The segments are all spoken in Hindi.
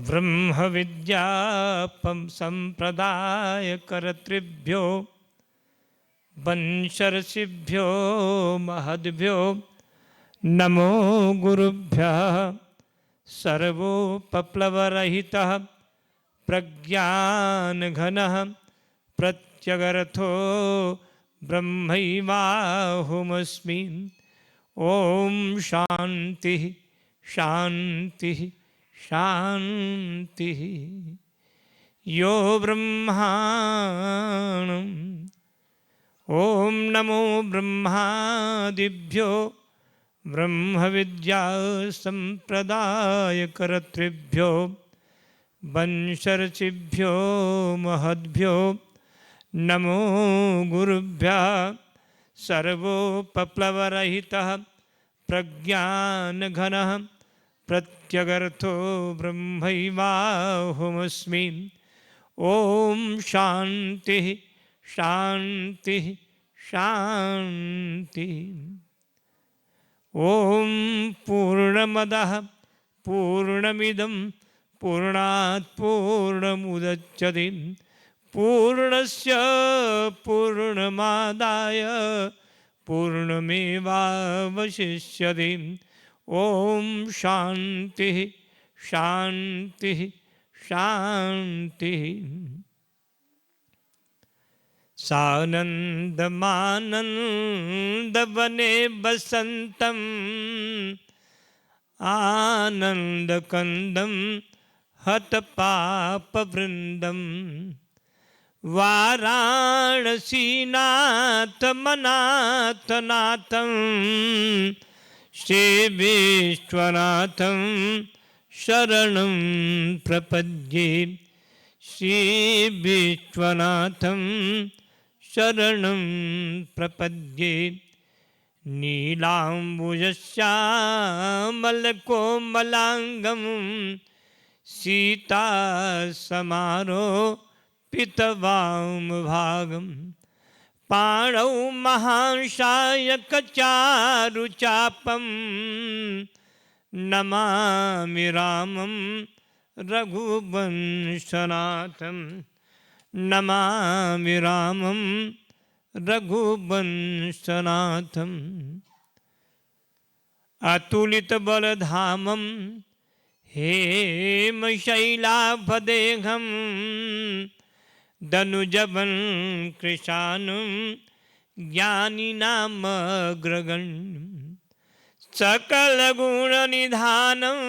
ब्रह्म विद्यापं संप्रदायकर्तृभ्यो वंशर्षिभ्यो महद्भ्यो नमो गुरुभ्यः। सर्वोपप्लवरहितः प्रज्ञानघनः प्रत्यगर्थो ब्रह्मैवाहमस्मि। ओम शांति शांति शांति। यो ब्रह्माणं ओम नमो ब्रह्मादिभ्यो ब्रह्म विद्या संप्रदायकर्तृभ्यो वंशर्षिभ्यो महद्भ्यो नमो गुरुभ्यः। सर्वोपप्लवरहितः प्रज्ञानघनः प्रत्यगर्थो ब्रह्मैवाहमस्मि। ओम शांति शांति शांति। ओम पूर्णमदः पूर्णमिदं पूर्णात् पूर्णमुदच्यते पूर्णस्य पूर्णमादाय पूर्णमेवावशिष्यते। ओम शांति शांति शांति। सानन्दमानन्दवने वसन्तम् आनन्दकन्दं हतपापवृन्दम् वाराणसीनाथमनाथनाथं श्रीविश्वनाथं शरणं प्रपद्ये। श्रीविश्वनाथं शरणं प्रपद्ये। नीलाम्बुजश्यामलकोमलाङ्गं सीतासमारोपितवामभागं पाणौ महाशायकचारुचापं नमामि रामं रघुवंशनाथं। नमामि रामं रघुवंशनाथम्। अतुलितबलधामं हेमशैलाभदेहं दनुजवन् कृशानं ज्ञानिनामग्रगण्यं सकलगुणनिधानं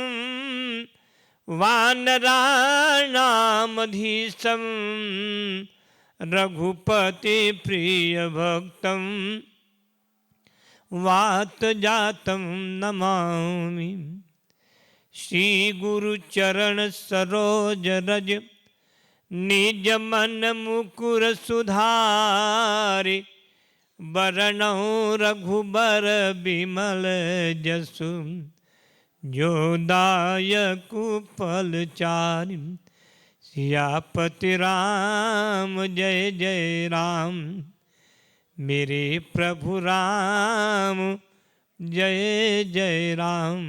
वानराणामधीशं रघुपति प्रियभक्तं वातजातं नमामि। श्रीगुरुचरणसरोजरज निजमनमुकुरसुधारि वरणौ रघुबर विमल जसु जोदायकुफलचारि। सियापति राम जय जय राम मेरे प्रभु राम जय जय राम।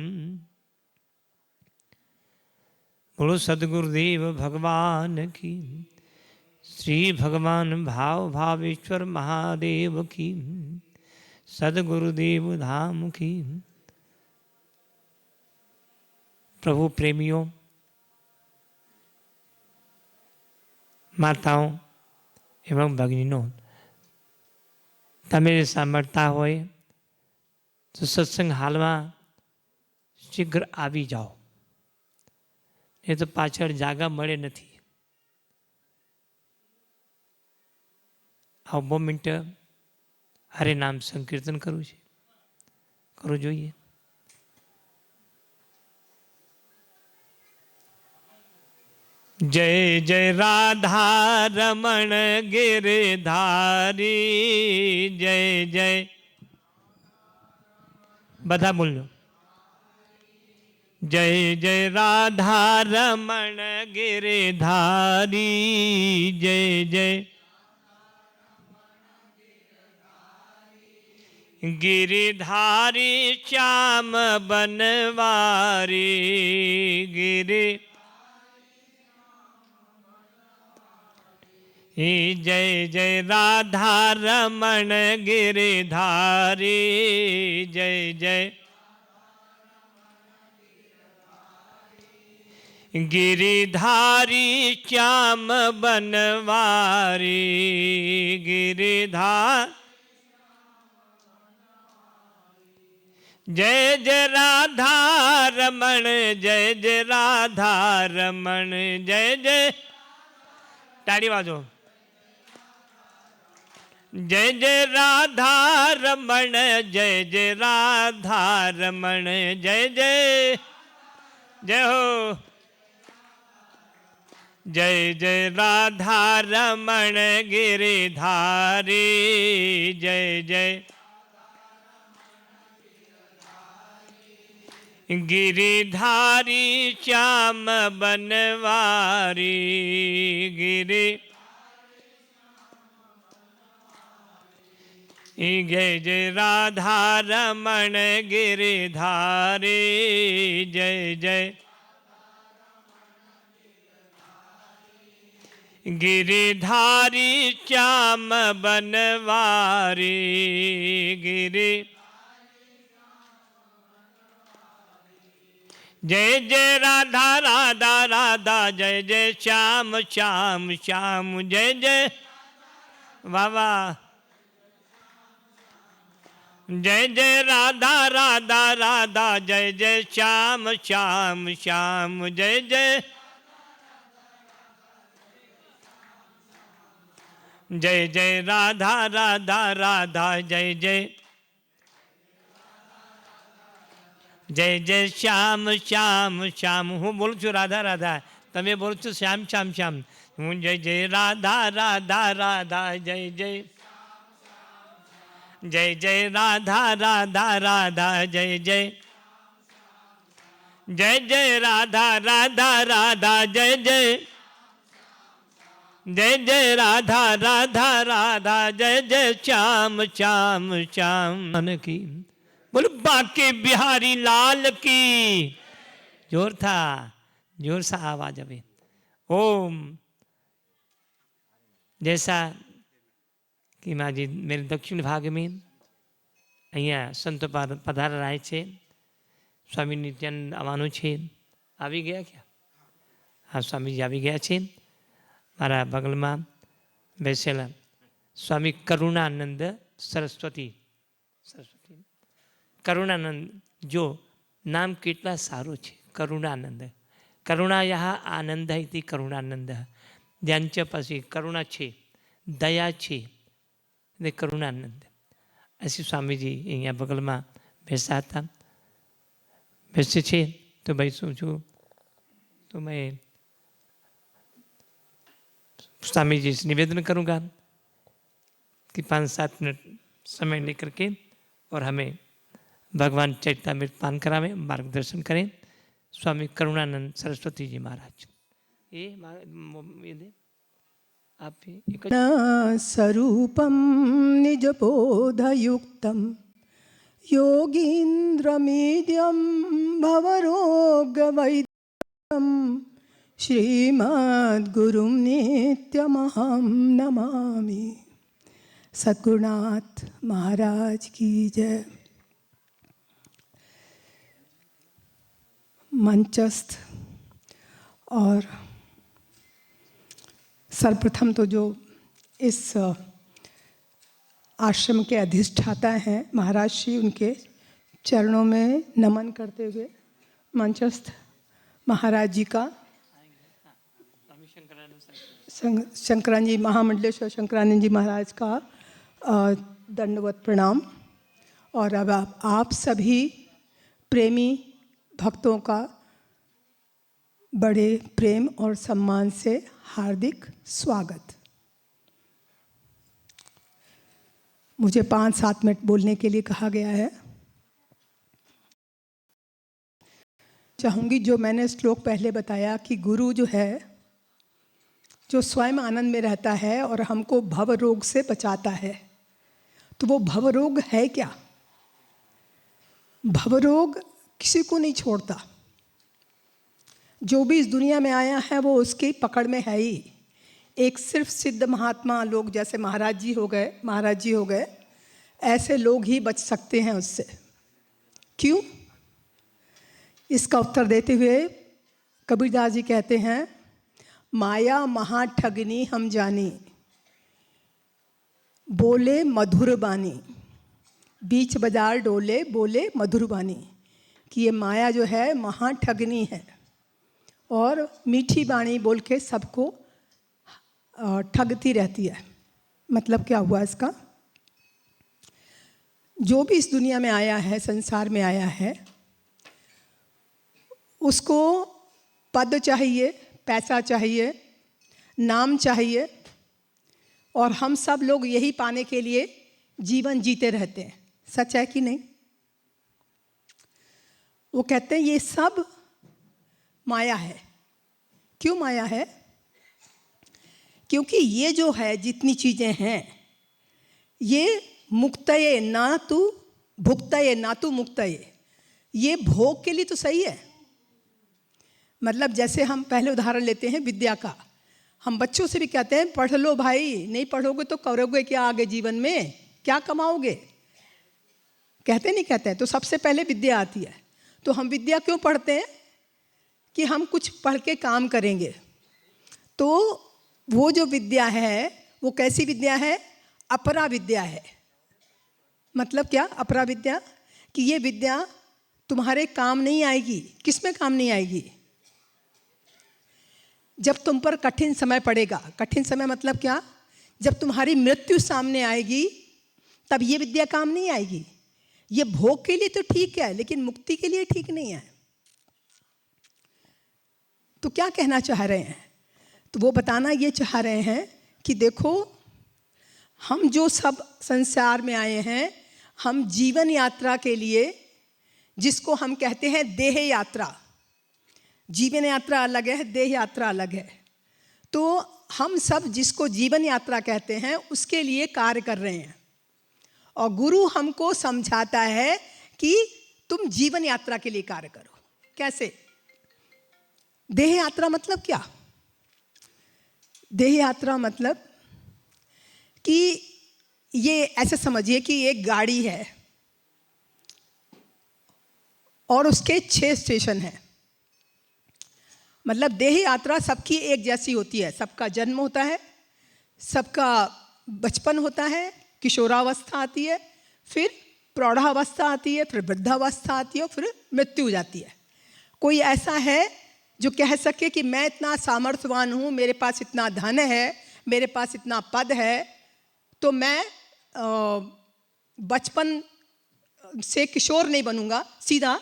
बोलो सद्गुरुदेव भगवान की। श्री भगवान भाव भावेश्वर महादेव की। सद्गुरुदेव धाम की। प्रभु प्रेमियों, माताओं एवं भगिनीनों, તમે સાંભળતા હોય તો સત્સંગ હાલમાં શીઘ્ર આવી જાઓ, એ તો પાછળ જાગા મળે નથી. આવો 2 મિનિટ હરે નામ સંકીર્તન કરવું છે, કરવું જોઈએ. जय जय राधा रमण गिरधारी जय जय. બધા બોલો. जय जय राधा रमण गिरधारी जय जय. गिरिधारी श्याम बनवारी गिरि जय जय राधा रमण गिरधारी, जय जय गिरिधारी श्याम बनवारी, गिरिधार जय जय राधा रमण, जय जय राधा रमण, जय जय ताड़ी बाजो, जय जय राधा रमण, जय जय राधा रमण, जय जय जय हो, जय जय राधा रमण गिरिधारी, जय जय गिरिधारी श्याम बनवारी, गिरि जय जय राधा रमण गिरिधारी, जय जय गिरिधारी श्याम बनवारी, गिरि जय जय राधा राधा राधा, जय जय श्याम श्याम श्याम, जय जय बाबा, जय जय राधा राधा राधा, जय जय श्याम श्याम श्याम, जय जय जय जय राधा राधा राधा, जय जय जय जय श्याम श्याम श्याम। હું બોલું છું રાધા રાધા, તમે બોલો છો શ્યામ શ્યામ શ્યામ। હું જય જય રાધા રાધા રાધા, જય જય जय जय राधा राधा राधा, जय जय जय जय राधा राधा राधा, जय जय जय जय राधा राधा राधा, जय जय श्याम श्याम श्याम की। बोलो बाके बिहारी लाल की। जोर था, जोर सा आवाज अभी। ओम। जैसा कि माजी मेरे दक्षिण भाग में अहिया संतो पधाराय छे, स्वामी नित्यानंद आवવાનું છે। આવી ગયા क्या? हाँ, स्वामी जी આવી ગયા છે। મારા બગલમાં બેસેલા स्वामी करुणानंद सरस्वती, करुणानंद जो नाम કેટલા સારું છે, करुणानंद। करुणायाः आनंद इति करुणानंद। ज्यांच्या पाशी करुणा छे, दया छे, ने करुणानंद। ऐसी स्वामी जी अहिया बगलમાં બેસા હતા। બેસે છે તો બેસું છું तो मैं स्वामी जी से निवेदन करूँगा कि 5-7 मिनट समय लेकर के और हमें भगवान चैतन्यामृत पान करावें, मार्गदर्शन करें। स्वामी करुणानंद सरस्वती जी महाराज। ये दे आप स्वरूपं निजबोधयुक्तं योगीन्द्रमीड्यं भवरोगवैद्यं श्रीमद्गुरुं नित्यमहं नमामि। सद्गुरुनाथ महाराज की जय। मंचस्थ और सर्वप्रथम तो जो इस आश्रम के अधिष्ठाता हैं महाराज श्री, उनके चरणों में नमन करते हुए मंचस्थ महाराज जी का, शंकरानंद जी महामंडलेश्वर शंकरानंद जी महाराज का दंडवत प्रणाम। और अब आप सभी प्रेमी भक्तों का बड़े प्रेम और सम्मान से हार्दिक स्वागत। मुझे 5-7 मिनट बोलने के लिए कहा गया है। चाहूँगी जो मैंने श्लोक पहले बताया कि गुरु जो है, जो स्वयं आनंद में रहता है और हमको भव रोग से बचाता है, तो वो भव रोग है क्या? भव रोग किसी को नहीं छोड़ता। जो भी इस दुनिया में आया है वो उसकी पकड़ में है ही। एक सिर्फ सिद्ध महात्मा लोग जैसे महाराज जी हो गए, ऐसे लोग ही बच सकते हैं उससे। क्यों? इसका उत्तर देते हुए कबीरदास जी कहते हैं, माया महा ठगनी हम जानी, बोले मधुर बानी, बीच बाजार डोले बोले मधुर बानी। कि ये माया जो है महा ठगनी है और मीठी बाणी बोल के सबको ठगती रहती है। मतलब क्या हुआ इसका? जो भी इस दुनिया में आया है, संसार में आया है, उसको पद चाहिए, पैसा चाहिए, नाम चाहिए, और हम सब लोग यही पाने के लिए जीवन जीते रहते हैं। सच है कि नहीं? वो कहते हैं ये सब माया है। क्यों माया है? क्योंकि ये जो है जितनी चीज़ें हैं, ये मुक्तये ना तू भुक्तये ना तू मुक्तये, ये भोग के लिए तो सही है। मतलब जैसे हम पहले उदाहरण लेते हैं विद्या का, हम बच्चों से भी कहते हैं पढ़ लो भाई, नहीं पढ़ोगे तो करोगे क्या आगे जीवन में, क्या कमाओगे? कहते नहीं कहते हैं? तो सबसे पहले विद्या आती है। तो हम विद्या क्यों पढ़ते हैं? कि हम कुछ पढ़ के काम करेंगे। तो वो जो विद्या है वो कैसी विद्या है? अपरा विद्या है। मतलब क्या अपरा विद्या? कि ये विद्या तुम्हारे काम नहीं आएगी। किस में काम नहीं आएगी? जब तुम पर कठिन समय पड़ेगा। कठिन समय मतलब क्या? जब तुम्हारी मृत्यु सामने आएगी तब ये विद्या काम नहीं आएगी। ये भोग के लिए तो ठीक है, लेकिन मुक्ति के लिए ठीक नहीं है। तो क्या कहना चाह रहे हैं? तो वो बताना ये चाह रहे हैं कि देखो, हम जो सब संसार में आए हैं, हम जीवन यात्रा के लिए, जिसको हम कहते हैं देह यात्रा, जीवन यात्रा अलग है, देह यात्रा अलग है। तो हम सब जिसको जीवन यात्रा कहते हैं उसके लिए कार्य कर रहे हैं, और गुरु हमको समझाता है कि तुम जीवन यात्रा के लिए कार्य करो। कैसे? देह यात्रा मतलब क्या? देह यात्रा मतलब कि ये ऐसे समझिए कि एक गाड़ी है और उसके 6 स्टेशन हैं। मतलब देह यात्रा सबकी एक जैसी होती है। सबका जन्म होता है, सबका बचपन होता है, किशोरावस्था आती है, फिर प्रौढ़ावस्था आती है, फिर वृद्धावस्था आती है, और फिर मृत्यु हो जाती है। कोई ऐसा है जो कह सके कि मैं इतना सामर्थ्यवान हूँ, मेरे पास इतना धन है, मेरे पास इतना पद है, तो मैं बचपन से किशोर नहीं बनूंगा, सीधा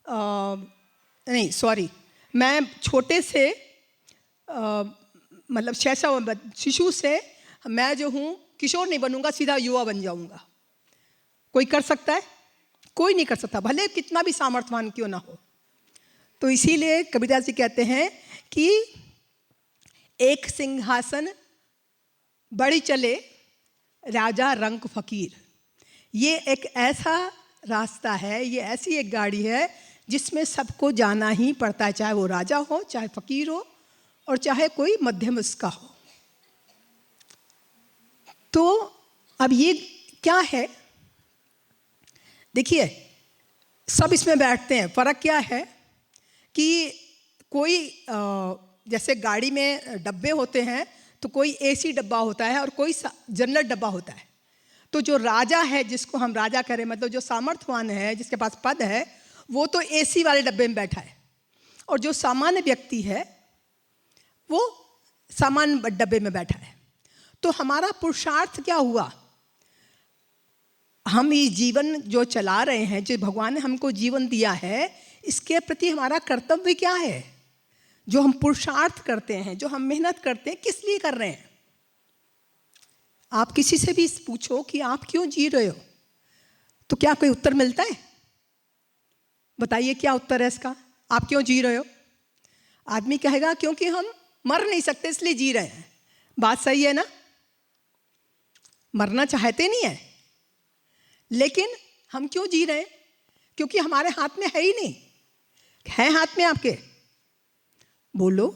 नहीं सॉरी, मैं छोटे से मतलब शैशव शिशु से मैं जो हूँ किशोर नहीं बनूंगा, सीधा युवा बन जाऊंगा। कोई कर सकता है? कोई नहीं कर सकता, भले कितना भी सामर्थ्यवान क्यों ना हो। तो इसीलिए कबीरदास जी कहते हैं कि एक सिंहासन बढ़ी चले राजा रंक फकीर। ये एक ऐसा रास्ता है, ये ऐसी एक गाड़ी है जिसमें सबको जाना ही पड़ता है, चाहे वो राजा हो, चाहे फकीर हो, और चाहे कोई मध्यम उसका हो। तो अब ये क्या है? देखिए, सब इसमें बैठते हैं। फर्क क्या है कि कोई जैसे गाड़ी में डब्बे होते हैं, तो कोई एसी डब्बा होता है और कोई जनरल डब्बा होता है। तो जो राजा है, जिसको हम राजा करें, मतलब जो सामर्थ्यवान है, जिसके पास पद है, वो तो एसी वाले डब्बे में बैठा है, और जो सामान्य व्यक्ति है वो सामान्य डब्बे में बैठा है। तो हमारा पुरुषार्थ क्या हुआ? हम ये जीवन जो चला रहे हैं, जो भगवान ने हमको जीवन दिया है, इसके प्रति हमारा कर्तव्य क्या है? जो हम पुरुषार्थ करते हैं, जो हम मेहनत करते हैं, किस लिए कर रहे हैं? आप किसी से भी पूछो कि आप क्यों जी रहे हो, तो क्या कोई उत्तर मिलता है? बताइए क्या उत्तर है इसका? आप क्यों जी रहे हो? आदमी कहेगा क्योंकि हम मर नहीं सकते इसलिए जी रहे हैं। बात सही है ना? मरना चाहते नहीं है, लेकिन हम क्यों जी रहे हैं? क्योंकि हमारे हाथ में है ही नहीं। है हाथ में आपके? बोलो।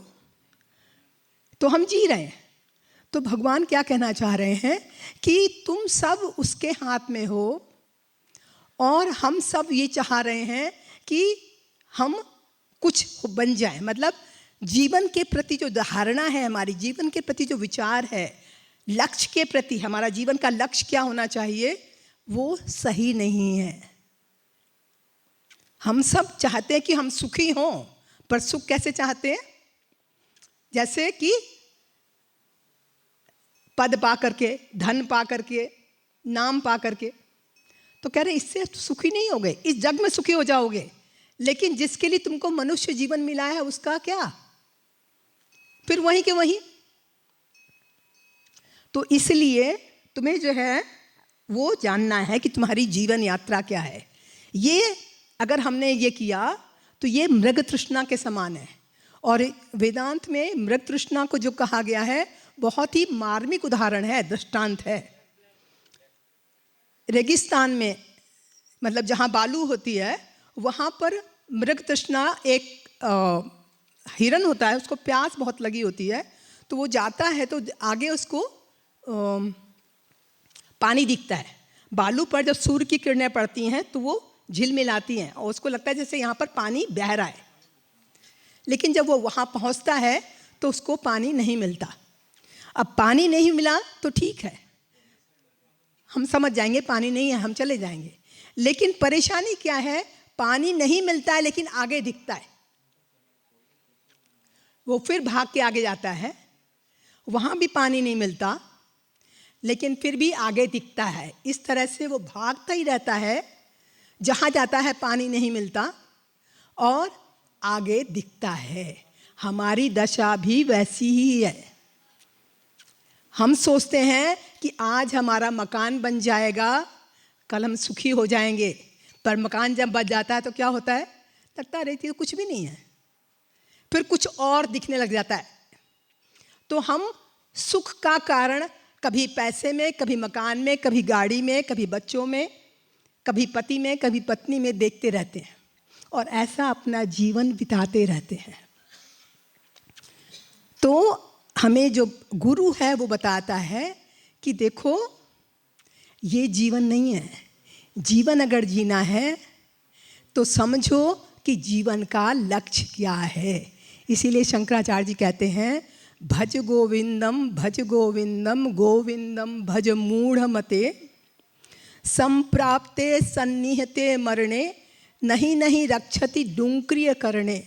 तो हम जी रहे हैं। तो भगवान क्या कहना चाह रहे हैं कि तुम सब उसके हाथ में हो, और हम सब ये चाह रहे हैं कि हम कुछ बन जाए। मतलब जीवन के प्रति जो धारणा है, हमारी जीवन के प्रति जो विचार है, लक्ष्य के प्रति हमारा जीवन का लक्ष्य क्या होना चाहिए, वो सही नहीं है। हम सब चाहते हैं कि हम सुखी हों, पर सुख कैसे चाहते हैं? जैसे कि पद पा करके, धन पा करके, नाम पा करके। तो कह रहे इससे सुखी नहीं होगे, इस जग में सुखी हो जाओगे, लेकिन जिसके लिए तुमको मनुष्य जीवन मिला है उसका क्या? फिर वहीं के वहीं। तो इसलिए तुम्हें जो है वो जानना है कि तुम्हारी जीवन यात्रा क्या है। ये अगर हमने ये किया तो ये मृग तृष्णा के समान है। और वेदांत में मृग तृष्णा को जो कहा गया है बहुत ही मार्मिक उदाहरण है, दृष्टांत है। रेगिस्तान में, मतलब जहाँ बालू होती है, वहाँ पर मृग तृष्णा, एक हिरन होता है, उसको प्यास बहुत लगी होती है, तो वो जाता है तो आगे उसको पानी दिखता है। बालू पर जब सूर्य की किरणें पड़ती हैं तो वो झिलमिलाती हैं और उसको लगता है जैसे यहाँ पर पानी बह रहा है। लेकिन जब वो वहाँ पहुँचता है तो उसको पानी नहीं मिलता। अब पानी नहीं मिला तो ठीक है, हम समझ जाएंगे पानी नहीं है, हम चले जाएंगे। लेकिन परेशानी क्या है, पानी नहीं मिलता है लेकिन आगे दिखता है। वो फिर भाग के आगे जाता है, वहाँ भी पानी नहीं मिलता लेकिन फिर भी आगे दिखता है। इस तरह से वो भागता ही रहता है, जहाँ जाता है पानी नहीं मिलता और आगे दिखता है। हमारी दशा भी वैसी ही है। हम सोचते हैं कि आज हमारा मकान बन जाएगा, कल हम सुखी हो जाएंगे, पर मकान जब बन जाता है तो क्या होता है, लगता रहती है कुछ भी नहीं है, फिर कुछ और दिखने लग जाता है। तो हम सुख का कारण कभी पैसे में, कभी मकान में, कभी गाड़ी में, कभी बच्चों में, कभी पति में, कभी पत्नी में देखते रहते हैं और ऐसा अपना जीवन बिताते रहते हैं। तो हमें जो गुरु है वो बताता है कि देखो ये जीवन नहीं है। जीवन अगर जीना है तो समझो कि जीवन का लक्ष्य क्या है। इसीलिए शंकराचार्य जी कहते हैं, भज गोविंदम गोविंदम भज मूढ़ मते, संप्राप्ते सन्निहते मरणे, नहीं नहीं रक्षति डुंक्रिय करणे,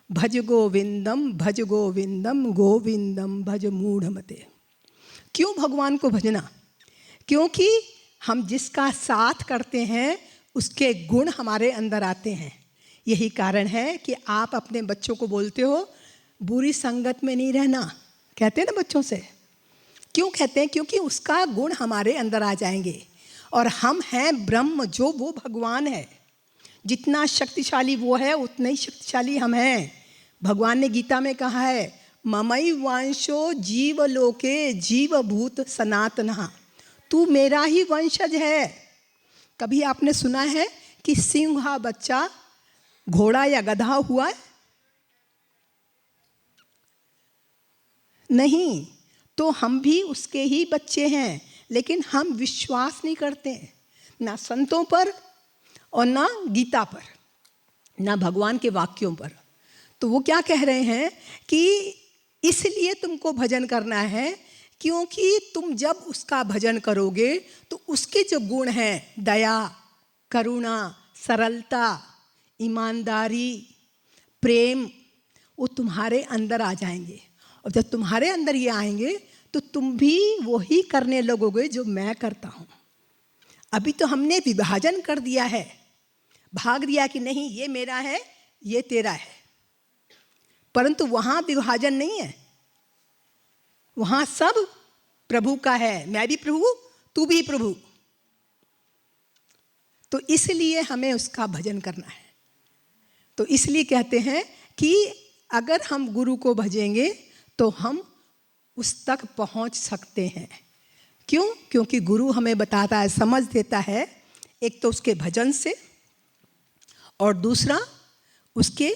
भज गोविंदम गोविंदम भज मूढ़ मते। क्यों भगवान को भजना? क्योंकि हम जिसका साथ करते हैं उसके गुण हमारे अंदर आते हैं। यही कारण है कि आप अपने बच्चों को बोलते हो बुरी संगत में नहीं रहना, कहते हैं ना बच्चों से। क्यों कहते हैं? क्योंकि उसका गुण हमारे अंदर आ जाएंगे और हम हैं ब्रह्म, जो वो भगवान है। जितना शक्तिशाली वो है उतना ही शक्तिशाली हम हैं। भगवान ने गीता में कहा है, ममई वांशो जीवलोके जीवभूत सनातनः, तू मेरा ही वंशज है। कभी आपने सुना है कि सिंह बच्चा घोड़ा या गधा हुआ है? नहीं। तो हम भी उसके ही बच्चे हैं, लेकिन हम विश्वास नहीं करते, ना संतों पर और ना गीता पर, ना भगवान के वाक्यों पर। तो वो क्या कह रहे हैं कि इसलिए तुमको भजन करना है, क्योंकि तुम जब उसका भजन करोगे तो उसके जो गुण हैं, दया, करुणा, सरलता, ईमानदारी, प्रेम, वो तुम्हारे अंदर आ जाएंगे। और जब तुम्हारे अंदर ये आएंगे तो तुम भी वही करने लगोगे जो मैं करता हूँ। अभी तो हमने विभाजन कर दिया है, भाग दिया कि नहीं ये मेरा है, ये तेरा है, परंतु वहाँ विभाजन नहीं है। वहाँ सब प्रभु का है, मैं भी प्रभु, तू भी प्रभु। तो इसलिए हमें उसका भजन करना है। तो इसलिए कहते हैं कि अगर हम गुरु को भजेंगे तो हम उस तक पहुंच सकते हैं। क्यों? क्योंकि गुरु हमें बताता है, समझ देता है, एक तो उसके भजन से और दूसरा उसके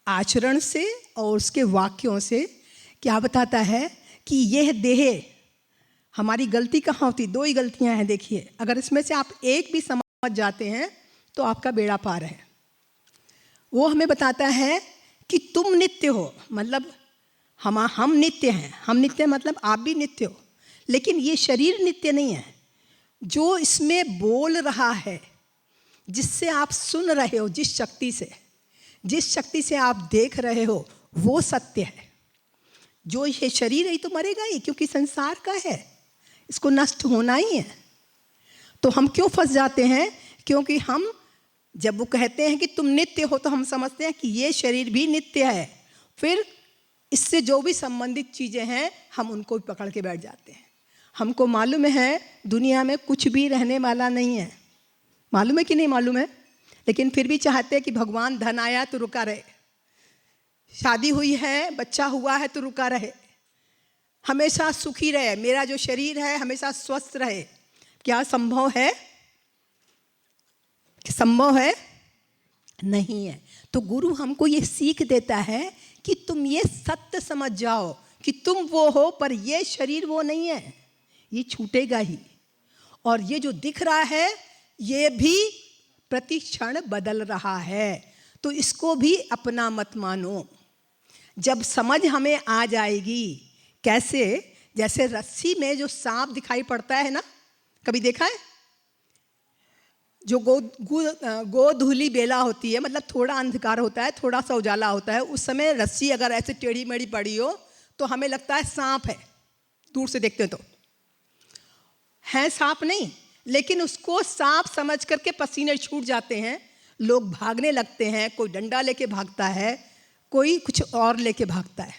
आचरण से और उसके वाक्यों से। क्या बताता है कि यह देह, हमारी गलती कहाँ होती? 2 ही गलतियां हैं। देखिए, अगर इसमें से आप एक भी समझ जाते हैं तो आपका बेड़ा पार है। वो हमें बताता है कि तुम नित्य हो, मतलब हम नित्य हैं। हम नित्य मतलब आप भी नित्य हो, लेकिन ये शरीर नित्य नहीं है। जो इसमें बोल रहा है, जिससे आप सुन रहे हो, जिस शक्ति से आप देख रहे हो, वो सत्य है। जो ये शरीर है तो मरेगा ही, क्योंकि संसार का है, इसको नष्ट होना ही है। तो हम क्यों फंस जाते हैं? क्योंकि हम जब वो कहते हैं कि तुम नित्य हो, तो हम समझते हैं कि ये शरीर भी नित्य है। फिर इससे जो भी संबंधित चीज़ें हैं, हम उनको भी पकड़ के बैठ जाते हैं। हमको मालूम है दुनिया में कुछ भी रहने वाला नहीं है। मालूम है कि नहीं मालूम है? लेकिन फिर भी चाहते हैं कि भगवान धन आया तो रुका रहे, शादी हुई है, बच्चा हुआ है तो रुका रहे, हमेशा सुखी रहे, मेरा जो शरीर है हमेशा स्वस्थ रहे। क्या संभव है? संभव है? नहीं है। तो गुरु हमको ये सीख देता है कि तुम ये सत्य समझ जाओ कि तुम वो हो, पर ये शरीर वो नहीं है, ये छूटेगा ही। और ये जो दिख रहा है ये भी प्रति क्षण बदल रहा है, तो इसको भी अपना मत मानो। जब समझ हमें आ जाएगी, कैसे? जैसे रस्सी में जो सांप दिखाई पड़ता है ना, कभी देखा है? जो गोधूली बेला होती है, मतलब थोड़ा अंधकार होता है, थोड़ा सा उजाला होता है, उस समय रस्सी अगर ऐसे टेढ़ी मेढ़ी पड़ी हो तो हमें लगता है सांप है, दूर से देखते तो है सांप नहीं, लेकिन उसको सांप समझ करके पसीने छूट जाते हैं, लोग भागने लगते हैं। कोई डंडा लेके भागता है, कोई कुछ और लेके भागता है।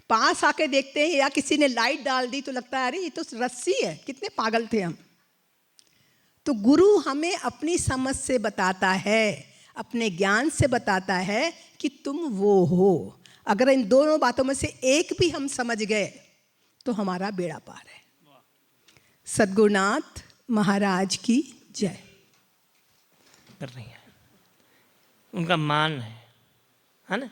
पास आके देखते हैं या किसी ने लाइट डाल दी तो लगता है अरे ये तो रस्सी है, कितने पागल थे हम। तो गुरु हमें अपनी समझ से बताता है, अपने ज्ञान से बताता है कि तुम वो हो। अगर इन दोनों बातों में से एक भी हम समझ गए तो हमारा बेड़ा पार है। सद्गुरुनाथ महाराज की जय। कर रही है, उनका मान है ना?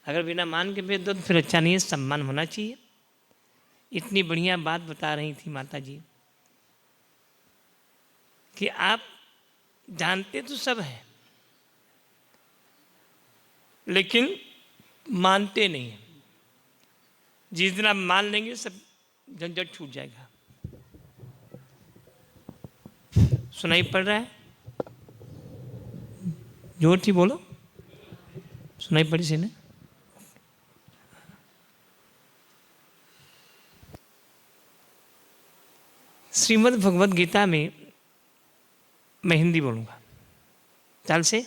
अगर बिना मान के भेज दो तो फिर अच्छा नहीं है, सम्मान होना चाहिए। इतनी बढ़िया बात बता रही थी माता जी कि आप जानते तो सब हैं, लेकिन मानते नहीं हैं। जिस दिन आप मान लेंगे सब झंझट छूट जाएगा। सुनाई पड़ रहा है? जोर थी बोलो, सुनाई पड़ी से ना? श्रीमद् भगवद गीता में मैं हिंदी बोलूँगा, चाल से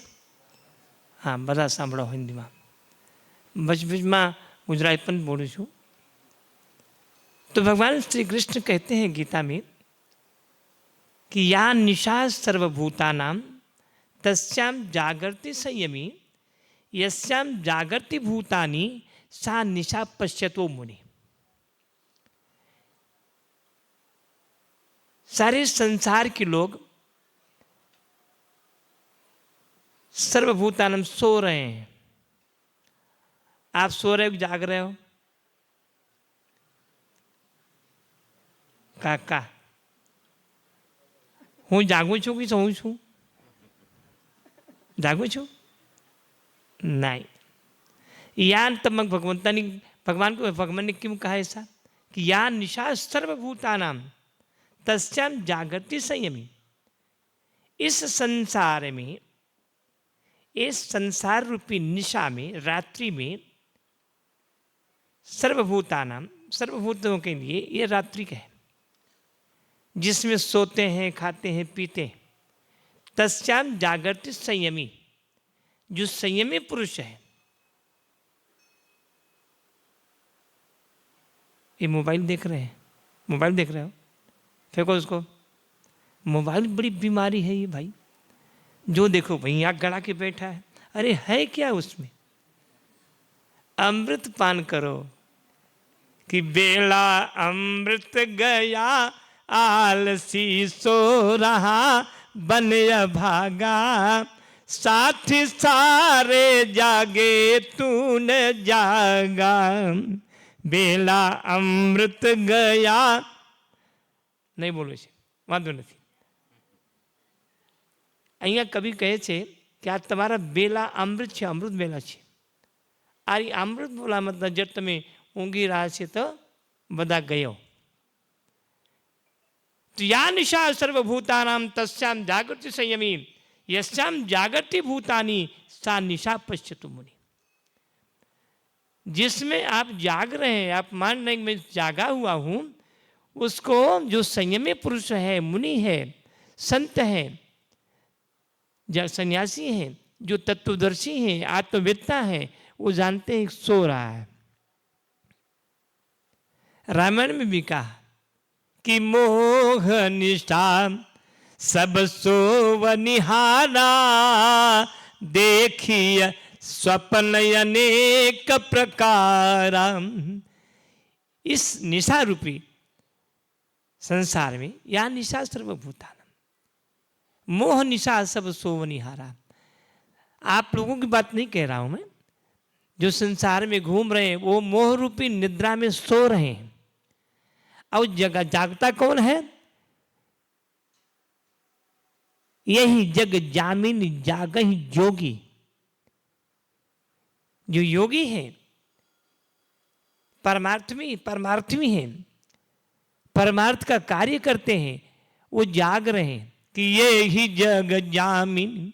हाँ બધા સાંભળો હિન્દીમાં, બચબચમાં ગુજરાતી પણ બોલું છું। तो भगवान श्री कृष्ण कहते हैं गीता में कि या निशा सर्वभूतानां तस्यां जागर्ति संयमी यस्यां जागर्ति भूतानि सा निशा पश्यतो मुनि। सारे संसार के लोग सर्वभूतानम सो रहे हैं। आप सो रहे हो, जाग रहे हो? काका हूँ जागू छू कि सोऊं छू? जागू छू नहीं। यान तमक भगवान ने क्यों कहा ऐसा कि या निशा सर्वभूतानां तस्यां जागृति संयमी। इस संसार में, इस संसार रूपी निशा में, रात्रि में सर्वभूतानां, सर्वभूतों के लिए ये रात्रि है, जिसमें सोते हैं, खाते हैं, पीते हैं। तस्यां जागृति संयमी, जो संयमी पुरुष है। ये मोबाइल देख रहे हैं, मोबाइल देख रहे हो, फेंको उसको। मोबाइल बड़ी बीमारी है ये भाई, जो देखो वहीं आग गड़ा के बैठा है। अरे है क्या उसमें? अमृत पान करो कि बेला अमृत गया, आलसी सो रहा बन भागा, साथी सारे जागे तू न जागा। बेला अमृत गया, નહીં બોલવું છે, વાંધો નથી. અહીંયા કવિ કહે છે કે આ તમારા બેલા અમૃત છે, અમૃત બેલા છે. આ અમૃત બોલા મતલબ જો તમે ઊંઘી રહ્યા છે તો બધા ગયો. તો યા નિશા સર્વભૂતાનામ તસ્યામ જાગૃતિ સંયમી यस्याम जागृति भूतानी सा निशा पश्यतु मुनि. जिसमें आप जाग रहे हैं, आप मान रहे हैं मैं जागा हुआ हूं, उसको जो संयमी पुरुष है, मुनि है, संत है, सन्यासी है, जो तत्वदर्शी है, आत्मवेत्ता है, वो जानते हैं सो रहा है. रामायण में भी कहा कि मोह निष्ठा सब सोवनिहारा देखिए स्वप्न अनेक प्रकार. इस निशा रूपी संसार में या निशा सर्वभूतान, मोह निशा सब सोवनिहारा. आप लोगों की बात नहीं कह रहा हूं मैं, जो संसार में घूम रहे हैं वो मोह रूपी निद्रा में सो रहे हैं. और जगह जागता कौन है? यही जग जामिन जागहि जोगी. जो योगी है, परमार्थमी है, परमार्थ का कार्य करते हैं, वो जाग रहे हैं कि ये ही जग जामिन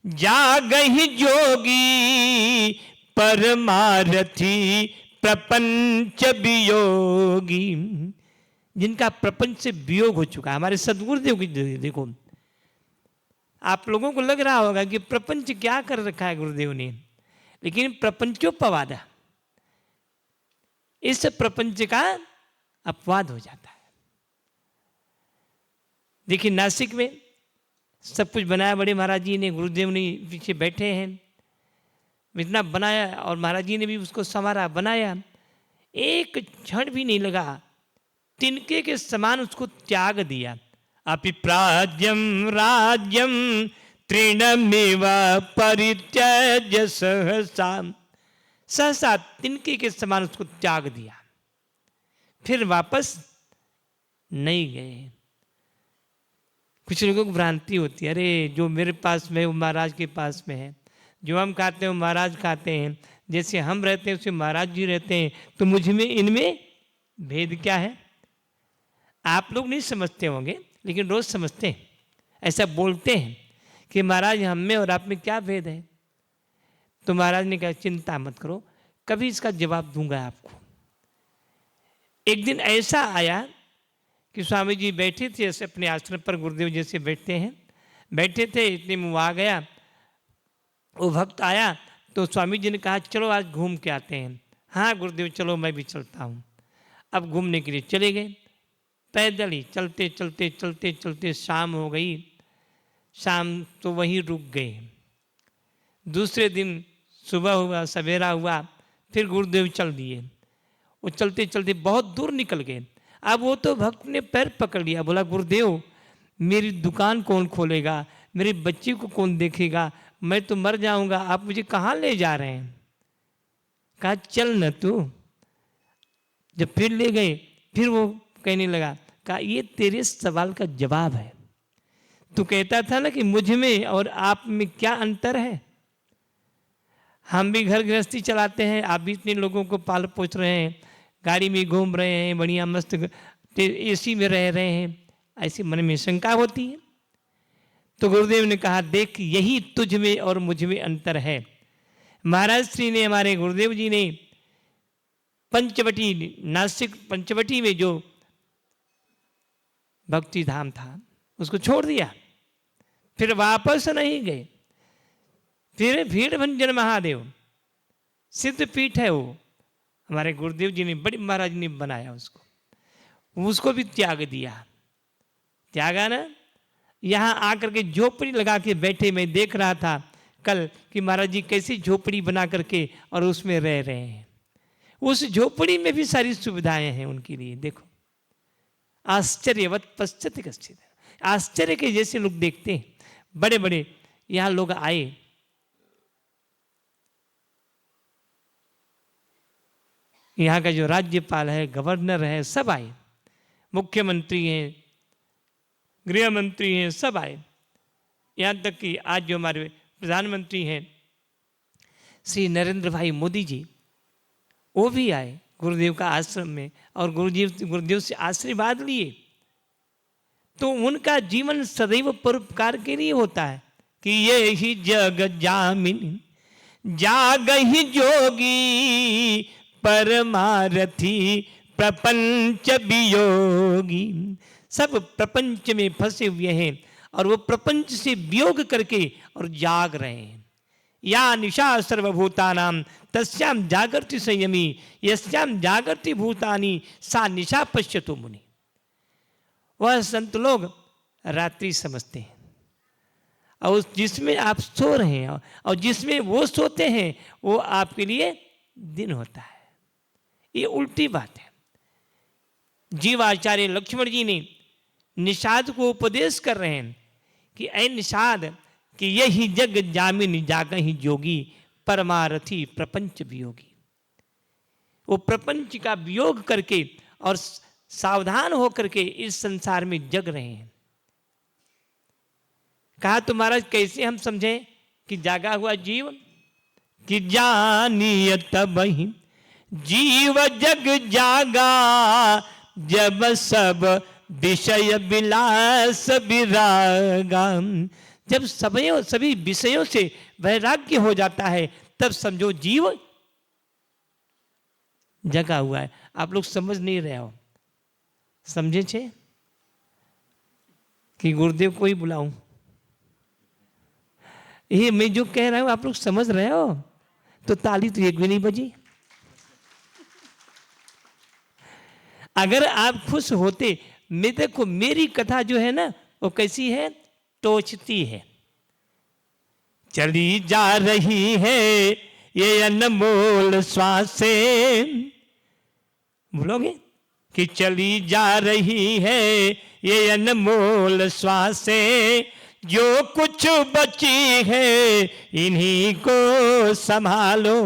जागहि जोगी परमार्थी प्रपंच वियोगी. जिनका प्रपंच से वियोग हो चुका है. हमारे सदगुरुदेव की देखो, आप लोगों को लग रहा होगा कि प्रपंच क्या कर रखा है गुरुदेव ने, लेकिन प्रपंचोपवाद, इस प्रपंच का अपवाद हो जाता है. देखिए नासिक में सब कुछ बनाया बड़े महाराज जी ने, गुरुदेव ने पीछे बैठे हैं, इतना बनाया और महाराज जी ने भी उसको संवारा बनाया. एक क्षण भी नहीं लगा, तिनके के समान उसको त्याग दिया. अपि प्राज्यम राज्यम तृणमेव परित्यज्य सहसा. सहसा तिनके के समान उसको त्याग दिया, फिर वापस नहीं गए. कुछ लोगों को भ्रांति होती है, अरे जो मेरे पास में वो महाराज के पास में है, जो हम खाते हैं वो महाराज खाते हैं, जैसे हम रहते हैं उसे महाराज जी रहते हैं, तो मुझ में इनमें भेद क्या है? आप लोग नहीं समझते होंगे, लेकिन रोज समझते हैं. ऐसा बोलते हैं कि महाराज हम में और आप में क्या भेद है. तो महाराज ने कहा चिंता मत करो, कभी इसका जवाब दूंगा आपको. एक दिन ऐसा आया कि स्वामी जी बैठे थे ऐसे अपने आश्रम पर, गुरुदेव जैसे बैठते हैं, बैठे थे, इतने में वो आ गया, वो भक्त आया. तो स्वामी जी ने कहा चलो आज घूम के आते हैं. हाँ गुरुदेव चलो, मैं भी चलता हूँ. अब घूमने के लिए चले गए, पैदल ही चलते चलते चलते चलते शाम हो गई. शाम तो वहीं रुक गए. दूसरे दिन सुबह हुआ, सवेरा हुआ, फिर गुरुदेव चल दिए. वो चलते चलते बहुत दूर निकल गए. अब वो तो भक्त ने पैर पकड़ लिया, बोला गुरुदेव मेरी दुकान कौन खोलेगा, मेरे बच्चे को कौन देखेगा, मैं तो मर जाऊंगा, आप मुझे कहाँ ले जा रहे हैं. कहा चल न तू. जब फिर ले गए, फिर वो कहने लगा, कहा ये तेरे सवाल का जवाब है. तू कहता था ना कि मुझ में और आप में क्या अंतर है. हम भी घर गृहस्थी चलाते हैं, आप भी इतने लोगों को पाल पोछ रहे हैं, गाड़ी में घूम रहे हैं, बढ़िया मस्त एसी में रह रहे हैं, ऐसी मन में शंका होती है. तो गुरुदेव ने कहा देख यही तुझ में और मुझ में अंतर है. महाराज श्री ने, हमारे गुरुदेव जी ने पंचवटी, नासिक पंचवटी में जो भक्ति धाम था उसको छोड़ दिया, फिर वापस नहीं गए. फिर भीड़ भंजन महादेव सिद्ध पीठ है, वो हमारे गुरुदेव जी ने, बड़े महाराज ने बनाया उसको भी त्याग दिया. त्यागा ना. यहाँ आकर के झोपड़ी लगा के बैठे, मैं देख रहा था कल कि महाराज जी कैसी झोपड़ी बना करके और उसमें रह रहे हैं. उस झोपड़ी में भी सारी सुविधाएं हैं उनके लिए. देखो आश्चर्यवत पश्चात कश्चित, आश्चर्य के जैसे लोग देखते हैं. बड़े बड़े यहाँ लोग आए, यहाँ का जो राज्यपाल है, गवर्नर है, सब आए, मुख्यमंत्री हैं, गृह मंत्री हैं, सब आए। यहाँ तक कि आज जो हमारे प्रधानमंत्री हैं श्री नरेंद्र भाई मोदी जी, वो भी आए गुरुदेव का आश्रम में और गुरुदेव से आशीर्वाद लिए। तो उनका जीवन सदैव परोपकार के लिए होता है कि ये ही जग जामिन जागहि जोगी परमारथी प्रपंच वियोगी। सब प्रपंच में फंसे हुए हैं और वो प्रपंच से वियोग करके और जाग रहे हैं। या निशा सर्वभूतानां तस्याम जागर्ति संयमी यस्याम जागर्ति भूतानि सा निशा पश्यतु मुनि। वह संत लोग रात्रि समझते हैं और जिसमें आप सो रहे हैं और जिसमें वो सोते हैं वो आपके लिए दिन होता है। ये उल्टी बात है। जीवाचार्य लक्ष्मण जी ने निषाद को उपदेश कर रहे हैं कि ऐ निषाद कि यही जग जामिन जागहि जोगी परमारथी प्रपंच वियोगी। वो प्रपंच का वियोग करके और सावधान होकर के इस संसार में जग रहे हैं। कहा तो महाराज कैसे हम समझें कि जागा हुआ जीव कि जानिय तबहि जीव जग जागा जब सब विषय विलास विरागा। जब सभी विषयों से वैराग्य हो जाता है तब समझो जीव जगा हुआ है। आप लोग समझ नहीं रहे हो, समझे छे कि गुरुदेव को ही बुलाऊं? ये मैं जो कह रहा हूं आप लोग समझ रहे हो? तो ताली तो एक भी नहीं बजी। अगर आप खुश होते, मैं देखो मेरी कथा जो है ना वो कैसी है, टोचती है। चली जा रही है ये अनमोल श्वासें, बोलोगे कि चली जा रही है ये अनमोल श्वासें, जो कुछ बची है इन्हीं को संभालो।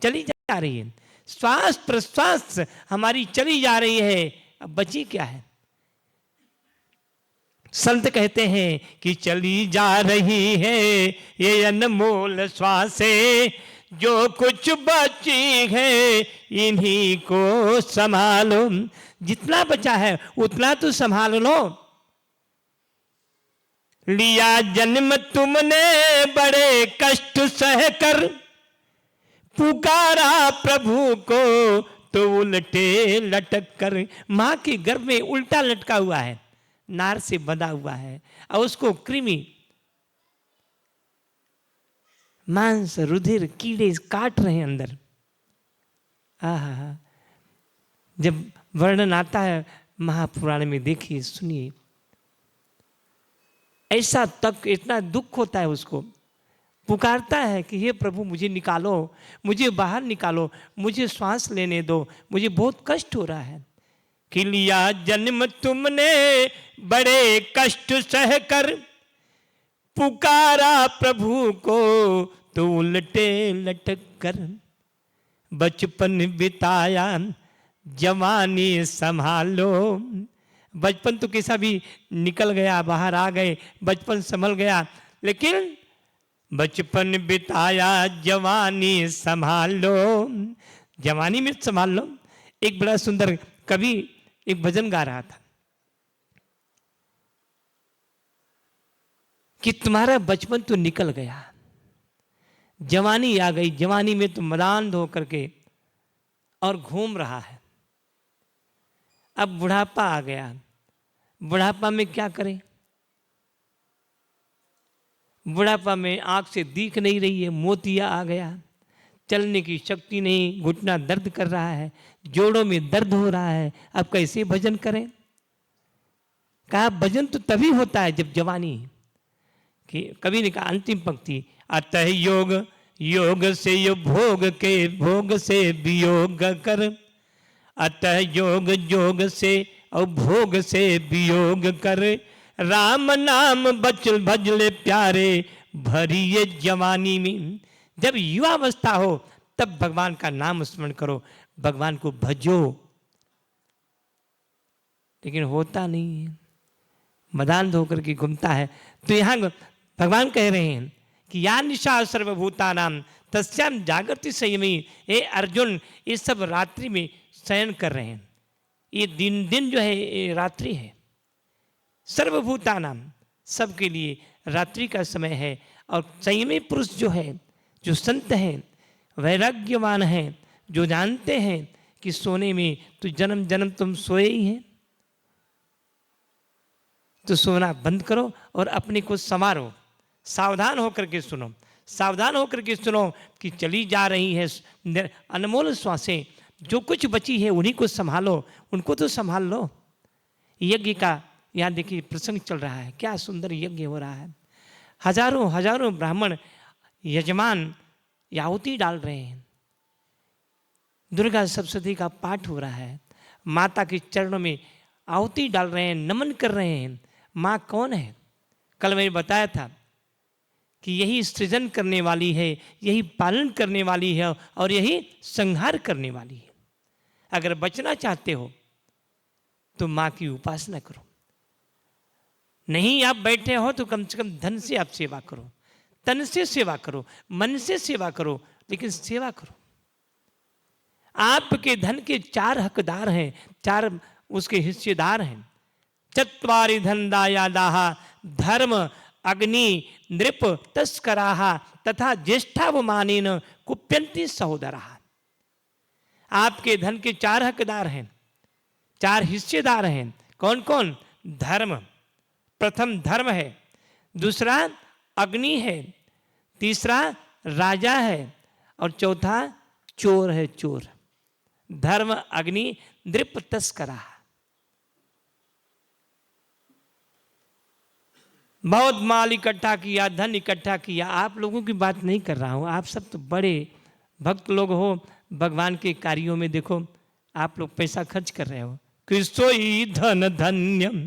चली जा रही है, श्वास प्रश्वास हमारी चली जा रही है, अब बची क्या है? संत कहते हैं कि चली जा रही है ये अनमोल श्वासें, जो कुछ बची है इन्हीं को संभालो। जितना बचा है उतना तो संभाल लो। लिया जन्म तुमने बड़े कष्ट सहकर, पुकारा प्रभु को तो उल्टे लटक कर। मां के गर्भ में उल्टा लटका हुआ है, नार से बंधा हुआ है और उसको कृमि मांस रुधिर कीड़े काट रहे हैं अंदर। आहा, जब वर्णन आता है महापुराण में, देखिए सुनिए, ऐसा तक इतना दुख होता है उसको। पुकारता है कि हे प्रभु मुझे निकालो, मुझे बाहर निकालो, मुझे श्वास लेने दो, मुझे बहुत कष्ट हो रहा है। कि लिया जन्म तुमने बड़े कष्ट सहकर, पुकारा प्रभु को तो उल्टे लटक कर। बचपन बिताया जवानी संभालो। बचपन तो कैसा भी निकल गया, बाहर आ गए, बचपन संभल गया, लेकिन बचपन बिताया जवानी संभालो, जवानी में संभाल लो। एक बड़ा सुंदर कवि एक भजन गा रहा था कि तुम्हारा बचपन तो निकल गया, जवानी आ गई, जवानी में तो मदान धो करके और घूम रहा है। अब बुढ़ापा आ गया, बुढ़ापा में क्या करें? बुढ़ापा में आंख से दिख नहीं रही है, मोतिया आ गया, चलने की शक्ति नहीं, घुटना दर्द कर रहा है, जोड़ों में दर्द हो रहा है। अब कैसे भजन करें? कहा भजन तो तभी होता है जब जवानी। कि कवि ने कहा अंतिम पंक्ति, अतः योग योग से यो भोग के भोग से वियोग कर। अतः योग योग से और भोग से वियोग कर। राम नाम बचल भजले प्यारे भरी ये जवानी में। जब युवावस्था हो तब भगवान का नाम स्मरण करो, भगवान को भजो, लेकिन होता नहीं है, मदान होकर के घूमता है। तो यहाँ भगवान कह रहे हैं कि या निशा सर्वभूतानाम तस्याम जागृति संयमी। हे अर्जुन, ये सब रात्रि में शयन कर रहे हैं। ये दिन दिन जो है ये रात्रि है। सर्वभूतानाम, सबके लिए रात्रि का समय है। और संयमी पुरुष जो है, जो संत हैं, वैराग्यवान हैं, जो जानते हैं कि सोने में तो जन्म जन्म तुम सोए ही हैं, तो सोना बंद करो और अपने को संवारो, सावधान होकर के सुनो, सावधान होकर के सुनो कि चली जा रही है अनमोल श्वासें, जो कुछ बची है उन्हीं को संभालो, उनको तो संभाल लो। यज्ञ का यहाँ देखिए प्रसंग चल रहा है, क्या सुंदर यज्ञ हो रहा है। हजारों हजारों ब्राह्मण यजमान आहुति डाल रहे हैं, दुर्गा सप्तशती का पाठ हो रहा है, माता के चरणों में आहुति डाल रहे हैं, नमन कर रहे हैं। माँ कौन है? कल मैंने बताया था कि यही सृजन करने वाली है, यही पालन करने वाली है और यही संहार करने वाली है। अगर बचना चाहते हो तो माँ की उपासना करो। नहीं आप बैठे हो तो कम से कम धन से आप सेवा करो, तन से सेवा करो, मन से सेवा करो, लेकिन सेवा करो। आपके धन के 4 हकदार हैं, 4 उसके हिस्सेदार हैं। चत्वारि धनदायादाः धर्म अग्नि नृप तस्कराः तथा ज्येष्ठावमानेन कुप्यन्ति सहोदराः। आपके धन के 4 हकदार हैं, 4 हिस्सेदार हैं। कौन कौन? धर्म, प्रथम धर्म है, दूसरा अग्नि है, तीसरा राजा है और चौथा चोर है, चोर। धर्म अग्नि नृप तस्करा। बहुत माल इकट्ठा किया, धन इकट्ठा किया। आप लोगों की बात नहीं कर रहा हूं, आप सब तो बड़े भक्त लोग हो, भगवान के कार्यों में देखो आप लोग पैसा खर्च कर रहे हो। कि सोई धन धन्यम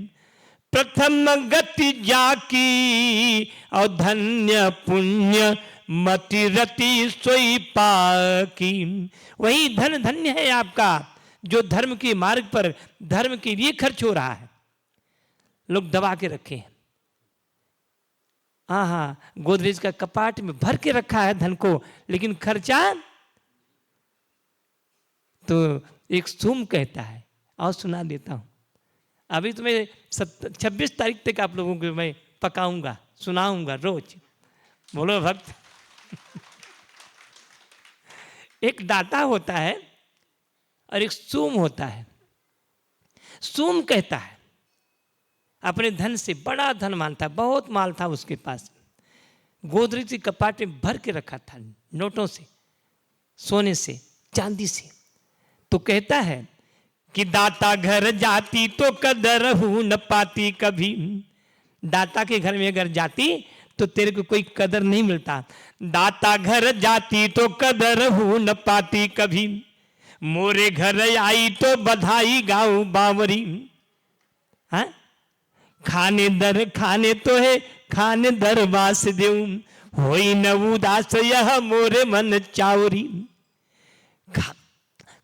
प्रथम गति जाकी और धन्य पुण्य मति रति सोई पाकी। वही धन धन्य है आपका जो धर्म के मार्ग पर धर्म के लिए खर्च हो रहा है। लोग दबा के रखे हैं, हाँ, गोदरेज का कपाट में भर के रखा है धन को, लेकिन खर्चा तो एक सूम कहता है। और सुना देता हूं, अभी तो मैं 26 तारीख तक आप लोगों को मैं पकाऊंगा, सुनाऊंगा रोज। बोलो भक्त। एक दाता होता है और एक सूम होता है। सूम कहता है अपने धन से बड़ा धन मानता, बहुत माल था उसके पास, गोदरेज के कपाट में भर के रखा था, नोटों से, सोने से, चांदी से। तो कहता है कि दाता घर जाती तो कदर हूं न पाती कभी। दाता के घर में अगर जाती तो तेरे को कोई कदर नहीं मिलता। दाता घर जाती तो कदर हूं न पाती कभी, मोरे घर आई तो बधाई गाऊं बावरी। हाँ, खाने दर खाने तो है खाने दर वास देऊं, होई न उदास यह मोरे मन चावरी।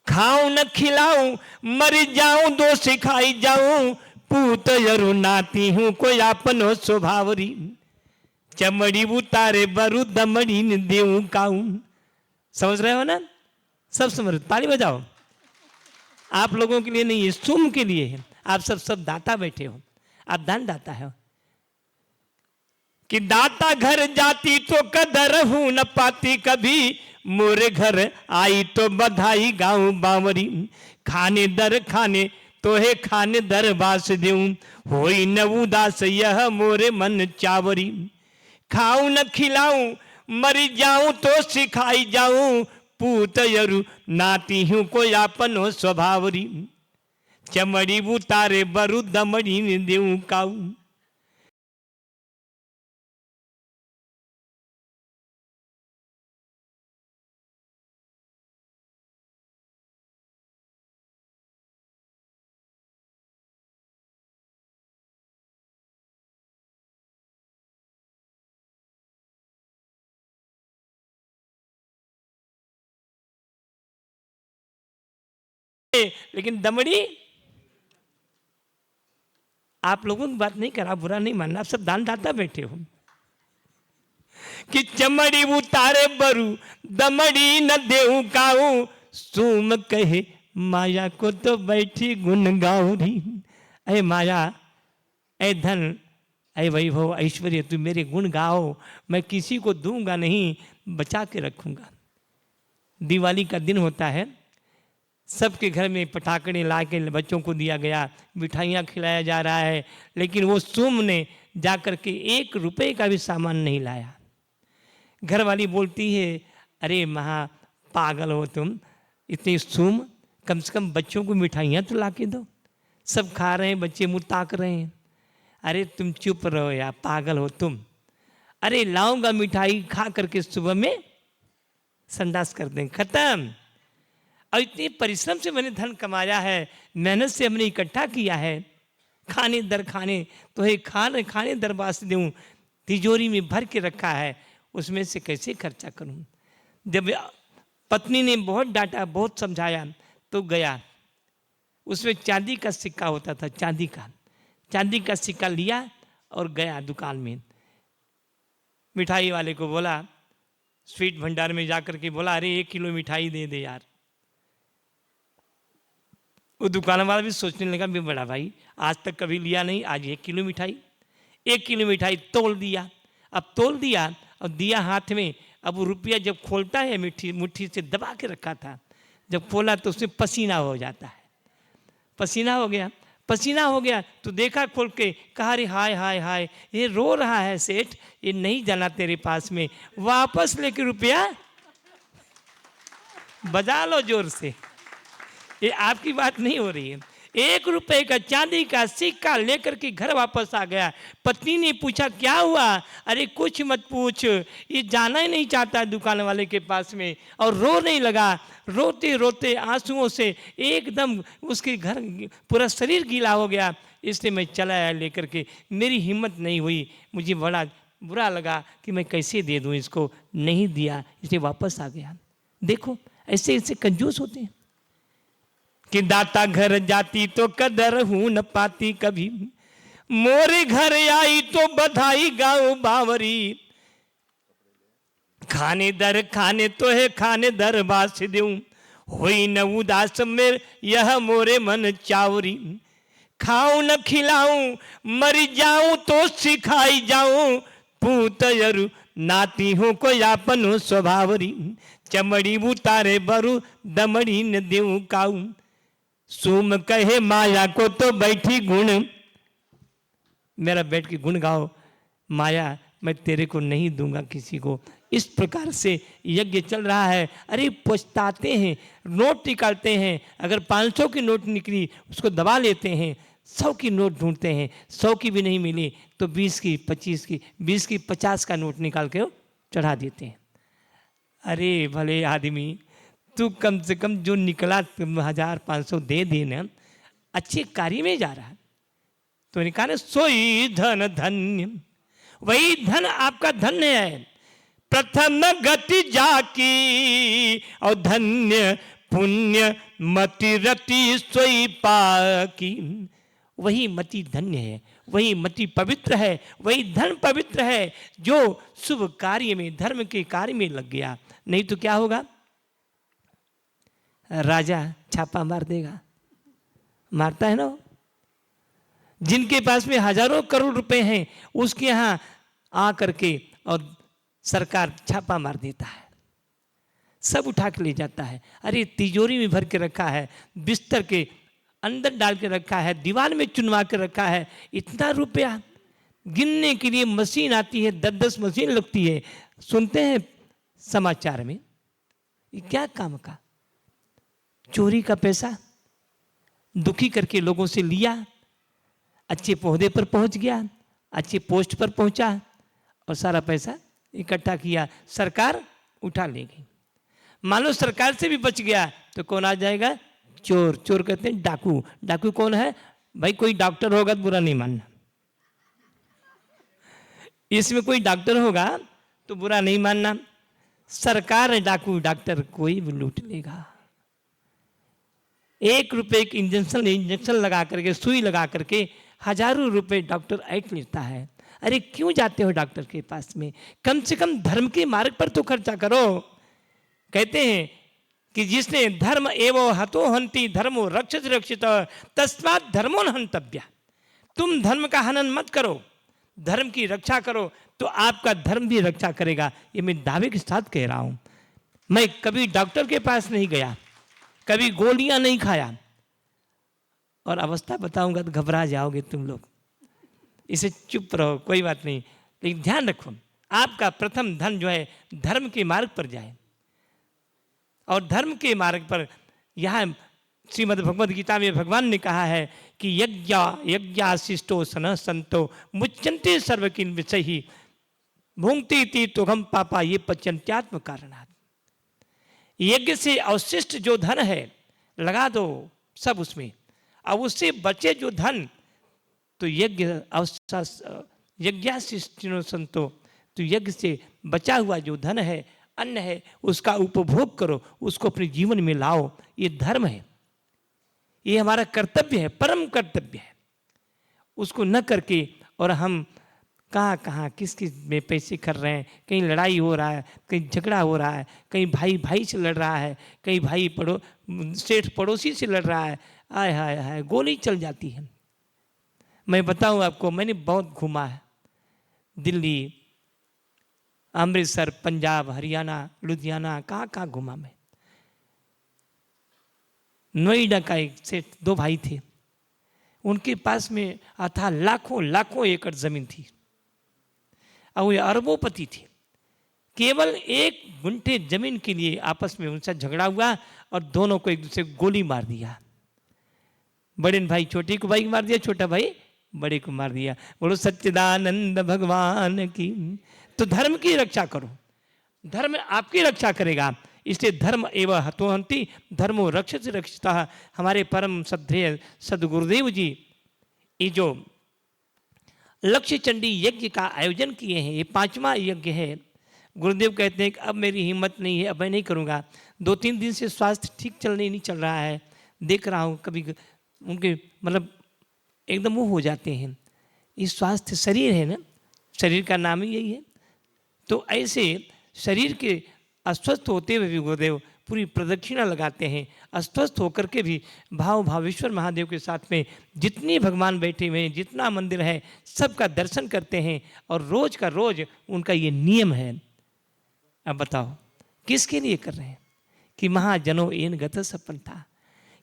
खाऊं न खिलाऊं मर जाऊं दो सिखाई जाऊं, पूत यरु नाती हूं कोई आपनो स्वभावरी। चमड़ी उतारे बरु दमड़ी न देऊं काऊं। समझ रहे हो ना? सब समझ रहे, ताली बजाओ। आप लोगों के लिए नहीं है, सुम के लिए है। आप सब दाता बैठे हो, आप दान दाता हो। कि दाता घर जाती तो कदर हूं न पाती कभी, मोरे घर आई तो बधाई गाऊं बावरी। खाने दर खाने तो है खाने दर बास देऊं, होई न उदास यह मोरे मन चावरी। खाऊं न खिलाऊं मरी जाऊं तो सिखाई जाऊं, पूत यरु नाती हूं कोई आपनो स्वभावरी। चमड़ी उतारे बरु दमड़ी न देऊं काऊं। दे, लेकिन दमड़ी। आप लोगों की बात नहीं करा, बुरा नहीं मानना, आप सब दानदाता बैठे हो। कि चमड़ी उतारे बरू दमड़ी न देऊ काऊ, सूम कहे माया को तो बैठी गुण गाऊरी। अरे माया, ऐ धन, ऐ वैभव, ऐश्वर्य, तू मेरे गुण गाओ, मैं किसी को दूंगा नहीं, बचा के रखूंगा। दिवाली का दिन होता है, सबके घर में पटाखे ला के बच्चों को दिया गया, मिठाइयाँ खिलाया जा रहा है, लेकिन वो सूम ने जाकर के 1 रुपए का भी सामान नहीं लाया। घर वाली बोलती है, अरे महा पागल हो तुम, इतने सूम, कम से कम बच्चों को मिठाइयाँ तो ला के दो। सब खा रहे हैं, बच्चे मुँह ताक रहे हैं। अरे तुम चुप रहो यार, पागल हो तुम। अरे लाऊंगा मिठाई, खा करके सुबह में संडास कर दें, खत्म। और इतने परिश्रम से मैंने धन कमाया है, मेहनत से हमने इकट्ठा किया है, खाने दर खाने तो है, खाने दर वास्ते दूँ, तिजोरी में भर के रखा है, उसमें से कैसे खर्चा करूं। जब पत्नी ने बहुत डांटा, बहुत समझाया, तो गया, उसमें चांदी का सिक्का होता था, चांदी का सिक्का लिया और गया दुकान में। मिठाई वाले को बोला, स्वीट भंडार में जाकर के बोला, अरे 1 किलो मिठाई दे दे यार। वो दुकान वाला भी सोचने लगा, भी बड़ा भाई आज तक कभी लिया नहीं, आज 1 किलो मिठाई। 1 किलो मिठाई तोल दिया। अब तोल दिया और दिया हाथ में। अब वो रुपया जब खोलता है, मुट्ठी से दबा के रखा था, जब खोला तो उसमें पसीना हो जाता है। पसीना हो गया तो देखा खोल के, कहा अरे हाय हाय हाय, ये रो रहा है सेठ, ये नहीं जाना तेरे पास में, वापस लेके रुपया बजा लो जोर से। ये आपकी बात नहीं हो रही है। 1 रुपए का चांदी का सिक्का लेकर के घर वापस आ गया। पत्नी ने पूछा क्या हुआ? अरे कुछ मत पूछ, ये जाना ही नहीं चाहता दुकान वाले के पास में, और रोने लगा। रोते रोते आंसुओं से एकदम उसके घर पूरा शरीर गीला हो गया। इसलिए मैं चला आया लेकर के, मेरी हिम्मत नहीं हुई, मुझे बड़ा बुरा लगा कि मैं कैसे दे दूं इसको, नहीं दिया, इसलिए वापस आ गया। देखो ऐसे ऐसे कंजूस होते हैं कि दाता घर जाती तो कदर हूं न पाती कभी, मोरे घर आई तो बधाई गाओ बावरी, खाने दर खाने तो है खाने दर बास दूं, होई न उदास में यह मोरे मन चावरी, खाऊं न खिलाऊं मरी जाऊं तो सिखाई जाऊं, पूतयरु नाती हूं को यापनो स्वभावरी, चमड़ी उतारे बरु दमड़ी न देऊं काऊ, सूम कहे माया को तो बैठी गुण, मेरा बैठ के गुण गाओ, माया मैं तेरे को नहीं दूंगा किसी को। इस प्रकार से यज्ञ चल रहा है। अरे पछताते हैं, नोट निकालते हैं, अगर 500 की नोट निकली उसको दबा लेते हैं, 100 की नोट ढूंढते हैं, 100 की भी नहीं मिली तो 20 की, 25 की, 20 की 50 का नोट निकाल के चढ़ा देते हैं। अरे भले आदमी, तू कम से कम जो निकला 1500 दे देना, अच्छे कार्य में जा रहा है। तो निकाले सोई धन धन्य, वही धन आपका धन्य है। प्रथम गति जाकी और धन्य पुण्य मति रति सोई पाकी, वही मति धन्य है, वही मति पवित्र है, वही धन पवित्र है जो शुभ कार्य में, धर्म के कार्य में लग गया। नहीं तो क्या होगा, राजा छापा मार देगा, मारता है ना। जिनके पास में हजारों करोड़ रुपए हैं उसके यहाँ आ करके और सरकार छापा मार देता है, सब उठा के ले जाता है। अरे तिजोरी में भर के रखा है, बिस्तर के अंदर डाल के रखा है, दीवार में चुनवा के रखा है। इतना रुपया गिनने के लिए मशीन आती है, 10-10 मशीन लगती है। सुनते हैं समाचार में, ये क्या काम का, चोरी का पैसा दुखी करके लोगों से लिया, अच्छे पौधे पर पहुंच गया, अच्छे पोस्ट पर पहुंचा और सारा पैसा इकट्ठा किया, सरकार उठा ले गई। मान लो सरकार से भी बच गया तो कौन आ जाएगा, चोर। चोर कहते हैं डाकू। डाकू कौन है भाई, कोई डॉक्टर होगा तो बुरा नहीं मानना, इसमें कोई डॉक्टर होगा तो बुरा नहीं मानना। सरकार है डाकू, डॉक्टर कोई भी लूट लेगा। 1 रुपये की इंजेक्शन लगा करके, सुई लगा करके हजारों रुपए डॉक्टर ऐंठ लेता है। अरे क्यों जाते हो डॉक्टर के पास में? कम से कम धर्म के मार्ग पर तो खर्चा करो। कहते हैं कि जिसने धर्म एवं हतो हंति धर्मो रक्षित रक्षित तस्मात् धर्मो न हंतव्य। तुम धर्म का हनन मत करो, धर्म की रक्षा करो तो आपका धर्म भी रक्षा करेगा। ये मैं दावे के साथ कह रहा हूं। मैं कभी डॉक्टर के पास नहीं गया, कभी गोलियां नहीं खाया, और अवस्था बताऊंगा तो घबरा जाओगे तुम लोग। इसे चुप रहो, कोई बात नहीं, लेकिन ध्यान रखो आपका प्रथम धन जो है धर्म के मार्ग पर जाए। और धर्म के मार्ग पर यहाँ श्रीमद् भगवद गीता में भगवान ने कहा है कि यज्ञाशिष्टो सन संतो मुच्यंते सर्व किन विषय ही भूंगती थी तुगम पापा ये पच्यंत्यात्म कारणात्। यज्ञ से अवशिष्ट जो धन है लगा दो सब उसमें, अब उससे बचे जो धन तो यज्ञाशिष्टो संतो, तो यज्ञ से बचा हुआ जो धन है, अन्न है, उसका उपभोग करो, उसको अपने जीवन में लाओ। ये धर्म है, ये हमारा कर्तव्य है, परम कर्तव्य है। उसको न करके और हम कहाँ किस में पैसे कर रहे हैं, कहीं लड़ाई हो रहा है, कहीं झगड़ा हो रहा है, कहीं भाई भाई से लड़ रहा है, कहीं भाई सेठ पड़ोसी से लड़ रहा है, आय हाय हाय गोली चल जाती है। मैं बताऊं आपको, मैंने बहुत घूमा है, दिल्ली, अमृतसर, पंजाब, हरियाणा, लुधियाना, कहाँ घूमा मैं। नोएडा का एक सेठ, 2 भाई थे, उनके पास में अथा लाखों एकड़ जमीन थी और वे अरबोपति थे। केवल 1 गुंठे जमीन के लिए आपस में उनसे झगड़ा हुआ और दोनों को एक दूसरे को गोली मार दिया। बड़े भाई छोटे को भाई मार दिया, छोटा भाई बड़े को मार दिया। बोलो सच्चिदानंद भगवान की। तो धर्म की रक्षा करो, धर्म आपकी रक्षा करेगा। इसलिए धर्म एवं हतोहंति धर्मो रक्षित रक्षिता। हमारे परम श्रद्धेय सदगुरुदेव जी ये जो लक्ष्य चंडी यज्ञ का आयोजन किए हैं, ये 5वां यज्ञ है। गुरुदेव कहते हैं कि अब मेरी हिम्मत नहीं है, अब मैं नहीं करूँगा। 2-3 दिन से स्वास्थ्य ठीक नहीं चल रहा है, देख रहा हूँ कभी उनके मतलब एकदम वो हो जाते हैं। ये स्वास्थ्य शरीर है ना, शरीर का नाम ही यही है। तो ऐसे शरीर के अस्वस्थ होते हुए भी गुरुदेव पूरी प्रदक्षिणा लगाते हैं। अस्वस्थ होकर के भी भावेश्वर महादेव के साथ में जितनी भगवान बैठे हुए हैं, जितना मंदिर है, सबका दर्शन करते हैं और रोज का रोज उनका ये नियम है। अब बताओ किसके लिए कर रहे हैं? कि महाजनों एन गत सपन था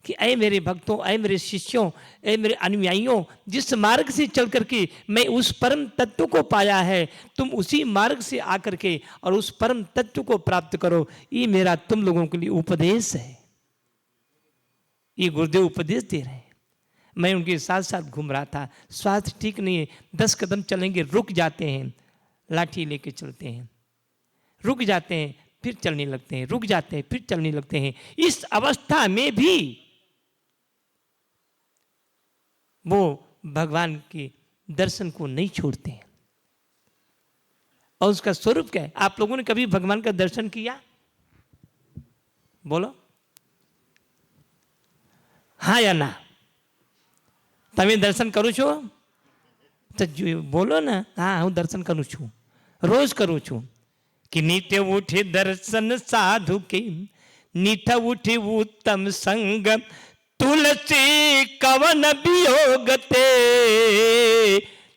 कि अय मेरे भक्तों, अय मेरे शिष्यों, अय मेरे अनुयायियों, जिस मार्ग से चल करके मैं उस परम तत्व को पाया है, तुम उसी मार्ग से आकर के और उस परम तत्व को प्राप्त करो। ये मेरा तुम लोगों के लिए उपदेश है, ये गुरुदेव उपदेश दे रहे हैं। मैं उनके साथ साथ घूम रहा था, स्वास्थ्य ठीक नहीं है, 10 कदम चलेंगे रुक जाते हैं, लाठी लेके चलते हैं, रुक जाते हैं फिर चलने लगते हैं, रुक जाते हैं फिर चलने लगते हैं। इस अवस्था में भी वो भगवान के दर्शन को नहीं छोड़ते हैं। और उसका स्वरूप क्या है? आप लोगों ने कभी भगवान का दर्शन किया? बोलो हाँ या ना। તમે દર્શન કરું છો? તો બોલો ને હા હું દર્શન કરું છું, રોજ કરું છું। कि नित्य उठे दर्शन साधु के, नित्य उठे उत्तम संग, तुलसी कवन वियोगते,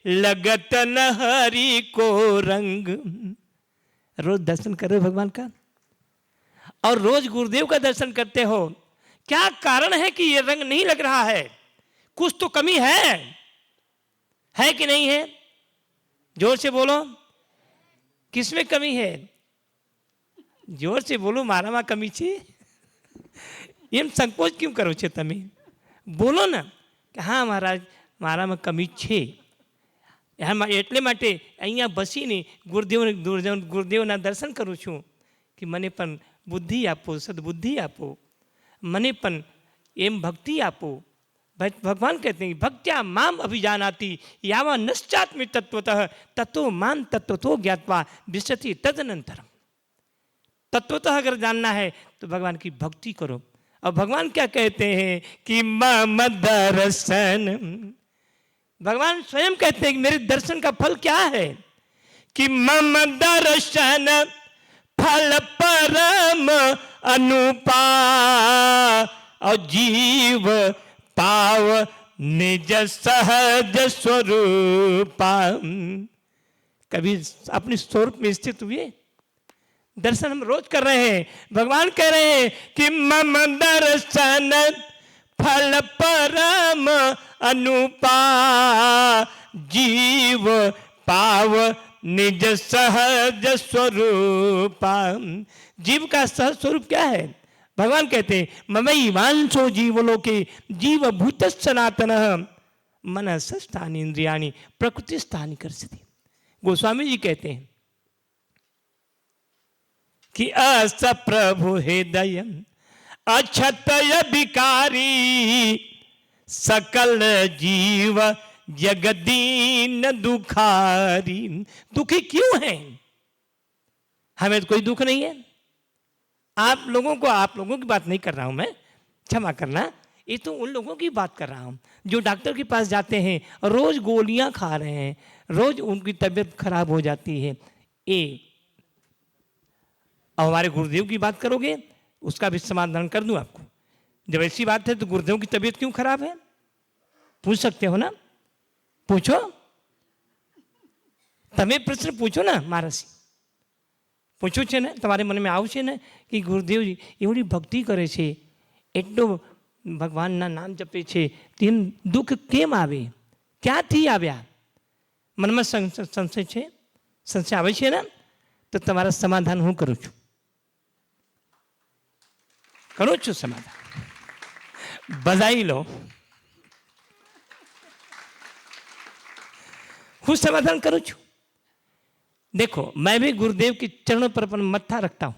लगत न हरि को रंग। रोज दर्शन करो भगवान का और रोज गुरुदेव का दर्शन करते हो। क्या कारण है कि ये रंग नहीं लग रहा है? कुछ तो कमी है कि नहीं है? जोर से बोलो, किसमें कमी है? जोर से बोलो, मारा में कमी छे। एम संकोच क्यों करो छे तमे? बोलो ना कि हाँ महाराज मारा में कमी छे। એટલે માટે અહીંયા બસીને ગુરુદેવના દર્શન કરું છું कि મને પણ બુદ્ધિ આપો, સદબુદ્ધિ આપો, મને પણ એમ ભક્તિ આપો। भगवान कहते हैं भक्त्या माम अभिजानाति यावा नश्चात्मि तत्वतः तत्व मान तत्वतो ज्ञात्वा विशति तदनंतरम। तत्वतः अगर जानना है तो भगवान की भक्ति करो। और भगवान क्या कहते हैं कि मम दर्शन, भगवान स्वयं कहते हैं कि मेरे दर्शन का फल क्या है कि मम दर्शन फल परम अनुपा और जीव पाव निज सहज स्वरूपा। कभी अपने स्वरूप में स्थित हुए? दर्शन हम रोज कर रहे हैं। भगवान कह रहे हैं कि मम दर्शन फल परम अनुपा जीव पाव निज सहज स्वरूपा। जीव का सहज स्वरूप क्या है? भगवान कहते हैं ममई वांशो जीवलोके जीव भूत सनातन मन स्थानी इंद्रियाणी प्रकृति स्थानी कर्षति। गोस्वामी जी कहते हैं कि अस प्रभु हृदय अक्षतय विकारी सकल जीव जगदीन दुखारी। दुखी क्यों हैं? हमें तो कोई दुख नहीं है। आप लोगों की बात नहीं कर रहा हूं मैं, क्षमा करना, ये तो उन लोगों की बात कर रहा हूं जो डॉक्टर के पास जाते हैं, रोज गोलियां खा रहे हैं, रोज उनकी तबीयत खराब हो जाती है। ये और हमारे गुरुदेव की बात करोगे उसका भी समाधान कर दूं आपको। जब ऐसी बात है तो गुरुदेव की तबीयत क्यों खराब है? पूछ सकते हो ना, पूछो, તમે પ્રશ્ન પૂછો ને મારાથી, પૂછ્યું છે ને? તમારે મનમાં આવશે ને કે ગુરુદેવજી એવડી ભક્તિ કરે છે, એટલો ભગવાનના નામ જપે છે, તેમ દુઃખ કેમ આવે, ક્યાંથી આવ્યા? મનમાં સંશય છે, સંશય આવે છે ને? તો તમારા સમાધાન હું કરું છું, સમાધાન બધાઈ લો, હું समाधान करूं છું। देखो मैं भी गुरुदेव के चरणों पर अपन मत्था रखता हूं।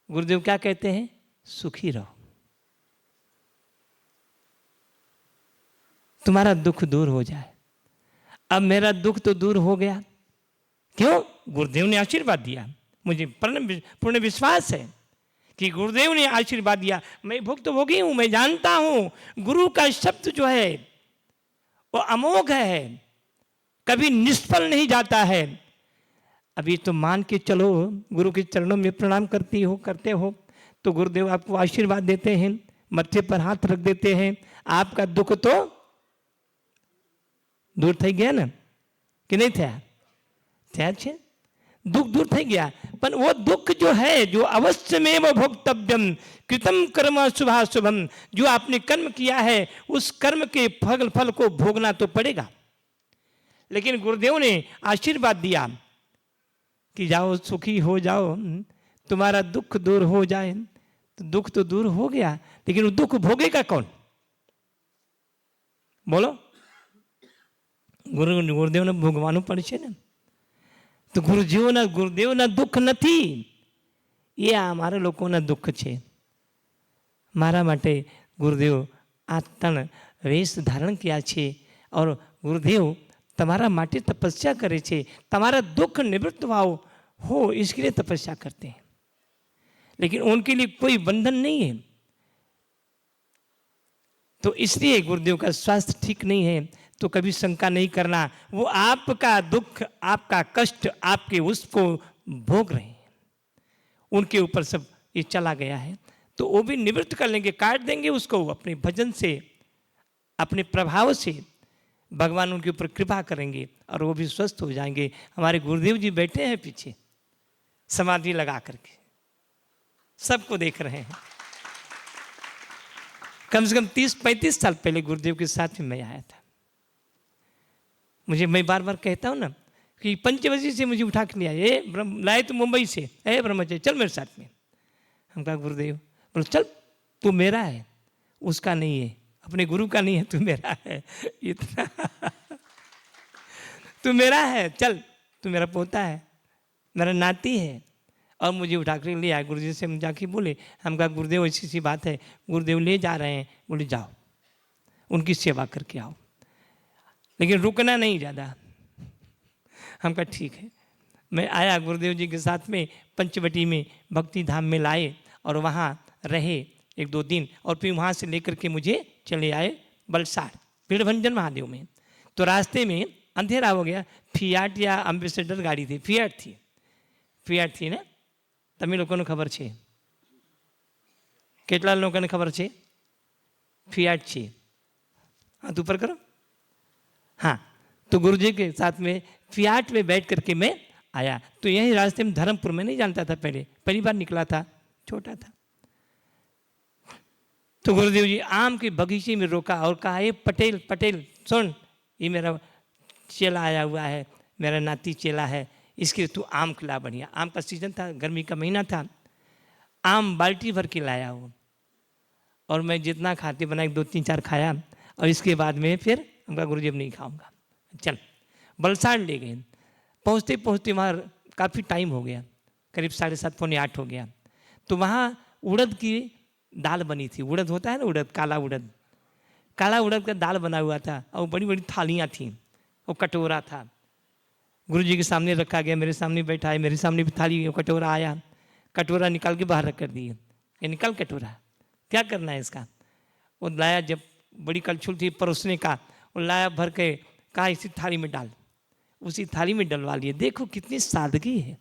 गुरुदेव क्या कहते हैं? सुखी रहो, तुम्हारा दुख दूर हो जाए। अब मेरा दुख तो दूर हो गया, क्यों? गुरुदेव ने आशीर्वाद दिया। मुझे पूर्ण विश्वास है कि गुरुदेव ने आशीर्वाद दिया। मैं भुक्तभोगी हूं, मैं जानता हूं गुरु का शब्द जो है वो अमोघ है, कभी निष्फल नहीं जाता है। अभी तो मान के चलो, गुरु के चरणों में प्रणाम करते हो तो गुरुदेव आपको आशीर्वाद देते हैं, मत्थे पर हाथ रख देते हैं, आपका दुख तो दूर થઈ ગયા ને कि नहीं થયા? થયા છે, दुख दूर થઈ गया। पर वो दुख जो है, जो अवश्यमेव भोक्तव्यम कृतम कर्म शुभाशुभम, जो आपने कर्म किया है उस कर्म के फल को भोगना तो पड़ेगा। लेकिन गुरुदेव ने आशीर्वाद दिया कि जाओ सुखी हो जाओ, तुम्हारा दुख दूर हो जाए। तो दुख तो दूर हो गया, लेकिन वो दुख भोगेगा कौन? बोलो, गुरुदेव ने भोगवानु पड़े ने। तो गुरुदेव ना दुख नहीं, ये अमारा लोगों ना दुख है। मारा माटे गुरुदेव आ तन वेश धारण किया छे और गुरुदेव तमारा माटे तपस्या करे छे, तमारा दुख निवृत्त हो इसके लिए तपस्या करते हैं। लेकिन उनके लिए कोई बंधन नहीं है, तो इसलिए गुरुदेव का स्वास्थ्य ठीक नहीं है तो कभी शंका नहीं करना, वो आपका दुख, आपका कष्ट, आपके उसको भोग रहे हैं, उनके ऊपर सब ये चला गया है, तो वो भी निवृत्त कर लेंगे, काट देंगे उसको अपने भजन से, अपने प्रभाव से। भगवान उनके ऊपर कृपा करेंगे और वो भी स्वस्थ हो जाएंगे। हमारे गुरुदेव जी बैठे हैं पीछे समाधि लगा करके, सबको देख रहे हैं। कम से कम 30-35 साल पहले गुरुदेव के साथ में मैं आया था। मैं बार बार कहता हूँ ना कि पंचवटी से मुझे उठा के लिया, ये लाए तो मुंबई से, ब्रह्मचारी चल मेरे साथ में। हम कहा गुरुदेव, बोलो चल तू मेरा है, उसका नहीं है, अपने गुरु का नहीं है, तू मेरा है। इतना तू मेरा है, चल तू मेरा पोता है, मेरा नाती है। और मुझे उठा कर ले आए। गुरुजी से हम जाके बोले, हम कहा गुरुदेव ऐसी सी बात है, गुरुदेव ले जा रहे हैं। बोले जाओ उनकी सेवा करके आओ, लेकिन रुकना नहीं ज़्यादा। हम कहा ठीक है। मैं आया गुरुदेव जी के साथ में, पंचवटी में भक्ति धाम में लाए और वहाँ रहे 1-2 दिन और फिर वहाँ से लेकर के मुझे चले आए बलसाड़ पीड़भंजन महादेव में। तो रास्ते में अंधेरा हो गया। फियाट या एम्बेसडर गाड़ी थी, फियाट थी ने તમે લોકોને ખબર છે? કેટલા લોકોને ખબર છે? फियाट છે। हाथ ऊपर करो। हाँ, तो गुरुजी के साथ में फियाट में बैठ करके मैं आया। तो यही रास्ते में धर्मपुर में नहीं जानता था, पहली बार निकला था, छोटा था। तो गुरुदेव जी आम के बगीचे में रोका और कहा, ये पटेल सुन, ये मेरा चेला आया हुआ है, मेरा नाती चेला है, इसके तू आम खिला बढ़िया। आम का सीजन था, गर्मी का महीना था। आम बाल्टी भर के लाया वो और मैं जितना खाते बनाए 2-3-4 खाया और इसके बाद में फिर हमका गुरुजी अब नहीं खाऊंगा, चल बलसाड़ ले गए। पहुँचते पहुँचते वहाँ काफ़ी टाइम हो गया, करीब 7:30 पौने 8 हो गया। तो वहाँ उड़द की दाल बनी थी। उड़द होता है ना, उड़द, काला उड़द का दाल बना हुआ था और बड़ी बड़ी थालियाँ थीं और कटोरा था। गुरुजी के सामने रखा गया, मेरे सामने बैठा है, मेरे सामने भी थाली कटोरा आया। कटोरा निकाल के बाहर रख कर दिए, ये निकल कटोरा, क्या करना है इसका? वो लाया, जब बड़ी कलछुल थी परोसने का, वो लाया भर के, कहा इसी थाली में डाल। उसी थाली में डलवा लिए। देखो कितनी सादगी है,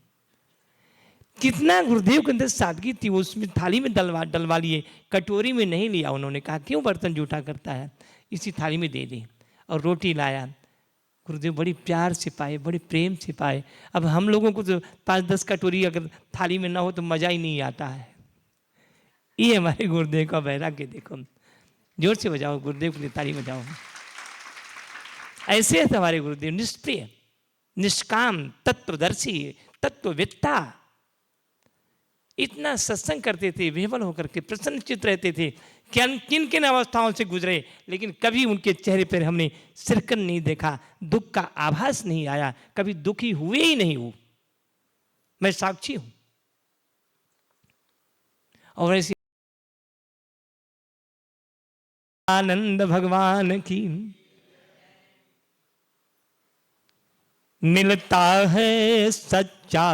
कितना गुरुदेव के अंदर सादगी थी। उसमें थाली में डलवा लिए, कटोरी में नहीं लिया उन्होंने। कहा क्यों बर्तन जूठा करता है, इसी थाली में दे दी। और रोटी लाया, गुरुदेव बड़ी प्यार से पाए, बड़े प्रेम से पाए। अब हम लोगों को तो 5-10 कटोरी अगर थाली में ना हो तो मज़ा ही नहीं आता है। ये हमारे गुरुदेव का वैराग्य देखो। जोर से बजाओ, गुरुदेव के लिए ताली बजाओ। ऐसे है हमारे गुरुदेव, निष्प्रिय, निष्काम, तत्वदर्शी, तत्ववेत्ता। इतना सत्संग करते थे, विह्वल होकर के प्रसन्नचित रहते थे। किन किन अवस्थाओं से गुजरे, लेकिन कभी उनके चेहरे पर हमने सिरकन नहीं देखा, दुख का आभास नहीं आया, कभी दुखी हुए ही नहीं हो। मैं साक्षी हूं। और ऐसे आनंद भगवान की मिलता है सच्चा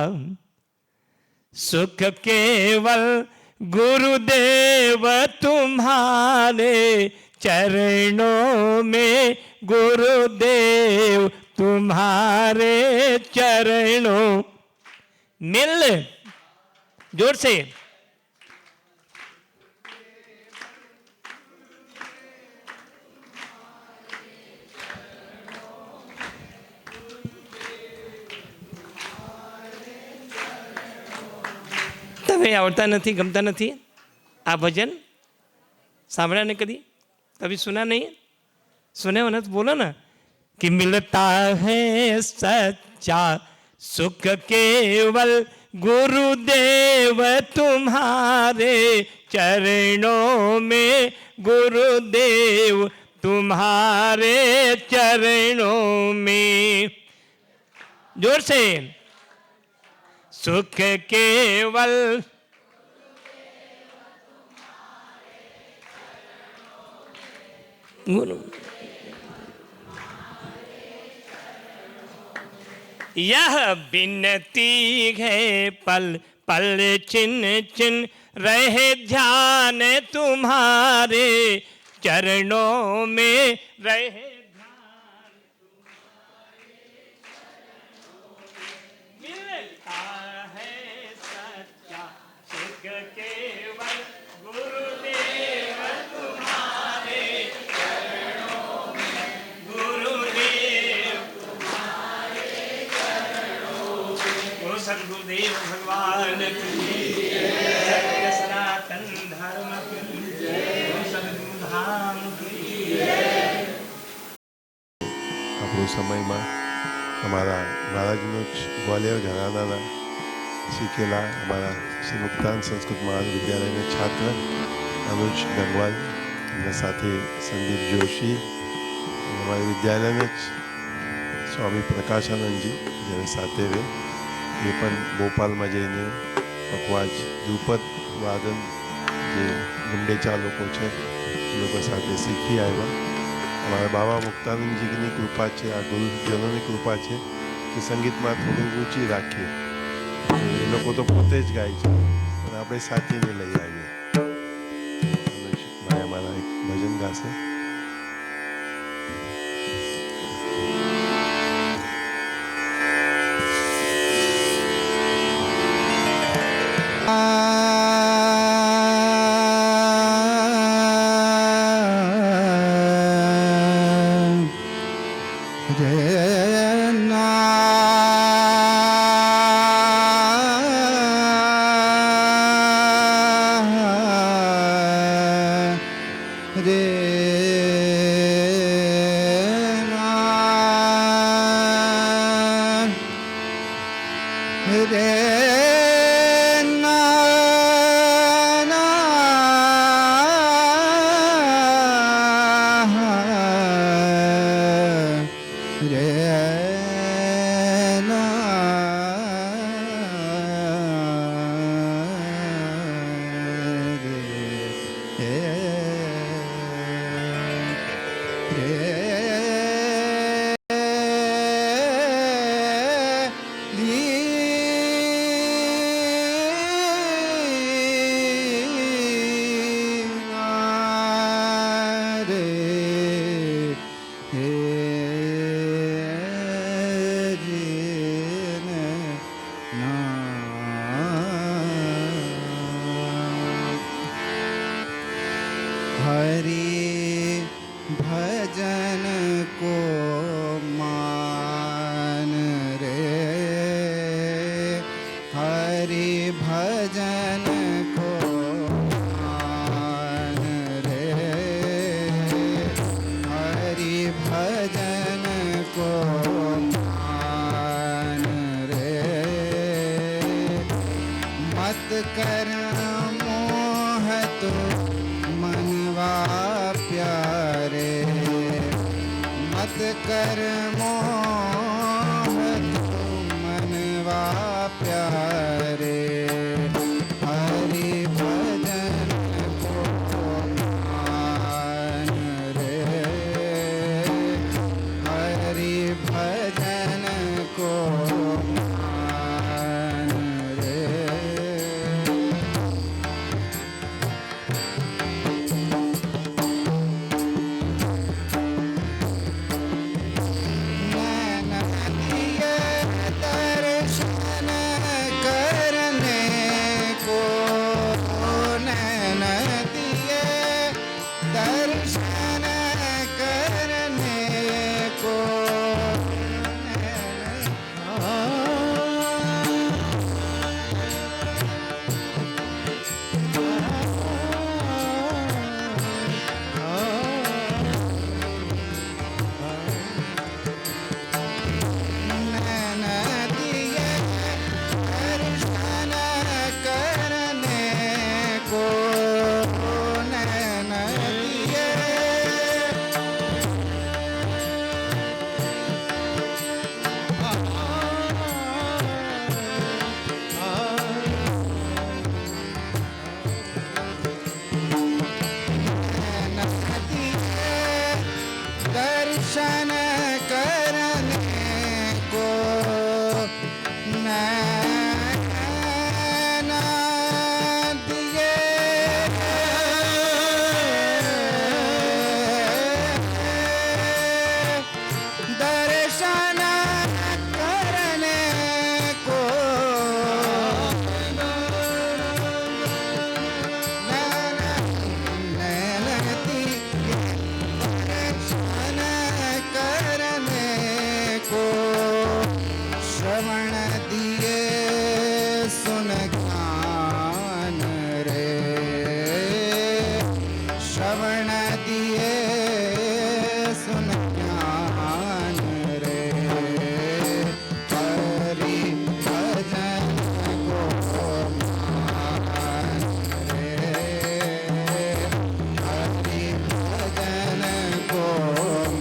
सुख केवल गुरुदेव तुम्हारे चरणों में, गुरुदेव तुम्हारे चरणों। मिल जोर से તમે આવડતા નથી, ગમતા નથી આ ભજન? સાંભળ્યા ને कभी सुना नहीं? सुने हो ना तो बोलो ना कि मिलता है सच्चा सुख केवल गुरुदेव तुम्हारे चरणों में, गुरुदेव तुम्हारे चरणों में। जोर से सुख केवल गुरु। यह विनती है पल पल चिन्ह चिन्ह रहे ध्यान तुम्हारे चरणों में, रहे केवल गुरुदेव तुम्हारे चरणों में, गुरुदेव तुम्हारे चरणों में। ओ सद्गुरुदेव भगवान की सत्य सनातन धर्म की, ओ सद्गुरु धाम की। આપણો સમયમાં અમારા મહારાજનો જ ગ્વાલિયર ઘરાનાના શીખેલા અમારા શ્રી મુક્તાન સંસ્કૃત મહાવિદ્યાલયના છાત્ર અનુજ ગંગવાલ, એમના સાથે સંદીપ જોશી, અમારા વિદ્યાલયના જ સ્વામી પ્રકાશાનંદજી જેને સાથે રહે, એ પણ ભોપાલમાં જઈને પખવાજ ધ્રુપદ વાદન જે મુંડેચા લોકો છે એ લોકો સાથે શીખી આવ્યા। અમારા બાબા મુક્તાનંદજીની કૃપા છે, આ ગુરુજનોની કૃપા છે કે સંગીતમાં થોડી રુચિ રાખીએ। એ લોકો તો પોતે જ ગાય છે પણ આપણે સાથીને લઈ આવીએ। एक भजन गा से हरि भजन को मान रे, हरि भजन को मान रे, हरि भजन को मान रे, मत कर मोह तो मनवा प्यारे, मत कर मोह तो मनवा प्यारे, हरि भजन को मान रे, हरि भजन को मान रे। दर्शन करने को नैन दिए, दर्शन करने को नैन दिए, दर्शन करने को नैन दिए, नैन दिए, दर्शन करने को नैन दिए, दर्शन करने को नैन दिए, दर्शन करने को श्रवण दिए सुन ज्ञान रे, श्रवण दिए सुन ज्ञान रे, हरि भजन को मान रे, हरि भजन को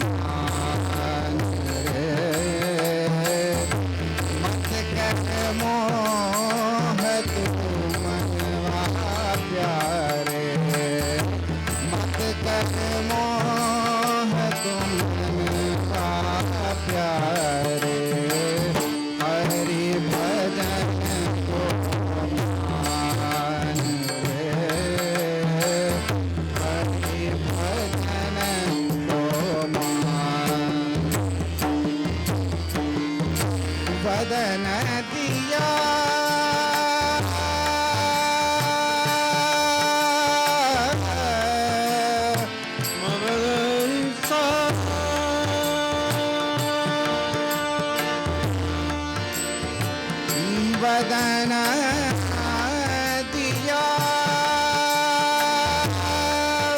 मान रे, मत कर मोह तू मनवा प्यारे, मत कर मोह तू मनवा प्यारे, हरि भजन को मान रे, हरि बदन दिया बदन दिया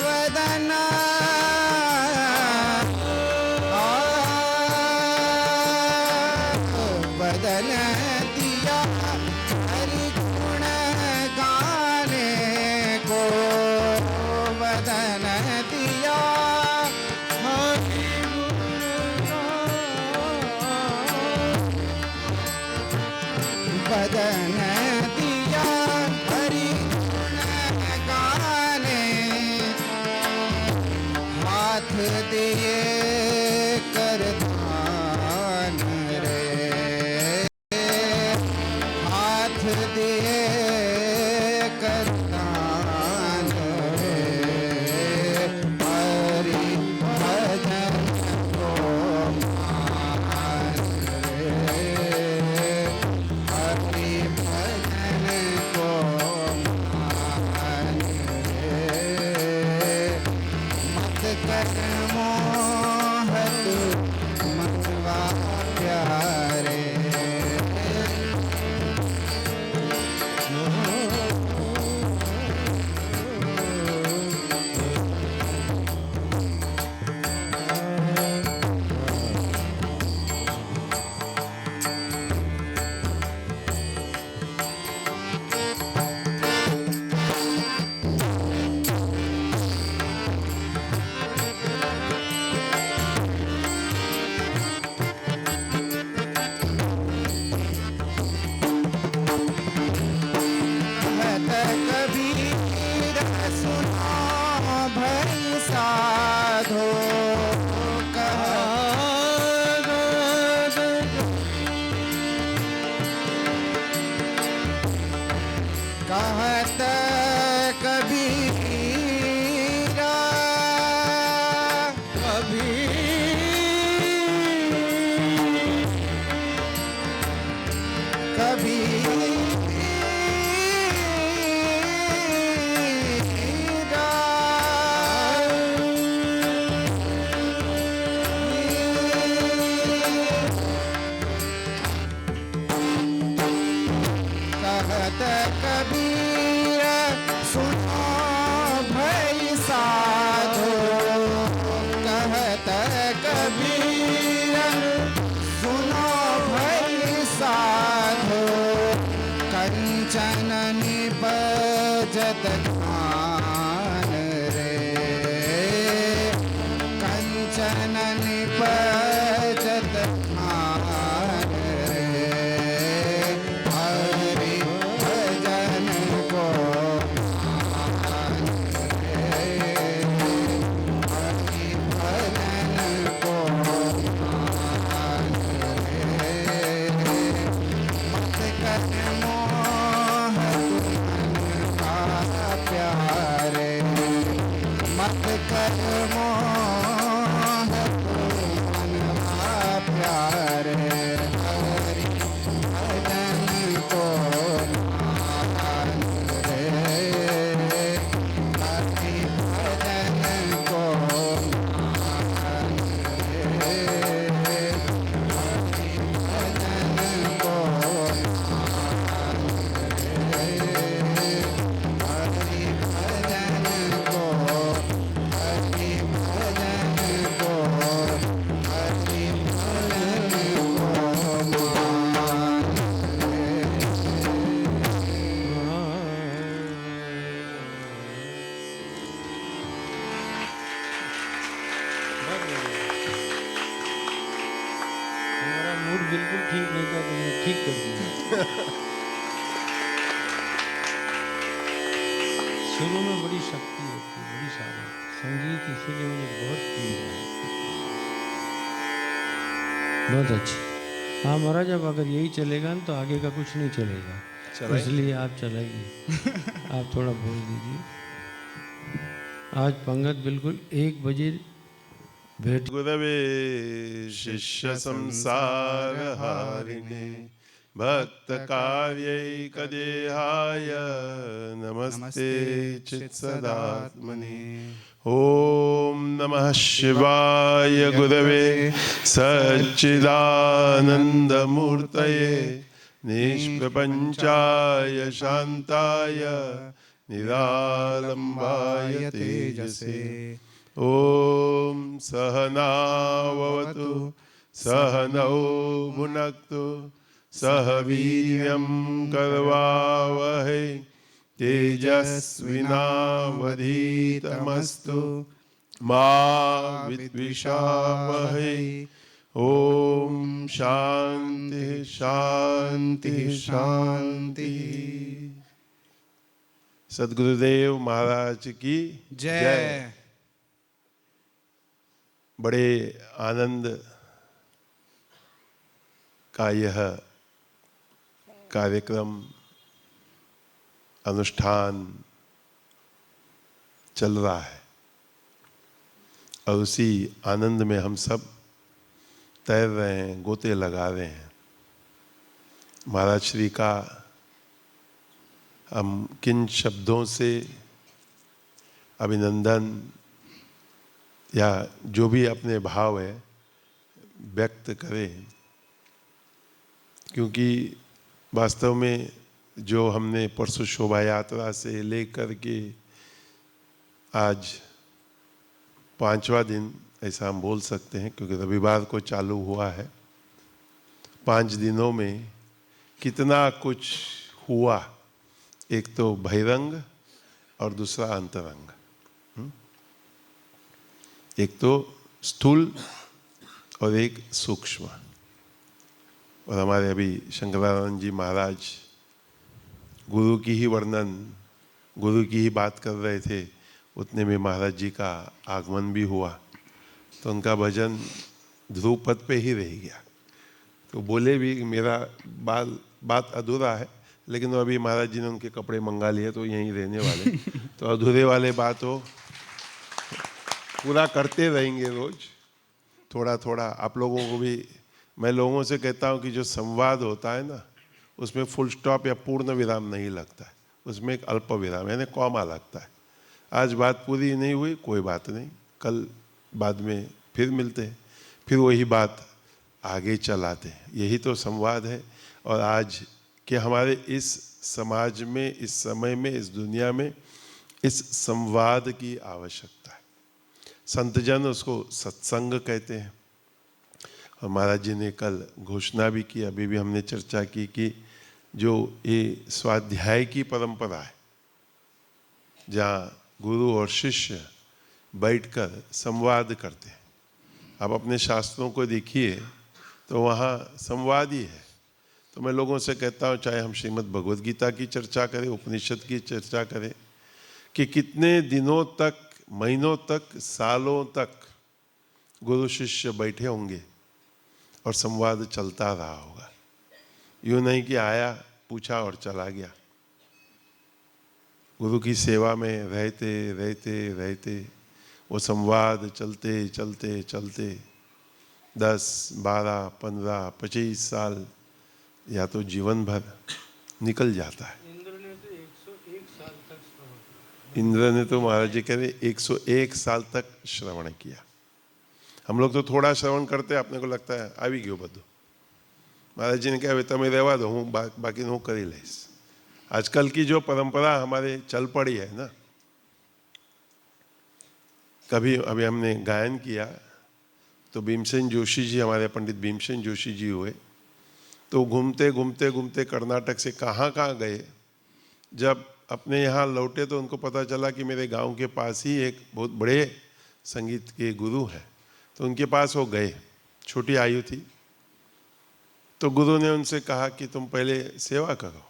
बदन बदन दिया हरि गुण गाने को बदन दिया हरि बदन दिया हरि गुण गाने हाथ दिए कर दान रे हाथ दिए कर दान रे हरि भजन को मान रे हरि भजन को मान रे मत कर मोह तू मनवा प्यारे कहत कबीर सुनो भई साधो कहत कबीरा कबीरा कहत कबीर सुनो भई साधो कहत कबीर सुनो भई साधो कंचन निपजत ध्यान रे कंचन निपजत ध्यान रे हरि भजन को मान रे हरि भजन को मान रे मत कर मोह तुम का प्यारे मत कर मोह तुम का प्यारे हरि भजन को मान रे हरि भजन को मान रे हरि भजन को मान रे हरि भजन को हरि भजन को हरि भजन को मान हमारा मूड बिल्कुल ठीक नहीं था, तुमने ठीक कर दिया। शुरू में बड़ी शक्ति होती है, बड़ी सारा संगीत, इसीलिए मुझे बहुत प्रिय है। बहुत अच्छी। हाँ महाराज, अब अगर यही चलेगा ना तो आगे का कुछ नहीं चलेगा, तो इसलिए आप चलाइए। आप थोड़ा बोल दीजिए। आज पंगत बिल्कुल 1 बजे भेंट। गुरवे शिष्य संसार हारिणे भक्तकार्यैकदेहाय नमस्ते चित्सदात्मने। ॐ नमः शिवाय गुरवे सच्चिदानन्दमूर्तये निष्प्रपञ्चाय शान्ताय निरालम्बाय तेजसे। ॐ सहनाववतु सहनौ भुनक्तु सह वीर्यं करवावहै तेजस्विनावधीतमस्तु मा विद्विषावहै। ॐ शान्ति शान्ति शान्ति। सद्गुरुदेव महाराज की जय। बड़े आनंद का यह कार्यक्रम अनुष्ठान चल रहा है और उसी आनंद में हम सब तैर रहे हैं, गोते लगा रहे हैं। महाराज श्री का हम किन शब्दों से अभिनंदन या जो भी अपने भाव है व्यक्त करें, क्योंकि वास्तव में जो हमने परसों शोभा यात्रा से लेकर के आज 5वां दिन ऐसा हम बोल सकते हैं, क्योंकि रविवार को चालू हुआ है। 5 दिनों में कितना कुछ हुआ, एक तो बहिरंग और दूसरा अंतरंग। एक तो स्थूल और एक सूक्ष्म। और हमारे अभी शंकरानंद जी महाराज गुरु की ही वर्णन, गुरु की ही बात कर रहे थे, उतने में महाराज जी का आगमन भी हुआ, तो उनका भजन ध्रुव पद पे ही रह गया। तो बोले भी मेरा बात अधूरा है, लेकिन वो अभी महाराज जी ने उनके कपड़े मंगा लिए तो यहीं रहने वाले, तो अधूरे वाले बात हो पूरा करते रहेंगे रोज थोड़ा थोड़ा। आप लोगों को भी मैं लोगों से कहता हूँ कि जो संवाद होता है ना, उसमें फुल स्टॉप या पूर्ण विराम नहीं लगता है, उसमें एक अल्प विराम यानी कॉमा लगता है। आज बात पूरी नहीं हुई, कोई बात नहीं, कल बाद में फिर मिलते हैं, फिर वही बात आगे चलाते हैं। यही तो संवाद है। और आज के हमारे इस समाज में, इस समय में, इस दुनिया में इस संवाद की आवश्यकता है। संतजन उसको सत्संग कहते हैं। और महाराज जी ने कल घोषणा भी की, अभी भी हमने चर्चा की कि जो ये स्वाध्याय की परंपरा है, जहाँ गुरु और शिष्य बैठकर संवाद करते हैं। आप अपने शास्त्रों को देखिए तो वहाँ संवाद ही है। तो मैं लोगों से कहता हूँ, चाहे हम श्रीमद् भगवद गीता की चर्चा करें, उपनिषद की चर्चा करें, कि कितने दिनों तक, महीनों तक, सालों तक गुरु शिष्य बैठे होंगे और संवाद चलता रहा होगा। यूँ नहीं कि आया, पूछा और चला गया। गुरु की सेवा में रहते रहते रहते वो संवाद चलते चलते चलते 10, 12, 15, 25 साल या तो जीवन भर निकल जाता है। इंद्र ने तो महाराज जी कह रहे 101 साल तक श्रवण किया। हम लोग तो थोड़ा श्रवण करते, अपने को लगता है આવી ગયો બધું। महाराज जी ने कहा તમે રહેવા दो, હું બાકીનું હું કરી લઈશ। आजकल की जो परंपरा हमारे चल पड़ी है ना, कभी अभी हमने गायन किया तो भीमसेन जोशी जी, हमारे पंडित भीमसेन जोशी जी हुए, तो घूमते घूमते घूमते कर्नाटक से कहाँ कहाँ गए। जब अपने यहाँ लौटे तो उनको पता चला कि मेरे गांव के पास ही एक बहुत बड़े संगीत के गुरु हैं, तो उनके पास वो गए। छोटी आयु थी, तो गुरु ने उनसे कहा कि तुम पहले सेवा करो।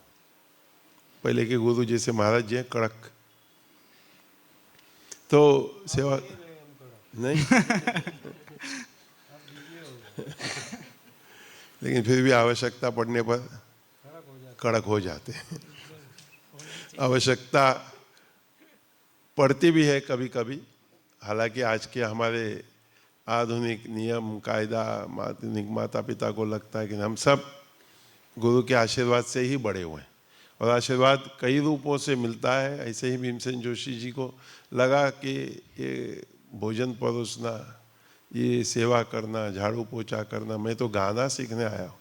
पहले के गुरु जैसे महाराज जी हैं, कड़क, तो सेवा नहीं लेकिन फिर भी आवश्यकता पड़ने पर कड़क हो जाते हैं। आवश्यकता पड़ती भी है कभी कभी। हालांकि आज के हमारे आधुनिक नियम कायदा, आधुनिक माता पिता को लगता है कि हम सब गुरु के आशीर्वाद से ही बड़े हुए हैं और आशीर्वाद कई रूपों से मिलता है। ऐसे ही भीमसेन जोशी जी को लगा कि ये भोजन परोसना, ये सेवा करना, झाड़ू पोछा करना, मैं तो गाना सीखने आया हूँ।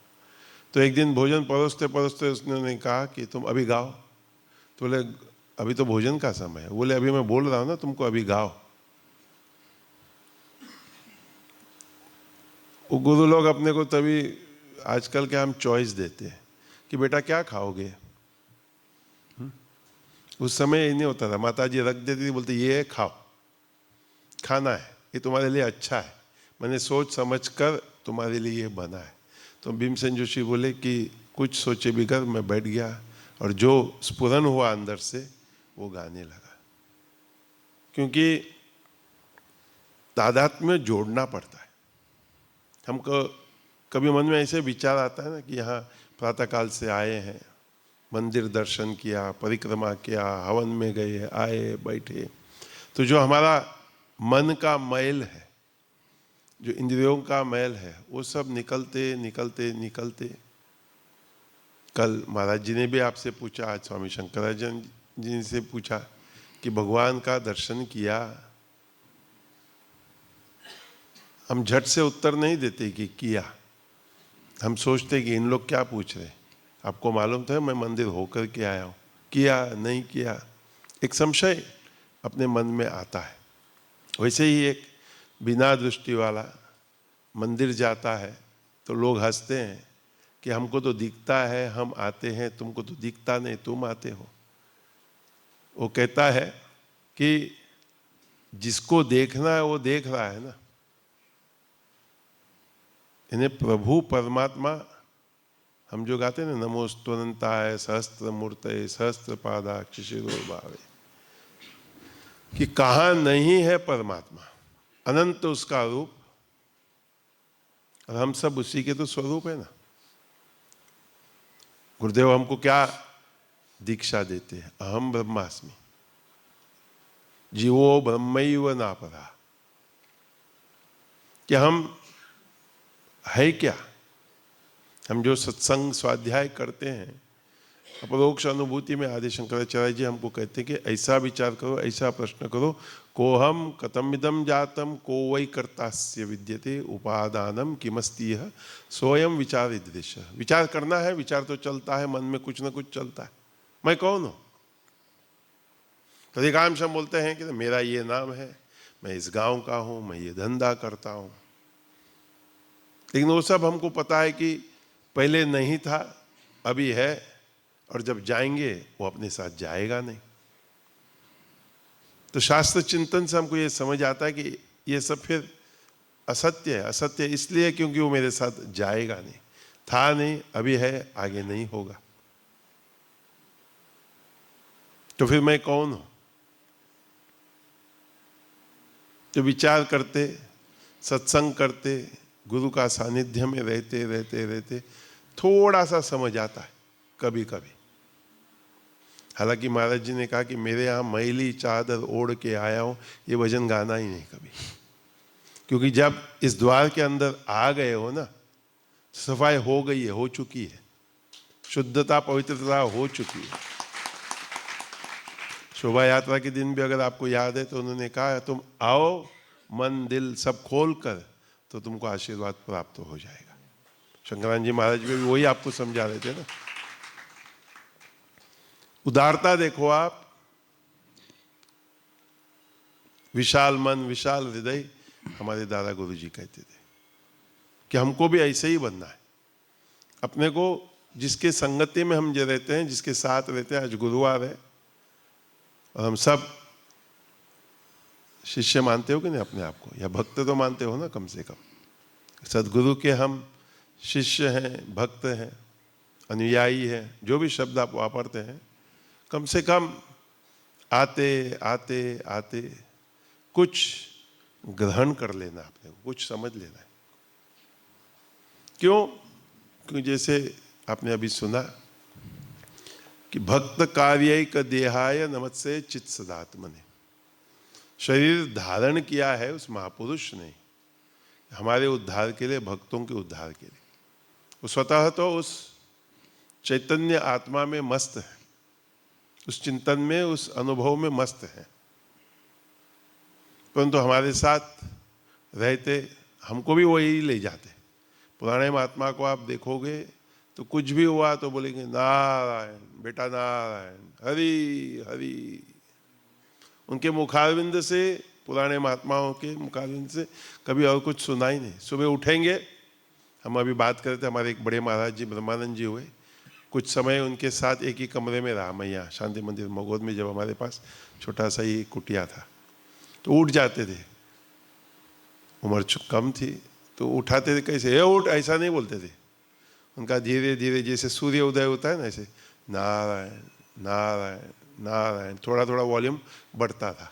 तो एक दिन भोजन परोसते परोसते उसने कहा कि तुम अभी गाओ। तो बोले अभी तो भोजन का समय है। बोले अभी मैं बोल रहा हूँ ना, तुमको अभी गाओ। वो गुरु लोग अपने को तभी आजकल के हम चॉइस देते हैं कि बेटा क्या खाओगे। उस समय ये नहीं होता था, माता जी रख देती थी, बोलती ये खाओ, खाना है, ये तुम्हारे लिए अच्छा है, मैंने सोच समझ कर तुम्हारे लिए ये बना है। तो भीमसेन जोशी बोले कि कुछ सोचे बिगड़ मैं बैठ गया और जो स्फुरन हुआ अंदर से वो गाने लगा। क्योंकि तादात्म्य में जोड़ना पड़ता है। हमको कभी मन में ऐसे विचार आता है ना कि यहाँ प्रातःकाल से आए हैं, मंदिर दर्शन किया, परिक्रमा किया, हवन में गए, आए, बैठे, तो जो हमारा मन का मैल है, जो इंद्रियों का मैल है, वो सब निकलते निकलते निकलते। कल महाराज जी ने भी आपसे पूछा, आज स्वामी शंकराचार्य जी से पूछा कि भगवान का दर्शन किया। हम झट से उत्तर नहीं देते कि किया, हम सोचते कि इन लोग क्या पूछ रहे। आपको मालूम तो है मैं मंदिर होकर के आया हूँ, किया नहीं किया, एक संशय अपने मन में आता है। वैसे ही एक बिना दृष्टि वाला मंदिर जाता है तो लोग हंसते हैं कि हमको तो दिखता है, हम आते हैं, तुमको तो दिखता नहीं, तुम आते हो। वो कहता है कि जिसको देखना है वो देख रहा है ना। इन्हें प्रभु परमात्मा हम जो गाते हैं ना, नमोस्तुनंताय सहस्त्र मूर्तये सहस्त्र पादाक्ष शिरोभावे, कि कहाँ नहीं है परमात्मा, अनंत उसका रूप, और हम सब उसी के तो स्वरूप है ना। गुरुदेव हमको क्या दीक्षा देते हैं, अहम ब्रह्मास्मि जीवो ब्रह्मैव नापरा, कि हम है क्या। हम जो सत्संग स्वाध्याय करते हैं, अपरोक्ष अनुभूति में आदि शंकराचार्य जी हमको कहते हैं कि ऐसा विचार करो, ऐसा प्रश्न करो, कोहम कतमिदम जातम को वै कर्तास्य विद्यते उपादानम किमस्ति यह स्वयं विचार दृश्य। विचार करना है, विचार तो चलता है, मन में कुछ ना कुछ चलता है, मैं कौन हूं। तो अधिकांश हम बोलते हैं कि मेरा ये नाम है, मैं इस गांव का हूं, मैं ये धंधा करता हूं, लेकिन वो सब हमको पता है कि पहले नहीं था, अभी है, और जब जाएंगे वो अपने साथ जाएगा नहीं। तो शास्त्र चिंतन से हमको ये समझ आता है कि ये सब फिर असत्य है। असत्य इसलिए क्योंकि वो मेरे साथ जाएगा नहीं, था नहीं, अभी है, आगे नहीं होगा। तो फिर मैं कौन हूं। तो विचार करते, सत्संग करते, गुरु का सानिध्य में रहते रहते रहते थोड़ा सा समझ आता है कभी कभी। हालांकि महाराज जी ने कहा कि मेरे यहाँ मैली चादर ओढ़ के आया हूं, ये भजन गाना ही नहीं कभी। क्योंकि जब इस द्वार के अंदर आ गए हो ना, सफाई हो गई है, हो चुकी है, शुद्धता पवित्रता हो चुकी है। शोभा यात्रा के दिन भी अगर आपको याद है तो उन्होंने कहा तुम आओ मन दिल सब खोल कर, तो तुमको आशीर्वाद प्राप्त हो जाएगा। शंकरानंद जी महाराज भी वही आपको समझा रहे थे ना। उदारता देखो आप, विशाल मन विशाल हृदय, हमारे दादा गुरु जी कहते थे कि हमको भी ऐसे ही बनना है। अपने को जिसके संगति में हम जो रहते हैं, जिसके साथ रहते हैं, आज गुरुवार है और हम सब शिष्य मानते हो कि नहीं अपने आप को, या भक्त तो मानते हो ना कम से कम। सदगुरु के हम शिष्य हैं, भक्त हैं, अनुयायी हैं, जो भी शब्द आप वापरते हैं, कम से कम आते आते आते कुछ ग्रहण कर लेना, अपने को कुछ समझ लेना है। क्यों? क्योंकि जैसे आपने अभी सुना कि भक्त कार्यैक देहाय नमस्ते चित्त सदात्मने, शरीर धारण किया है उस महापुरुष ने हमारे उद्धार के लिए, भक्तों के उद्धार के लिए। वो स्वतः तो उस चैतन्य आत्मा में मस्त है, उस चिंतन में, उस अनुभव में मस्त है, परंतु हमारे साथ रहते हमको भी वही ले जाते। पुराने महात्मा को आप देखोगे तो कुछ भी हुआ तो बोलेंगे नारायण बेटा नारायण, हरि हरि। उनके मुखारविंद से, पुराने महात्माओं के मुखारविंद से कभी और कुछ सुना ही नहीं। सुबह उठेंगे, हम अभी बात कर रहे थे, हमारे एक बड़े महाराज जी ब्रह्मानंद जी हुए, कुछ समय उनके साथ एक ही कमरे में रहा मैं यहाँ शांति मंदिर मगोद में, जब हमारे पास छोटा सा ही कुटिया था। तो उठ जाते थे, उम्र कम थी तो उठाते थे, कैसे ये उठ, ऐसा नहीं बोलते थे। उनका धीरे धीरे जैसे सूर्य उदय होता है ना, ऐसे नारायण नारायण नारायण, थोड़ा थोड़ा वॉल्यूम बढ़ता था।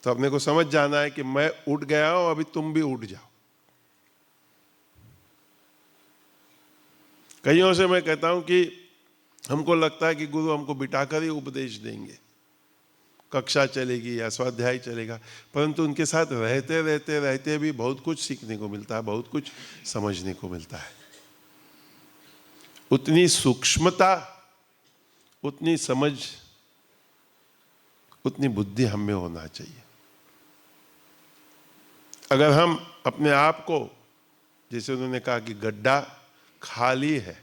तो अपने को समझ जाना है कि मैं उठ गया हूं, अभी तुम भी उठ जाओ। कईयों से मैं कहता हूं कि हमको लगता है कि गुरु हमको बिठाकर ही उपदेश देंगे, कक्षा चलेगी या स्वाध्याय चलेगा, परंतु उनके साथ रहते रहते रहते भी बहुत कुछ सीखने को मिलता है, बहुत कुछ समझने को मिलता है। उतनी सूक्ष्मता, उतनी समझ, उतनी बुद्धि हम में होना चाहिए। अगर हम अपने आप को, जैसे उन्होंने कहा कि गड्ढा खाली है,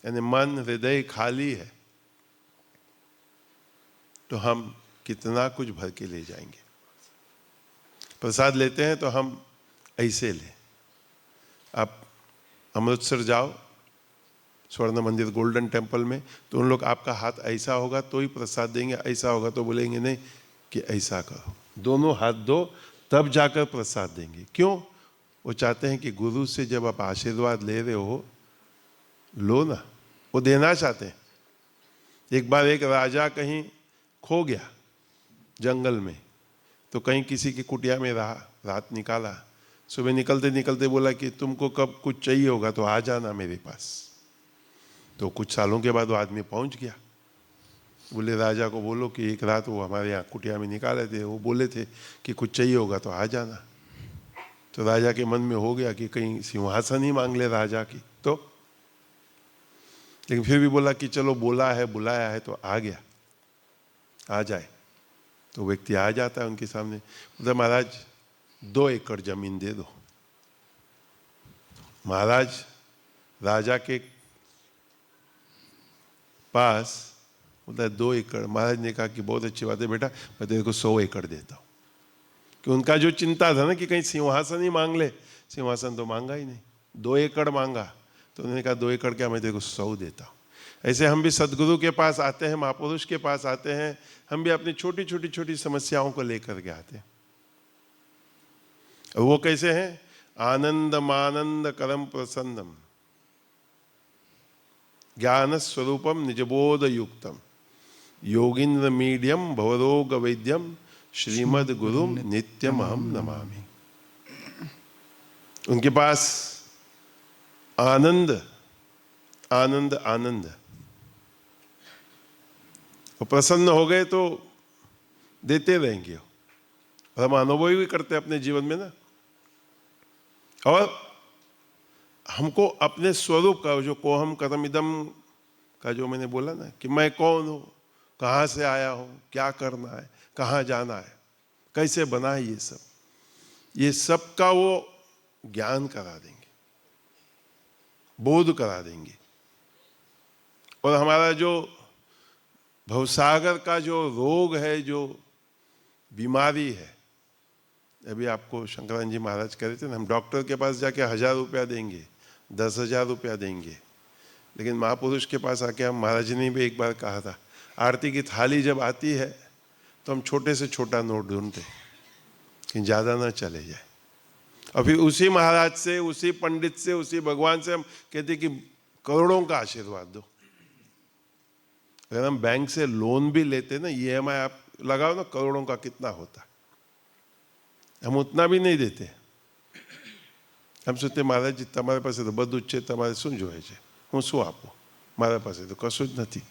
यानी मन हृदय खाली है, तो हम कितना कुछ भर के ले जाएंगे। प्रसाद लेते हैं तो हम ऐसे लें। आप अमृतसर जाओ, स्वर्ण मंदिर गोल्डन टेम्पल में, तो उन लोग आपका हाथ ऐसा होगा तो ही प्रसाद देंगे, ऐसा होगा तो बोलेंगे नहीं कि ऐसा करो। दोनों हाथ दो तब जाकर प्रसाद देंगे। क्यों? वो चाहते हैं कि गुरु से जब आप आशीर्वाद ले रहे हो, लो ना, वो देना चाहते हैं। एक बार एक राजा कहीं खो गया जंगल में, तो कहीं किसी की कुटिया में रहा, रात निकाला। सुबह निकलते निकलते बोला कि तुमको कब कुछ चाहिए होगा तो आ जाना मेरे पास। तो कुछ सालों के बाद वो आदमी पहुंच गया। बोले राजा को बोलो कि एक रात वो हमारे यहाँ कुटिया में निकाले थे, वो बोले थे कि कुछ चाहिए होगा तो आ जाना। तो राजा के मन में हो गया कि कहीं सिंहासन ही मांग ले राजा की, तो लेकिन फिर भी बोला कि चलो बोला है, बुलाया है तो आ गया, आ जाए। तो व्यक्ति आ जाता है उनके सामने, बोलता महाराज 2 एकड़ जमीन दे दो। महाराज राजा के पास बोलता है 2 एकड़। महाराज ने कहा कि बहुत अच्छी बात है बेटा, मैं तेरे को 100 एकड़ देता हूँ। कि उनका जो चिंता था ना कि कहीं सिंहासन ही मांग ले, सिंहासन तो मांगा ही नहीं, 2 एकड़ मांगा। तो उन्होंने कहा 2 एकड़ क्या, मैं तेरे को 100 देता हूँ। ऐसे हम भी सदगुरु के पास आते हैं, महापुरुष के पास आते हैं, हम भी अपनी छोटी छोटी छोटी समस्याओं को लेकर के आते हैं। और वो कैसे हैं? आनंद मानंद करम प्रसन्नम ज्ञान स्वरूपम निजबोध युक्तम योगिंद्र मीडियम भवरोग वैद्यम श्रीमद गुरु नित्यम अहम नमामि। उनके पास आनंद आनंद आनंद, और प्रसन्न हो गए तो देते रहेंगे। और हम अनुभव भी करते हैं अपने जीवन में ना। और हमको अपने स्वरूप का जो कोहम कथम इदम का जो मैंने बोला ना कि मैं कौन हूँ, कहाँ से आया हूँ, क्या करना है, कहाँ जाना है, कैसे बना है, ये सब का वो ज्ञान करा देंगे, बोध करा देंगे। और हमारा जो भवसागर का जो रोग है, जो बीमारी है, अभी आपको शंकरानंद जी महाराज कह रहे थे ना, हम डॉक्टर के पास जाके 1000 रुपया देंगे, 10,000 रुपया देंगे, लेकिन महापुरुष के पास आके हम, महाराज ने भी एक बार कहा था, आरती की थाली जब आती है तो हम छोटे से छोटा नोट ढूंढते कि ज़्यादा ना चले जाए। और फिर उसी महाराज से, उसी पंडित से, उसी भगवान से हम कहते कि करोड़ों का आशीर्वाद दो। अगर हम बैंक से लोन भी लेते ना, EMI आप लगाओ ना, करोड़ों का कितना होता, हम उतना भी नहीं देते। हम सोचते महाराज जी તમારા પાસે તો બધું જ છે, તમારે શું જોઈએ છે, હું શું આપું, મારા પાસે તો કશું જ નથી।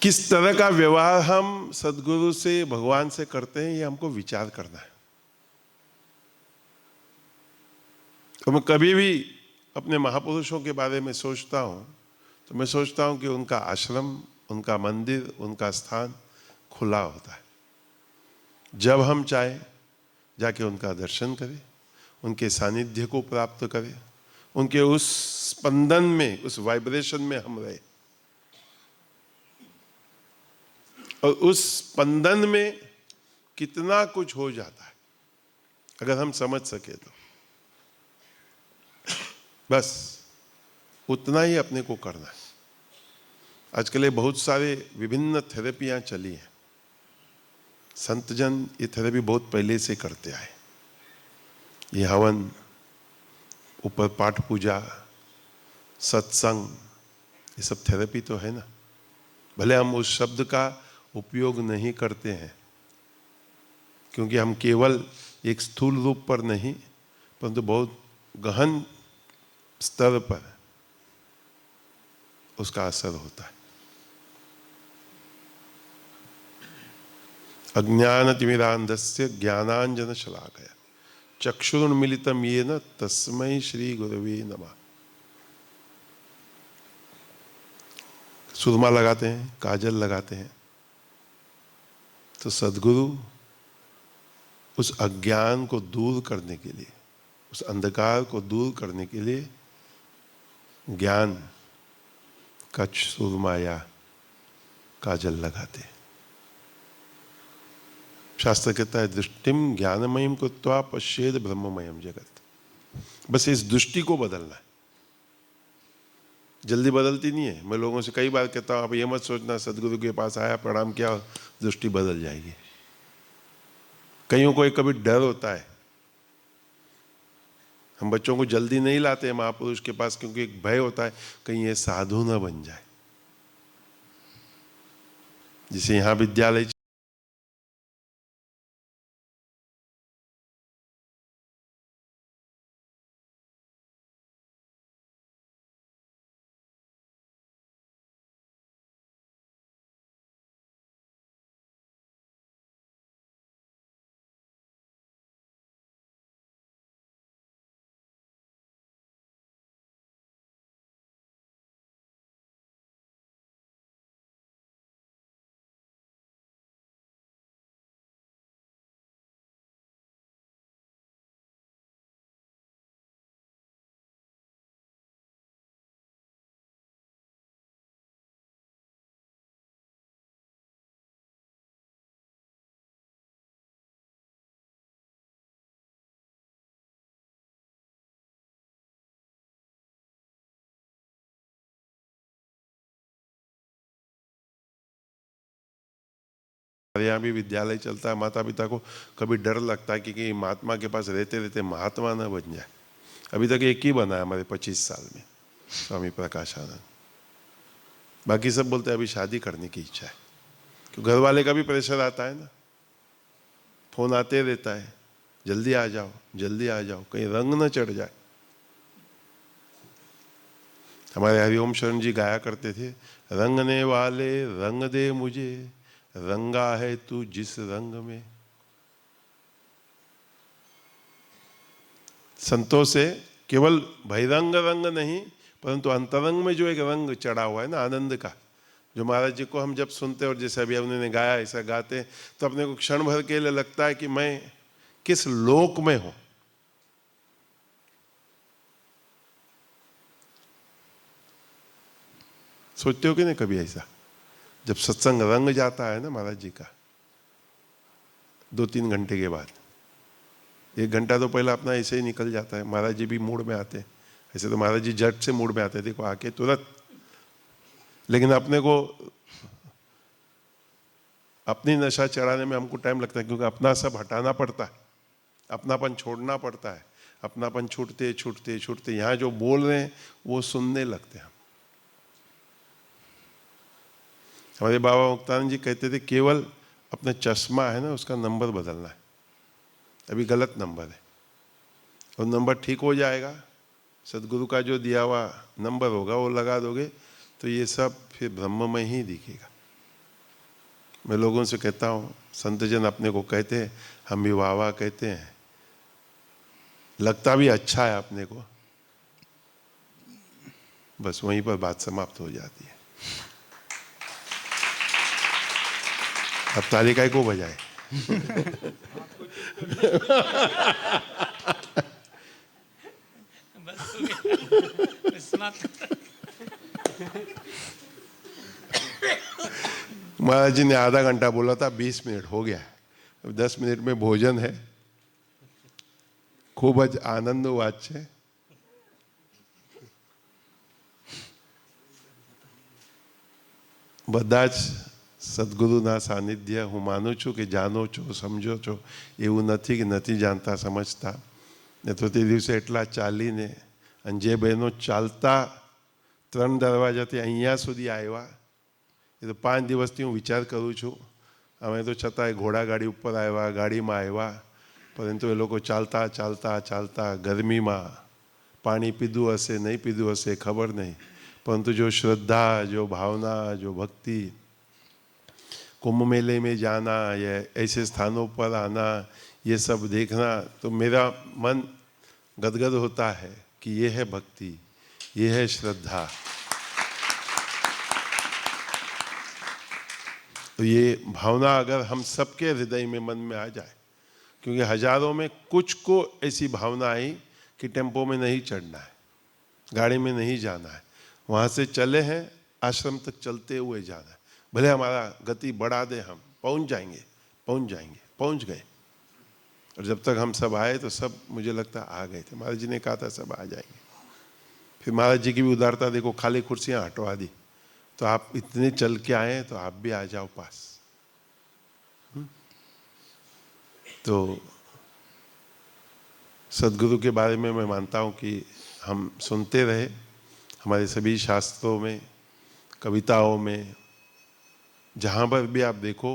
किस तरह का व्यवहार हम सदगुरु से, भगवान से करते हैं, ये हमको विचार करना है। तो मैं कभी भी अपने महापुरुषों के बारे में सोचता हूँ तो मैं सोचता हूँ कि उनका आश्रम, उनका मंदिर, उनका स्थान खुला होता है। जब हम चाहे जाके उनका दर्शन करें, उनके सानिध्य को प्राप्त करें, उनके उस स्पंदन में, उस वाइब्रेशन में हम रहे, और उस स्पंदन में कितना कुछ हो जाता है अगर हम समझ सके तो। बस उतना ही अपने को करना है। आजकल ये बहुत सारे विभिन्न थेरेपियां चली हैं। संत जन ये थेरेपी बहुत पहले से करते आए। ये हवन, ऊपर पाठ पूजा, सत्संग, ये सब थेरेपी तो है ना। भले हम उस शब्द का उपयोग नहीं करते हैं क्योंकि हम केवल एक स्थूल रूप पर नहीं परंतु बहुत गहन स्तर पर उसका असर होता है। अज्ञानतिमिरान्धस्य ज्ञानाञ्जनशलाकया चक्षुरुन्मीलितं येन तस्मै श्री गुरवे नमः। सुरमा लगाते हैं, काजल लगाते हैं, तो सद्गुरु उस अज्ञान को दूर करने के लिए, उस अंधकार को दूर करने के लिए ज्ञान का सुरमा या काजल लगाते हैं। शास्त्र कहता है दृष्टिम ज्ञानमयम कृत्वा पश्येद ब्रह्ममयम जगत। बस इस दृष्टि को बदलना है। जल्दी बदलती नहीं है। मैं लोगों से कई बार कहता हूँ आप ये मत सोचना सदगुरु के पास आया प्रणाम किया दृष्टि बदल जाएगी। कईयों को एक कभी डर होता है। हम बच्चों को जल्दी नहीं लाते हैं महापुरुष के पास क्योंकि एक भय होता है कहीं ये साधु ना बन जाए। जिसे यहाँ विद्यालय हमारे यहाँ भी विद्यालय चलता है। माता पिता को कभी डर लगता है कि महात्मा के पास रहते रहते महात्मा ना बन जाए। अभी तक एक ही बना है हमारे 25 साल में, स्वामी प्रकाशानंद। बाकी सब बोलते हैं अभी शादी करने की इच्छा है। क्योंकि घर वाले का भी प्रेशर आता है ना, फोन आते रहता है जल्दी आ जाओ जल्दी आ जाओ, कहीं रंग न चढ़ जाए। हमारे हरिओम शरण जी गाया करते थे, रंगने वाले रंग दे मुझे, रंगा है तू जिस रंग में। संतों से केवल बहिरंग रंग नहीं परंतु अंतरंग में जो एक रंग चढ़ा हुआ है ना आनंद का, जो महाराज जी को हम जब सुनते और जैसे अभी उन्होंने गाया ऐसा गाते तो अपने को क्षण भर के लिए लगता है कि मैं किस लोक में हूं। सोचते हो कि नहीं कभी ऐसा? जब सत्संग रंग जाता है ना महाराज जी का 2-3 घंटे के बाद, 1 घंटा तो पहला अपना ऐसे ही निकल जाता है। महाराज जी भी मूड में आते हैं। ऐसे तो महाराज जी झट से मूड में आते थे, को आके तुरंत। लेकिन अपने को अपनी नशा चढ़ाने में हमको टाइम लगता है क्योंकि अपना सब हटाना पड़ता है, अपनापन छोड़ना पड़ता है। अपनापन छूटते छूटते छूटते यहाँ जो बोल रहे हैं वो सुनने लगते हैं। हमारे बाबा मुक्तानंद जी कहते थे केवल अपना चश्मा है ना उसका नंबर बदलना है। अभी गलत नंबर है और नंबर ठीक हो जाएगा। सदगुरु का जो दिया हुआ नंबर होगा वो लगा दोगे तो ये सब फिर ब्रह्म में ही दिखेगा। मैं लोगों से कहता हूँ, संत जन अपने को कहते हैं, हम भी वाह वाह कहते हैं, लगता भी अच्छा है अपने को, बस वहीं पर बात समाप्त हो जाती है। अब ताली काय को बजाए? महाराज जी ने आधा घंटा बोला था, 20 मिनट हो गया। अब 10 मिनट में भोजन है। खूब ज आनंद વાત છે। બધા જ સદગુરુના સાનિધ્ય હું માનું છું કે જાણો છો, સમજો છો, એવું નથી કે નથી જાણતા સમજતા। ને તો તે દિવસે એટલા ચાલીને અને જે બહેનો ચાલતા 3 દરવાજાથી અહીંયા સુધી આવ્યા, એ તો 5 દિવસથી હું વિચાર કરું છું। અમે તો છતાંય ઘોડાગાડી ઉપર આવ્યા, ગાડીમાં આવ્યા, પરંતુ એ લોકો ચાલતા ચાલતા ચાલતા ગરમીમાં પાણી પીધું હશે, નહીં પીધું હશે ખબર નહીં, परंतु जो श्रद्धा, जो भावना, जो भक्ति, कुंभ मेले में जाना या ऐसे स्थानों पर आना, ये सब देखना, तो मेरा मन गदगद होता है कि ये है भक्ति, ये है श्रद्धा। तो ये भावना अगर हम सबके हृदय में, मन में आ जाए, क्योंकि हजारों में कुछ को ऐसी भावना आई कि टेम्पो में नहीं चढ़ना है, गाड़ी में नहीं जाना है, वहाँ से चले हैं आश्रम तक चलते हुए जाना है, भले हमारा गति बढ़ा दे, हम पहुँच जाएंगे, पहुँच जाएंगे, पहुँच गए। और जब तक हम सब आए तो सब मुझे लगता आ गए थे। महाराज जी ने कहा था सब आ जाएंगे। फिर महाराज जी की भी उदारता देखो, खाली कुर्सियाँ हटवा दी, तो आप इतने चल के आए तो आप भी आ जाओ पास। तो सदगुरु के बारे में मैं मानता हूँ कि हम सुनते रहे, हमारे सभी शास्त्रों में, कविताओं में, जहाँ पर भी आप देखो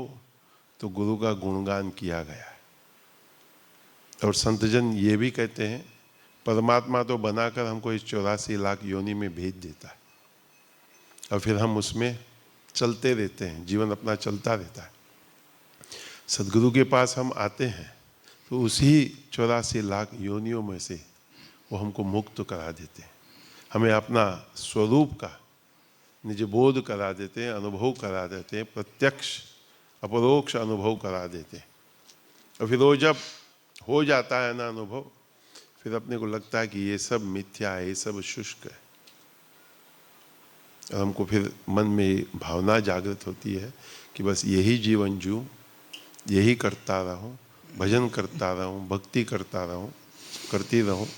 तो गुरु का गुणगान किया गया है। और संतजन ये भी कहते हैं, परमात्मा तो बनाकर हमको इस 84 लाख योनि में भेज देता है और फिर हम उसमें चलते रहते हैं, जीवन अपना चलता रहता है। सदगुरु के पास हम आते हैं तो उसी 84 लाख योनियों में से वो हमको मुक्त करा देते हैं, हमें अपना स्वरूप का निज बोध करा देते हैं, अनुभव करा देते हैं, प्रत्यक्ष अपरोक्ष अनुभव करा देते हैं। और फिर वो जब हो जाता है ना अनुभव, फिर अपने को लगता है कि ये सब मिथ्या है, ये सब शुष्क है। और हमको फिर मन में भावना जागृत होती है कि बस यही जीवन जीऊँ, यही करता रहूँ, भजन करता रहूँ, भक्ति करता रहूँ, करती रहूँ।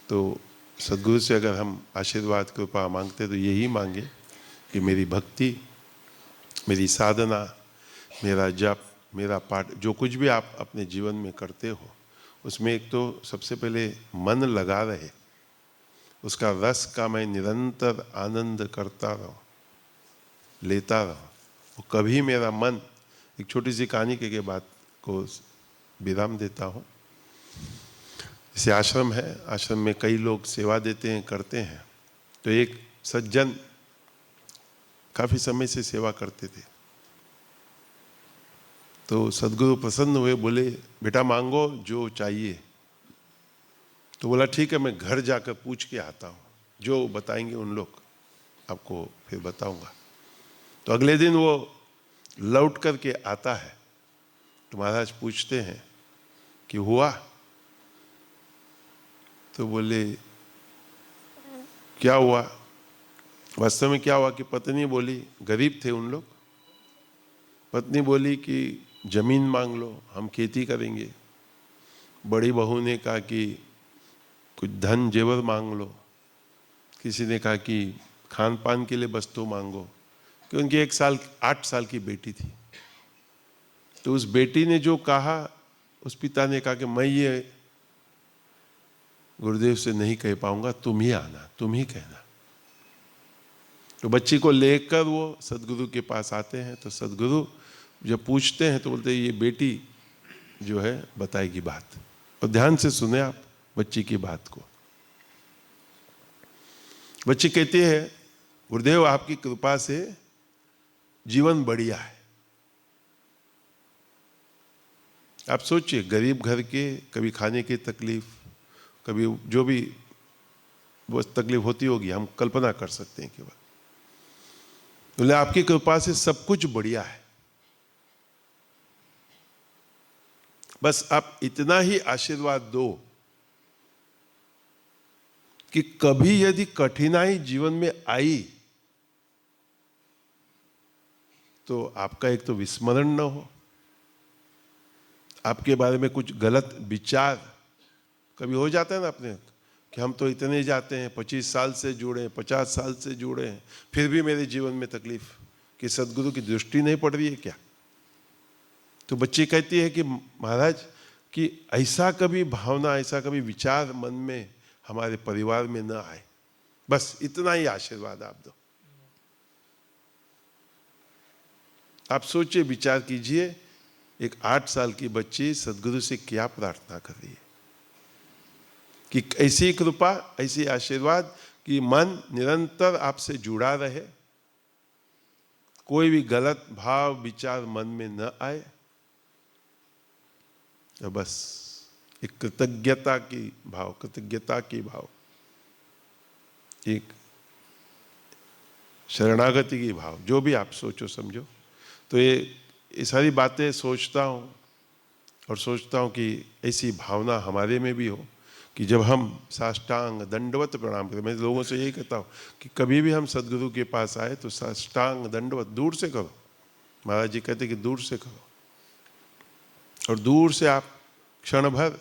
तो सदगुरु से अगर हम आशीर्वाद कृपा मांगते तो यही मांगे कि मेरी भक्ति, मेरी साधना, मेरा जप, मेरा पाठ, जो कुछ भी आप अपने जीवन में करते हो, उसमें एक तो सबसे पहले मन लगा रहे, उसका रस का मैं निरंतर आनंद करता रहूं, लेता रहूं। वो कभी मेरा मन, एक छोटी सी कहानी के बाद को विराम देता हूँ। जैसे आश्रम है, आश्रम में कई लोग सेवा देते हैं, करते हैं। तो एक सज्जन काफ़ी समय से सेवा करते थे, तो सदगुरु प्रसन्न हुए, बोले बेटा मांगो जो चाहिए। तो बोला ठीक है, मैं घर जाकर पूछ के आता हूँ, जो बताएंगे उन लोग आपको फिर बताऊंगा। तो अगले दिन वो लौट करके आता है, तो महाराज पूछते हैं कि हुआ? तो बोले क्या हुआ? वास्तव में क्या हुआ कि पत्नी बोली, गरीब थे उन लोग, पत्नी बोली कि जमीन मांग लो, हम खेती करेंगे। बड़ी बहू ने कहा कि कुछ धन जेवर मांग लो, किसी ने कहा कि खान पान के लिए वस्तु मांगो, कि उनकी 8 साल की बेटी थी। तो उस बेटी ने जो कहा, उस पिता ने कहा कि मैं ये गुरुदेव से नहीं कह पाऊंगा, तुम ही आना, तुम ही कहना। तो बच्ची को लेकर वो सदगुरु के पास आते हैं। तो सदगुरु जब पूछते हैं तो बोलते हैं ये बेटी जो है बताएगी बात, और ध्यान से सुने आप बच्ची की बात को। बच्ची कहती है, गुरुदेव आपकी कृपा से जीवन बढ़िया है। आप सोचिए, गरीब घर के, कभी खाने की तकलीफ, कभी जो भी वो तकलीफ होती होगी, हम कल्पना कर सकते हैं केवल। बोले आपकी कृपा से सब कुछ बढ़िया है, बस आप इतना ही आशीर्वाद दो कि कभी यदि कठिनाई जीवन में आई तो आपका एक तो विस्मरण न हो, आपके बारे में कुछ गलत विचार कभी हो जाता है ना अपने कि हम तो इतने जाते हैं, 25 साल से जुड़े हैं, 50 साल से जुड़े हैं, फिर भी मेरे जीवन में तकलीफ, कि सदगुरु की दृष्टि नहीं पड़ रही है क्या? तो बच्ची कहती है कि महाराज कि ऐसा कभी भावना, ऐसा कभी विचार मन में हमारे परिवार में न आए, बस इतना ही आशीर्वाद आप दो। आप सोचिए, विचार कीजिए, एक 8 साल की बच्ची सदगुरु से क्या प्रार्थना कर रही है कि ऐसी कृपा, ऐसी आशीर्वाद कि मन निरंतर आपसे जुड़ा रहे, कोई भी गलत भाव विचार मन में न आए, तो बस एक कृतज्ञता की भाव, एक शरणागति की भाव, जो भी आप सोचो समझो। तो ये सारी बातें सोचता हूँ और सोचता हूँ कि ऐसी भावना हमारे में भी हो कि जब हम साष्टांग दंडवत प्रणाम करें। मैं लोगों से यही कहता हूँ कि कभी भी हम सदगुरु के पास आए तो साष्टांग दंडवत दूर से करो। महाराज जी कहते कि दूर से करो, और दूर से आप क्षण भर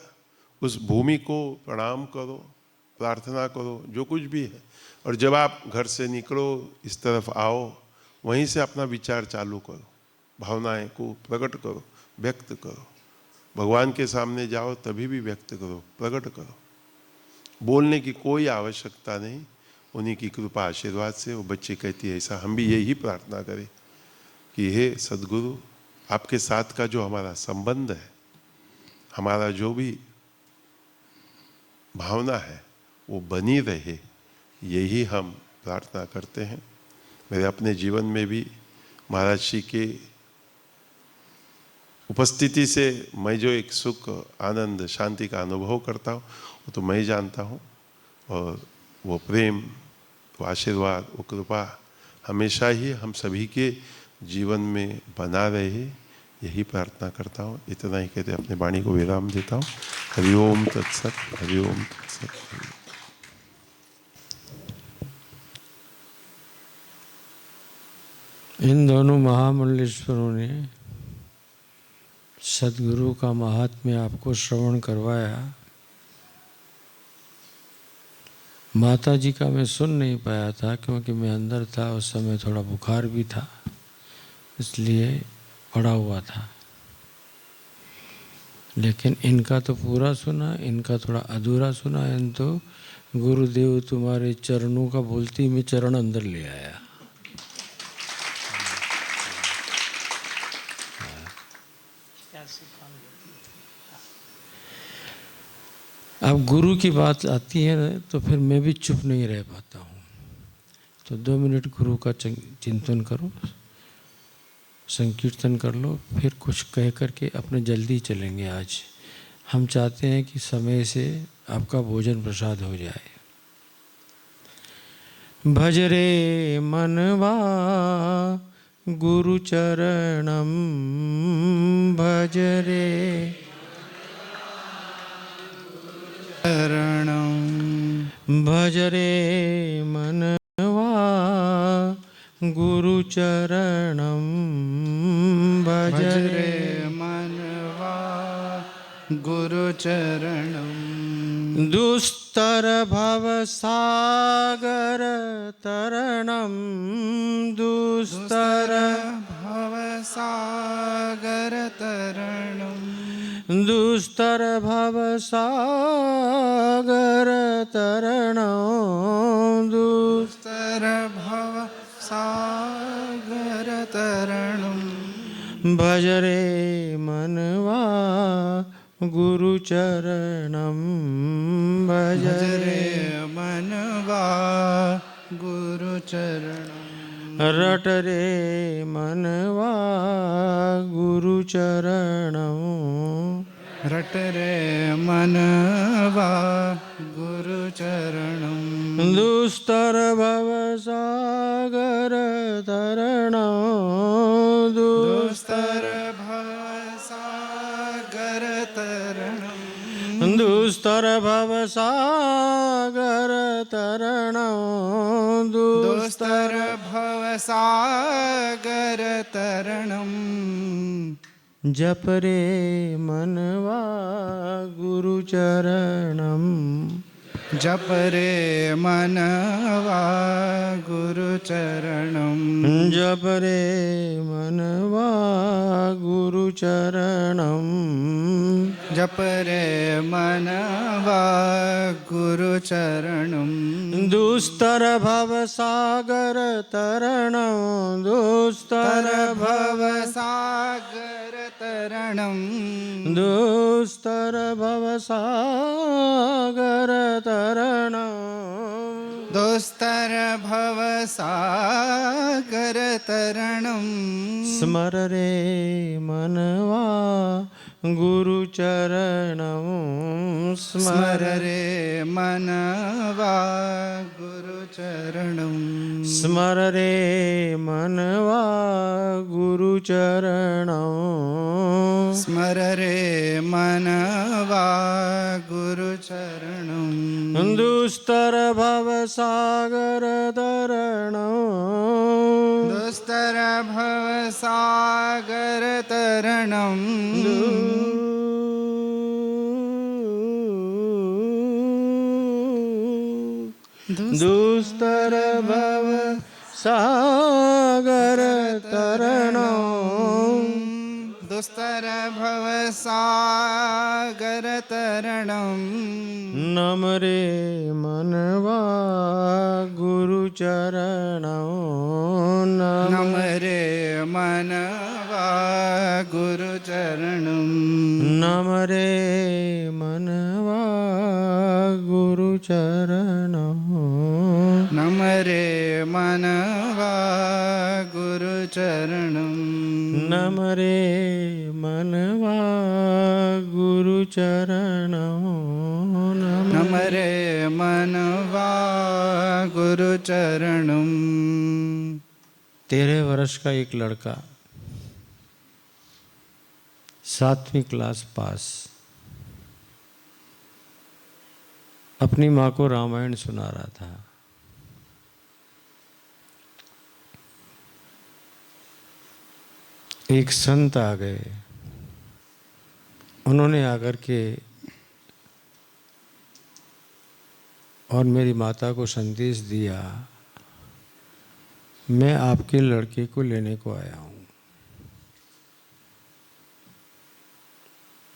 उस भूमि को प्रणाम करो, प्रार्थना करो, जो कुछ भी है। और जब आप घर से निकलो, इस तरफ आओ, वहीं से अपना विचार चालू करो, भावनाएं को प्रकट करो, व्यक्त करो। भगवान के सामने जाओ तभी भी व्यक्त करो, प्रकट करो। बोलने की कोई आवश्यकता नहीं, उन्हीं की कृपा आशीर्वाद से। वो बच्ची कहती है ऐसा हम भी यही प्रार्थना करें कि हे सदगुरु, आपके साथ का जो हमारा संबंध है, हमारा जो भी भावना है वो बनी रहे, यही हम प्रार्थना करते हैं। मेरे अपने जीवन में भी महाराज जी के उपस्थिति से मैं जो एक सुख, आनंद, शांति का अनुभव करता हूँ वो तो मैं जानता हूँ, और वो प्रेम, वो आशीर्वाद, वो कृपा हमेशा ही हम सभी के जीवन में बना रहे, यही प्रार्थना करता हूँ। इतना ही कहते अपने वाणी को विराम देता हूँ। हरिओम तत्सत, हरिओम तत्सत। इन दोनों महामंडलेश्वरों ने सदगुरु का महात्म्य आपको श्रवण करवाया। माता जी का मैं सुन नहीं पाया था क्योंकि मैं अंदर था, उस समय थोड़ा बुखार भी था, इसलिए पड़ा हुआ था। लेकिन इनका तो पूरा सुना, इनका थोड़ा अधूरा सुना। इन तो गुरुदेव तुम्हारे चरणों का बोलती मैं चरण अंदर ले आया। अब गुरु की बात आती है ना, तो फिर मैं भी चुप नहीं रह पाता हूँ। तो 2 मिनट गुरु का चिंतन करो, संकीर्तन कर लो, फिर कुछ कह करके अपने जल्दी चलेंगे। आज हम चाहते हैं कि समय से आपका भोजन प्रसाद हो जाए। भजरे मनवा गुरु चरणम, भजरे शरणं, भजरे मनवा गुरु चरणम, भजरे भजरे मनवा गुरुचरणं। दुस्तर भव सागर तरणम, दुस्तर भवसागरतरणं, दुस्तर भव सागर तरणम, दुस्तर भवसागरतरणं। भजरे मनवा गुरु चरणम, भजरे भजरे मनवा गुरुचरणं। रट रे मनवा गुरु चरणम, रट रे मनवा गुरुचरणं। दुस्तर भव सागर तरणं दुस्तर भवसागर तरणं दुस्तर भव सागर तरणं दुस्तर भवसागर तरणं जप रे मनवा गुरुचरणं जप रे मनवा गुरुचरणं जप रे मनवा गुरुचरणं जप रे मनवा गुरुचरणं दुस्तर भव सागर तरणं दुस्तर भवसागर तरणं दुस्तर भव सागर तरणं दुस्तर भवसागर तरणं स्मर रे मनवा गुरुचरणं स्मर रे मनवा गुरुचरणं स्मर रे मनवा गुरुचरणं स्मर रे मनवा गुरुचरणं दुस्तर भव सागर तरणं दुस्तर भवसागर तरणं दुस्तर भव सागर तरणं दुस्तर भवसागर तरणं नम रे मनवा गुरुचरणं नम रे मनवा गुरुचरणं नम रे मनवा गुरुचरणं नम रे मनवा गुरुचरणं नम रे मनवा गुरुचरणं नम रे मनवा गुरुचरणं 13 वर्ष का एक लड़का 7वीं क्लास पास अपनी माँ को रामायण सुना रहा था। एक संत आ गए, उन्होंने आकर के और मेरी माता को संदेश दिया, मैं आपके लड़के को लेने को आया हूँ।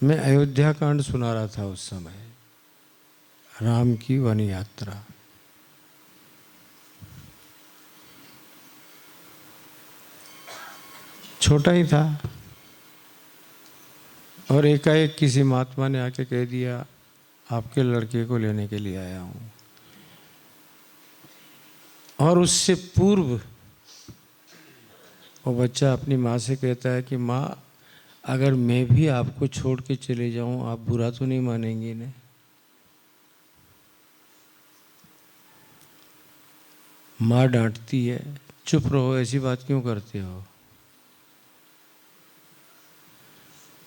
मैं अयोध्या कांड सुना रहा था उस समय, राम की वन यात्रा। छोटा ही था और एकाएक किसी महात्मा ने आके कह दिया, आपके लड़के को लेने के लिए आया हूँ। और उससे पूर्व वो बच्चा अपनी माँ से कहता है कि माँ, अगर मैं भी आपको छोड़ के चले जाऊँ, आप बुरा तो नहीं मानेंगी ना? माँ डांटती है, चुप रहो, ऐसी बात क्यों करते हो?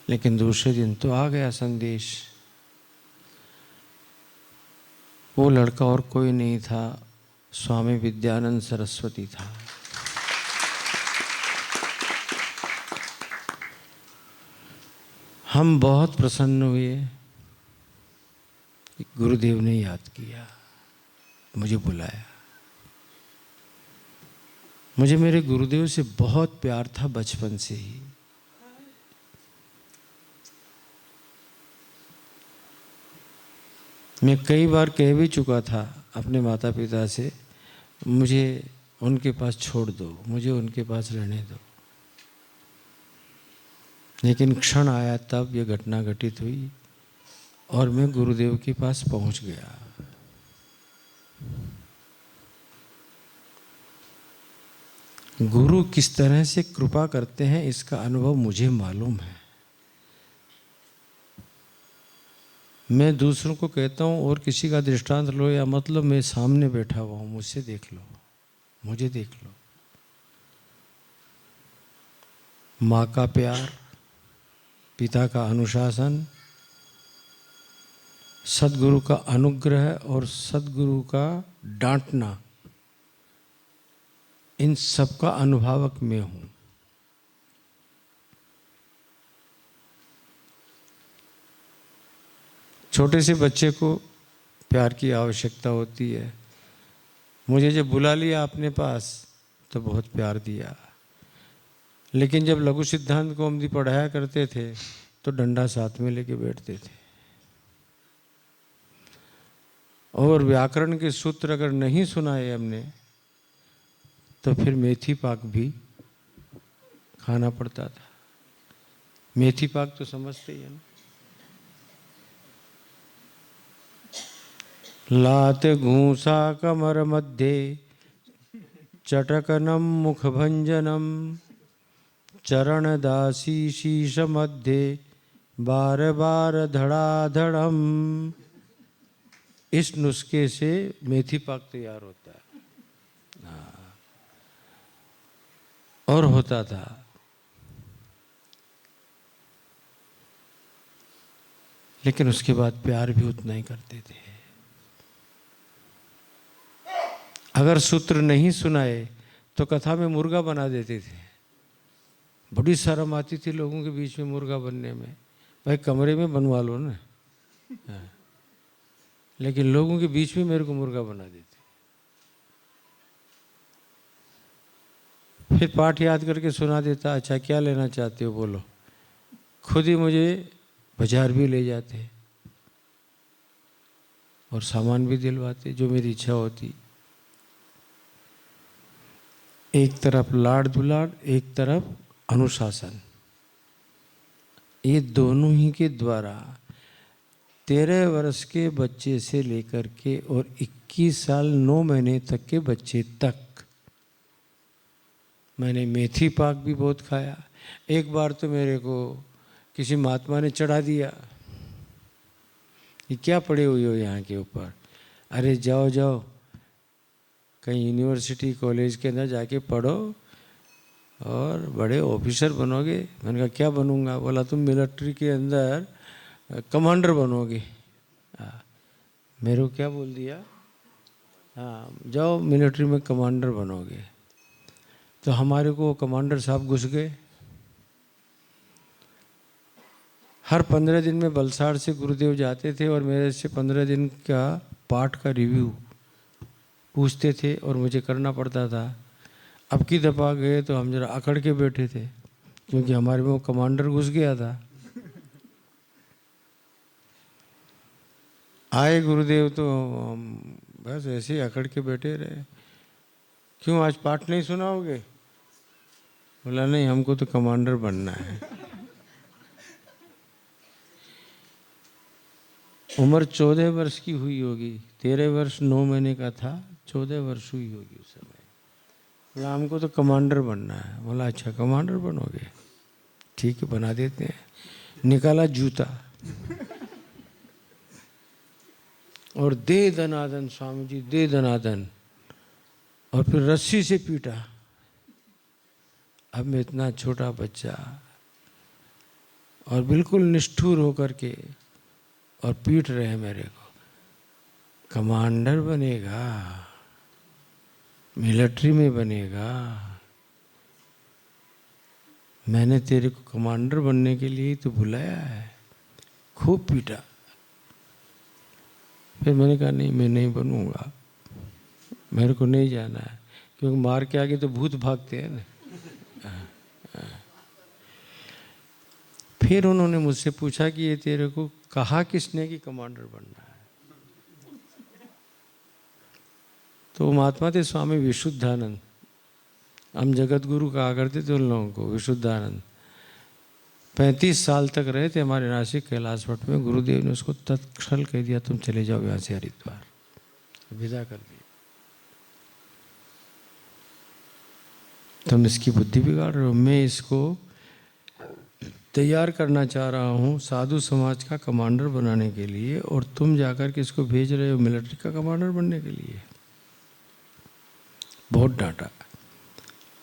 लेकिन दूसरे दिन तो आ गया संदेश। वो लड़का और कोई नहीं था, स्वामी विद्यानंद सरस्वती था। हम बहुत प्रसन्न हुए कि गुरुदेव ने याद किया, मुझे बुलाया। मुझे मेरे गुरुदेव से बहुत प्यार था बचपन से ही। मैं कई बार कह भी चुका था अपने माता पिता से, मुझे उनके पास छोड़ दो, मुझे उनके पास रहने दो। लेकिन क्षण आया तब यह घटना घटित हुई और मैं गुरुदेव के पास पहुंच गया। गुरु किस तरह से कृपा करते हैं इसका अनुभव मुझे मालूम है। मैं दूसरों को कहता हूँ और किसी का दृष्टांत लो या मतलब मैं सामने बैठा हुआ हूँ, मुझसे देख लो, मुझे देख लो। माँ का प्यार, पिता का अनुशासन, सद्गुरु का अनुग्रह और सद्गुरु का डांटना, इन सब का अनुभवक मैं हूँ। छोटे से बच्चे को प्यार की आवश्यकता होती है। मुझे जब बुला लिया अपने पास तो बहुत प्यार दिया, लेकिन जब लघु सिद्धांत को हम पढ़ाया करते थे तो डंडा साथ में लेके बैठते थे। और व्याकरण के सूत्र अगर नहीं सुनाए हमने तो फिर मेथी पाक भी खाना पड़ता था। मेथी पाक तो समझते ही है ना। लाते घूसा कमर मध्य चटकनम मुखभंजनम चरण दासी शीश मध्य बार बार धड़ाधड़म। इस नुस्खे से मेथी पाक तैयार होता है। और होता था। लेकिन उसके बाद प्यार भी उतना ही करते थे। अगर सूत्र नहीं सुनाए तो कथा में मुर्गा बना देते थे। बड़ी शर्म आती थी लोगों के बीच में मुर्गा बनने में। भाई कमरे में बनवा लो ना। लेकिन लोगों के बीच में मेरे को मुर्गा बना देते। फिर पाठ याद करके सुना देता, अच्छा क्या लेना चाहते हो बोलो। खुद ही मुझे बाजार भी ले जाते और सामान भी दिलवाते जो मेरी इच्छा होती। एक तरफ लाड़ दुलाड़, एक तरफ अनुशासन, ये दोनों ही के द्वारा 13 वर्ष के बच्चे से लेकर के और 21 साल 9 महीने तक के बच्चे तक मैंने मेथी पाक भी बहुत खाया। एक बार तो मेरे को किसी महात्मा ने चढ़ा दिया, ये क्या पड़े हुए हो यहाँ के ऊपर। अरे जाओ जाओ कहीं यूनिवर्सिटी कॉलेज के अंदर जाके पढ़ो और बड़े ऑफिसर बनोगे। मैंने कहा क्या बनूंगा। बोला तुम मिलिट्री के अंदर कमांडर बनोगे। मेरे को क्या बोल दिया, हाँ जाओ मिलिट्री में कमांडर बनोगे। तो हमारे को कमांडर साहब घुस गए। हर 15 दिन में बलसाड़ से गुरुदेव जाते थे और मेरे से 15 दिन का पाठ का रिव्यू पूछते थे और मुझे करना पड़ता था। अब की दफ़ा गए तो हम जरा अकड़ के बैठे थे क्योंकि हमारे में वो कमांडर घुस गया था। आए गुरुदेव तो हम बस ऐसे ही अकड़ के बैठे रहे। क्यों आज पाठ नहीं सुनाओगे। बोला नहीं हमको तो कमांडर बनना है। उम्र 14 वर्ष की हुई होगी। 13 वर्ष 9 महीने का था, 14 वर्ष हुई होगी उस समय। बोला हमको तो कमांडर बनना है। बोला अच्छा कमांडर बनोगे, ठीक है बना देते हैं। निकाला जूता और दे दनादन स्वामी जी दे दनादन, और फिर रस्सी से पीटा। अब मैं इतना छोटा बच्चा और बिल्कुल निष्ठुर होकर के और पीट रहे हैं मेरे को। कमांडर बनेगा, मिलिट्री में बनेगा। मैंने तेरे को कमांडर बनने के लिए तो बुलाया है। खूब पीटा। फिर मैंने कहा नहीं मैं नहीं बनूंगा, मेरे को नहीं जाना है, क्योंकि मार के आगे तो भूत भागते हैं ना। फिर उन्होंने मुझसे पूछा कि ये तेरे को कहा किसने कि कमांडर बनना है। तो महात्मा थे स्वामी विशुद्धानंद। हम जगत गुरु कहा करते थे उन लोगों को, विशुद्धानंद। 35 साल तक रहे थे हमारे नासिक कैलाश मठ में। गुरुदेव ने उसको तत्क्षण कह दिया तुम चले जाओ यहाँ से हरिद्वार, विदा कर दिया। तुम इसकी बुद्धि बिगाड़ रहे हो। मैं इसको तैयार करना चाह रहा हूँ साधु समाज का कमांडर बनाने के लिए, और तुम जाकर के इसको भेज रहे हो मिलिट्री का कमांडर बनने के लिए। बहुत डांटा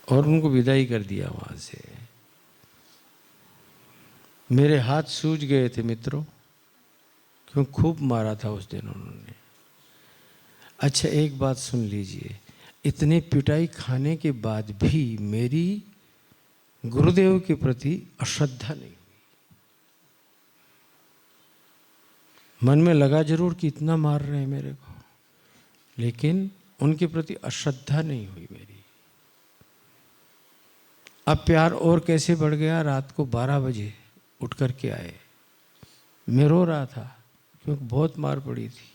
और उनको विदाई कर दिया वहाँ से। मेरे हाथ सूज गए थे मित्रों, क्यों खूब मारा था उस दिन उन्होंने। अच्छा एक बात सुन लीजिए, इतने पिटाई खाने के बाद भी मेरी गुरुदेव के प्रति अश्रद्धा नहीं हुई। मन में लगा जरूर कि इतना मार रहे हैं मेरे को, लेकिन उनके प्रति अश्रद्धा नहीं हुई मेरी। अब प्यार और कैसे बढ़ गया, रात को 12 बजे उठ कर के आए। मैं रो रहा था क्योंकि बहुत मार पड़ी थी।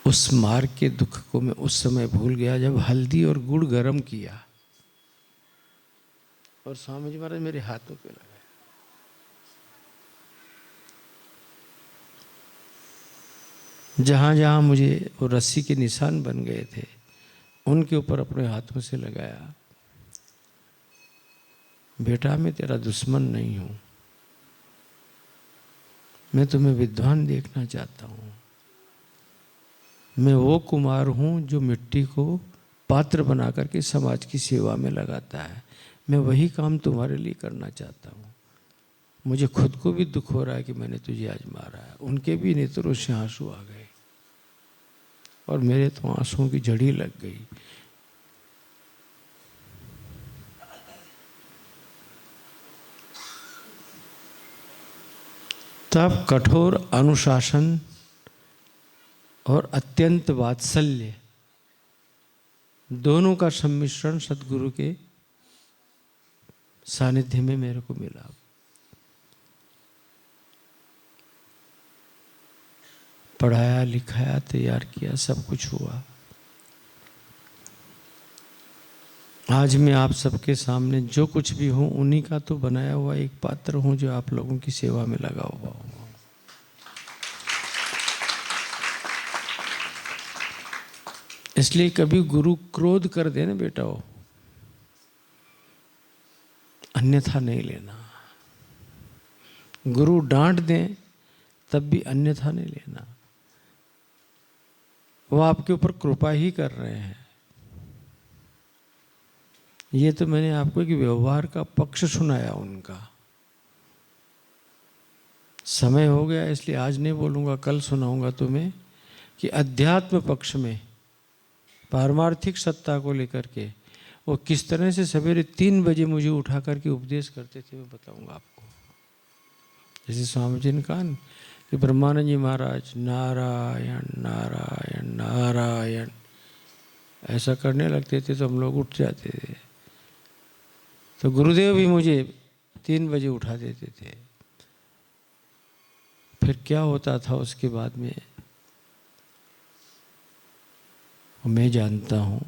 उस मार के दुख को मैं उस समय भूल गया जब हल्दी और गुड़ गरम किया और स्वामी जी महाराज मेरे हाथों पे लगाए। जहां जहां मुझे वो रस्सी के निशान बन गए थे उनके ऊपर अपने हाथों से लगाया। बेटा मैं तेरा दुश्मन नहीं हूं, मैं तुम्हें विद्वान देखना चाहता हूं। मैं वो कुमार हूं जो मिट्टी को पात्र बना करके समाज की सेवा में लगाता है। मैं वही काम तुम्हारे लिए करना चाहता हूं। मुझे खुद को भी दुख हो रहा है कि मैंने तुझे आज मारा है। उनके भी नेत्रों से आंसू आ गए और मेरे तो आंसुओं की झड़ी लग गई। तब कठोर अनुशासन और अत्यंत वात्सल्य दोनों का सम्मिश्रण सद्गुरु के सानिध्य में मेरे को मिला। पढ़ाया लिखाया तैयार किया, सब कुछ हुआ। आज मैं आप सबके सामने जो कुछ भी हूं उन्हीं का तो बनाया हुआ एक पात्र हूं जो आप लोगों की सेवा में लगा हुआ हूं। इसलिए कभी गुरु क्रोध कर दे ना बेटा, हो अन्यथा नहीं लेना। गुरु डांट दें तब भी अन्यथा नहीं लेना। वो आपके ऊपर कृपा ही कर रहे हैं। ये तो मैंने आपको एक व्यवहार का पक्ष सुनाया उनका। समय हो गया इसलिए आज नहीं बोलूंगा, कल सुनाऊंगा तुम्हें कि अध्यात्म पक्ष में पारमार्थिक सत्ता को लेकर के वो किस तरह से सवेरे 3 बजे मुझे उठा करके उपदेश करते थे, मैं बताऊंगा आपको। जैसे स्वामी जी ने कहा कि ब्रह्मानंद जी महाराज नारायण नारायण नारायण ऐसा करने लगते थे तो हम लोग उठ जाते थे। तो गुरुदेव भी मुझे 3 बजे उठा देते थे। फिर क्या होता था उसके बाद में मैं जानता हूँ,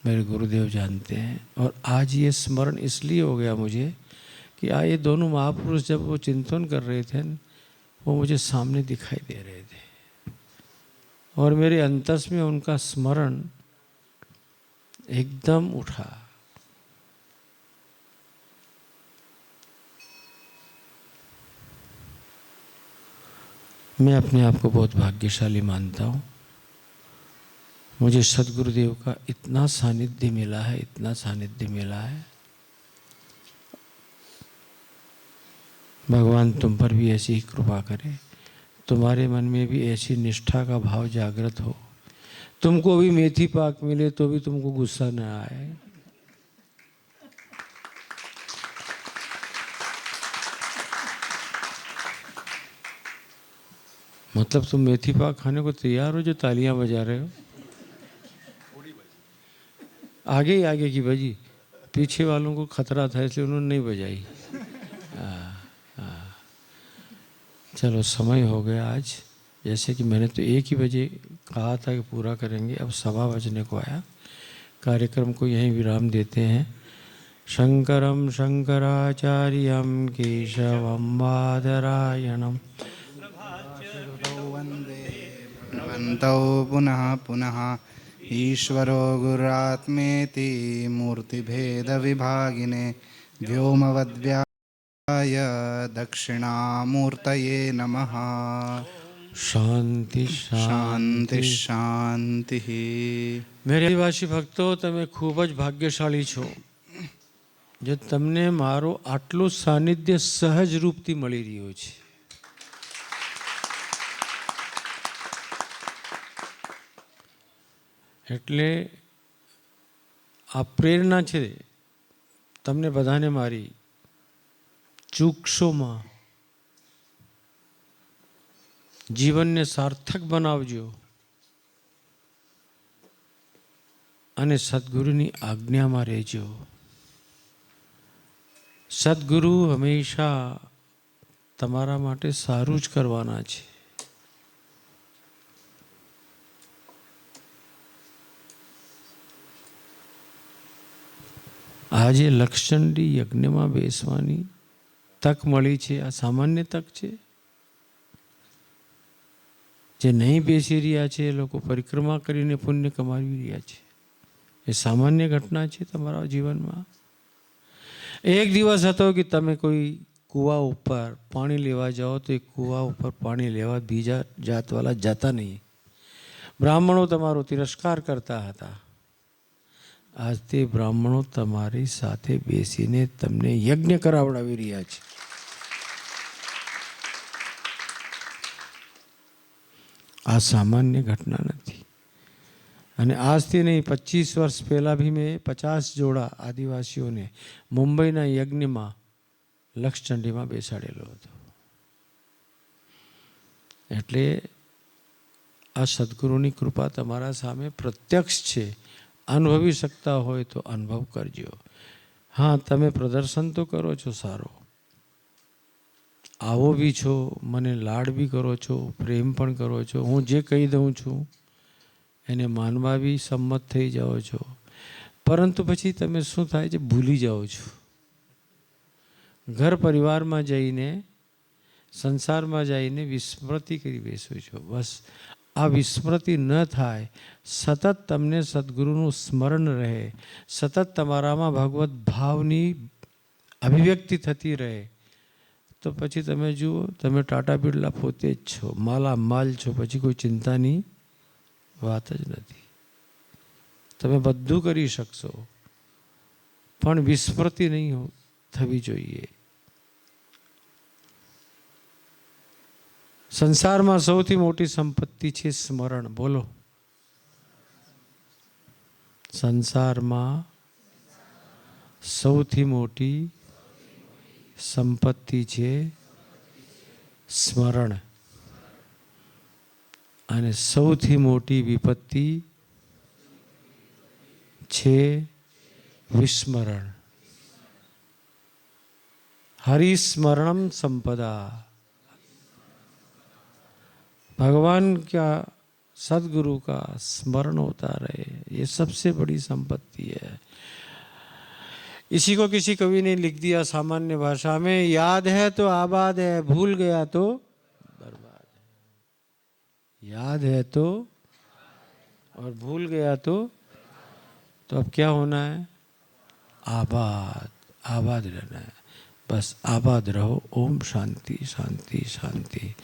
मेरे गुरुदेव जानते हैं। और आज ये स्मरण इसलिए हो गया मुझे कि ये दोनों महापुरुष जब वो चिंतन कर रहे थे वो मुझे सामने दिखाई दे रहे थे और मेरे अंतस में उनका स्मरण एकदम उठा। मैं अपने आप को बहुत भाग्यशाली मानता हूँ। मुझे सद्गुरुदेव का इतना सानिध्य मिला है, इतना सानिध्य मिला है। भगवान तुम पर भी ऐसी ही कृपा करे, तुम्हारे मन में भी ऐसी निष्ठा का भाव जागृत हो, तुमको भी मेथी पाक मिले तो भी तुमको गुस्सा न आए। मतलब तुम मेथी पाक खाने को तैयार हो जो तालियां बजा रहे हो। आगे ही आगे की बजी, पीछे वालों को खतरा था इसलिए उन्होंने नहीं बजाई। चलो समय हो गया आज। जैसे कि मैंने तो 1 ही बजे कहा था कि पूरा करेंगे, अब 1:15 बजने को आया। कार्यक्रम को यहीं विराम देते हैं। शंकरम शंकराचार्यम केशवम बादरायणम वन्दे भगवन्तौ पुनः पुनः ईश्वरो गुरुरात्मेति मूर्तिभेदविभागिने व्योमवद्व्याय दक्षिणामूर्तये नमः। શાંતિ શાંતિ શાંતિ. શાંતિ. મેરે આદિવાસી ભક્તો, તમે ખૂબ જ ભાગ્યશાળી છો જે તમને મારો આટલું સાનિધ્ય સહજ રૂપથી મળી રહ્યું છે. એટલે આ પ્રેરણા છે તમને બધાને મારી. ચૂકશોમાં જીવનને સાર્થક બનાવજો અને સદગુરુની આજ્ઞામાં રહેજો. સદગુરુ હંમેશા તમારા માટે સારું જ કરવાના છે. આજે લક્ષચંડી યજ્ઞમાં બેસવાની તક મળી છે. આ સામાન્ય તક છે. જે નહીં બેસી રહ્યા છે એ લોકો પરિક્રમા કરીને પુણ્ય કમાવી રહ્યા છે. એ સામાન્ય ઘટના છે તમારા જીવનમાં. એક દિવસ હતો કે તમે કોઈ કૂવા ઉપર પાણી લેવા જાઓ તો એ કૂવા ઉપર પાણી લેવા બીજા જાતવાળા જતા નહીં. બ્રાહ્મણો તમારો તિરસ્કાર કરતા હતા. આજ તે બ્રાહ્મણો તમારી સાથે બેસીને તમને યજ્ઞ કરાવડાવી રહ્યા છે. આ સામાન્ય ઘટના નથી. અને આજથી નહીં 25 વર્ષ પહેલાં બી મેં 50 જોડા આદિવાસીઓને મુંબઈના યજ્ઞમાં લક્ષચંડીમાં બેસાડેલો હતો. એટલે આ સદગુરુની કૃપા તમારા સામે પ્રત્યક્ષ છે. અનુભવી શકતા હોય તો અનુભવ કરજો. હા, તમે પ્રદર્શન તો કરો છો સારો, આવો બી છો, મને લાડ બી કરો છો, પ્રેમ પણ કરો છો. હું જે કહી દઉં છું એને માનવા બી સંમત થઈ જાઓ છો. પરંતુ પછી તમે શું થાય છે, ભૂલી જાઓ છો. ઘર પરિવારમાં જઈને, સંસારમાં જઈને વિસ્મૃતિ કરી બેસો છો. બસ આ વિસ્મૃતિ ન થાય, સતત તમને સદગુરુનું સ્મરણ રહે, સતત તમારામાં ભગવત ભાવની અભિવ્યક્તિ થતી રહે, તો પછી તમે જુઓ, તમે ટાટા બિરલા પોતે જ છો, માલા માલ છો. પછી કોઈ ચિંતાની વાત જ નથી. તમે બધું કરી શકશો, પણ વિસ્મૃતિ નહીં થવી જોઈએ. સંસારમાં સૌથી મોટી સંપત્તિ છે સ્મરણ. બોલો. સંસારમાં સૌથી મોટી સંપત્તિ છે સ્મરણ, અને સૌથી મોટી વિપત્તિ છે વિસ્મરણ. हरिस्मरणम संपदा. भगवान का, सदगुरु का स्मरण होता रहे, ये सबसे बड़ी संपत्ति है. इसी को किसी कवि ने लिख दिया सामान्य भाषा में, याद है तो आबाद है, भूल गया तो बर्बाद है. याद है तो और भूल गया तो अब क्या होना है? आबाद. आबाद रहना है. बस आबाद रहो. ओम शांति शांति शांति.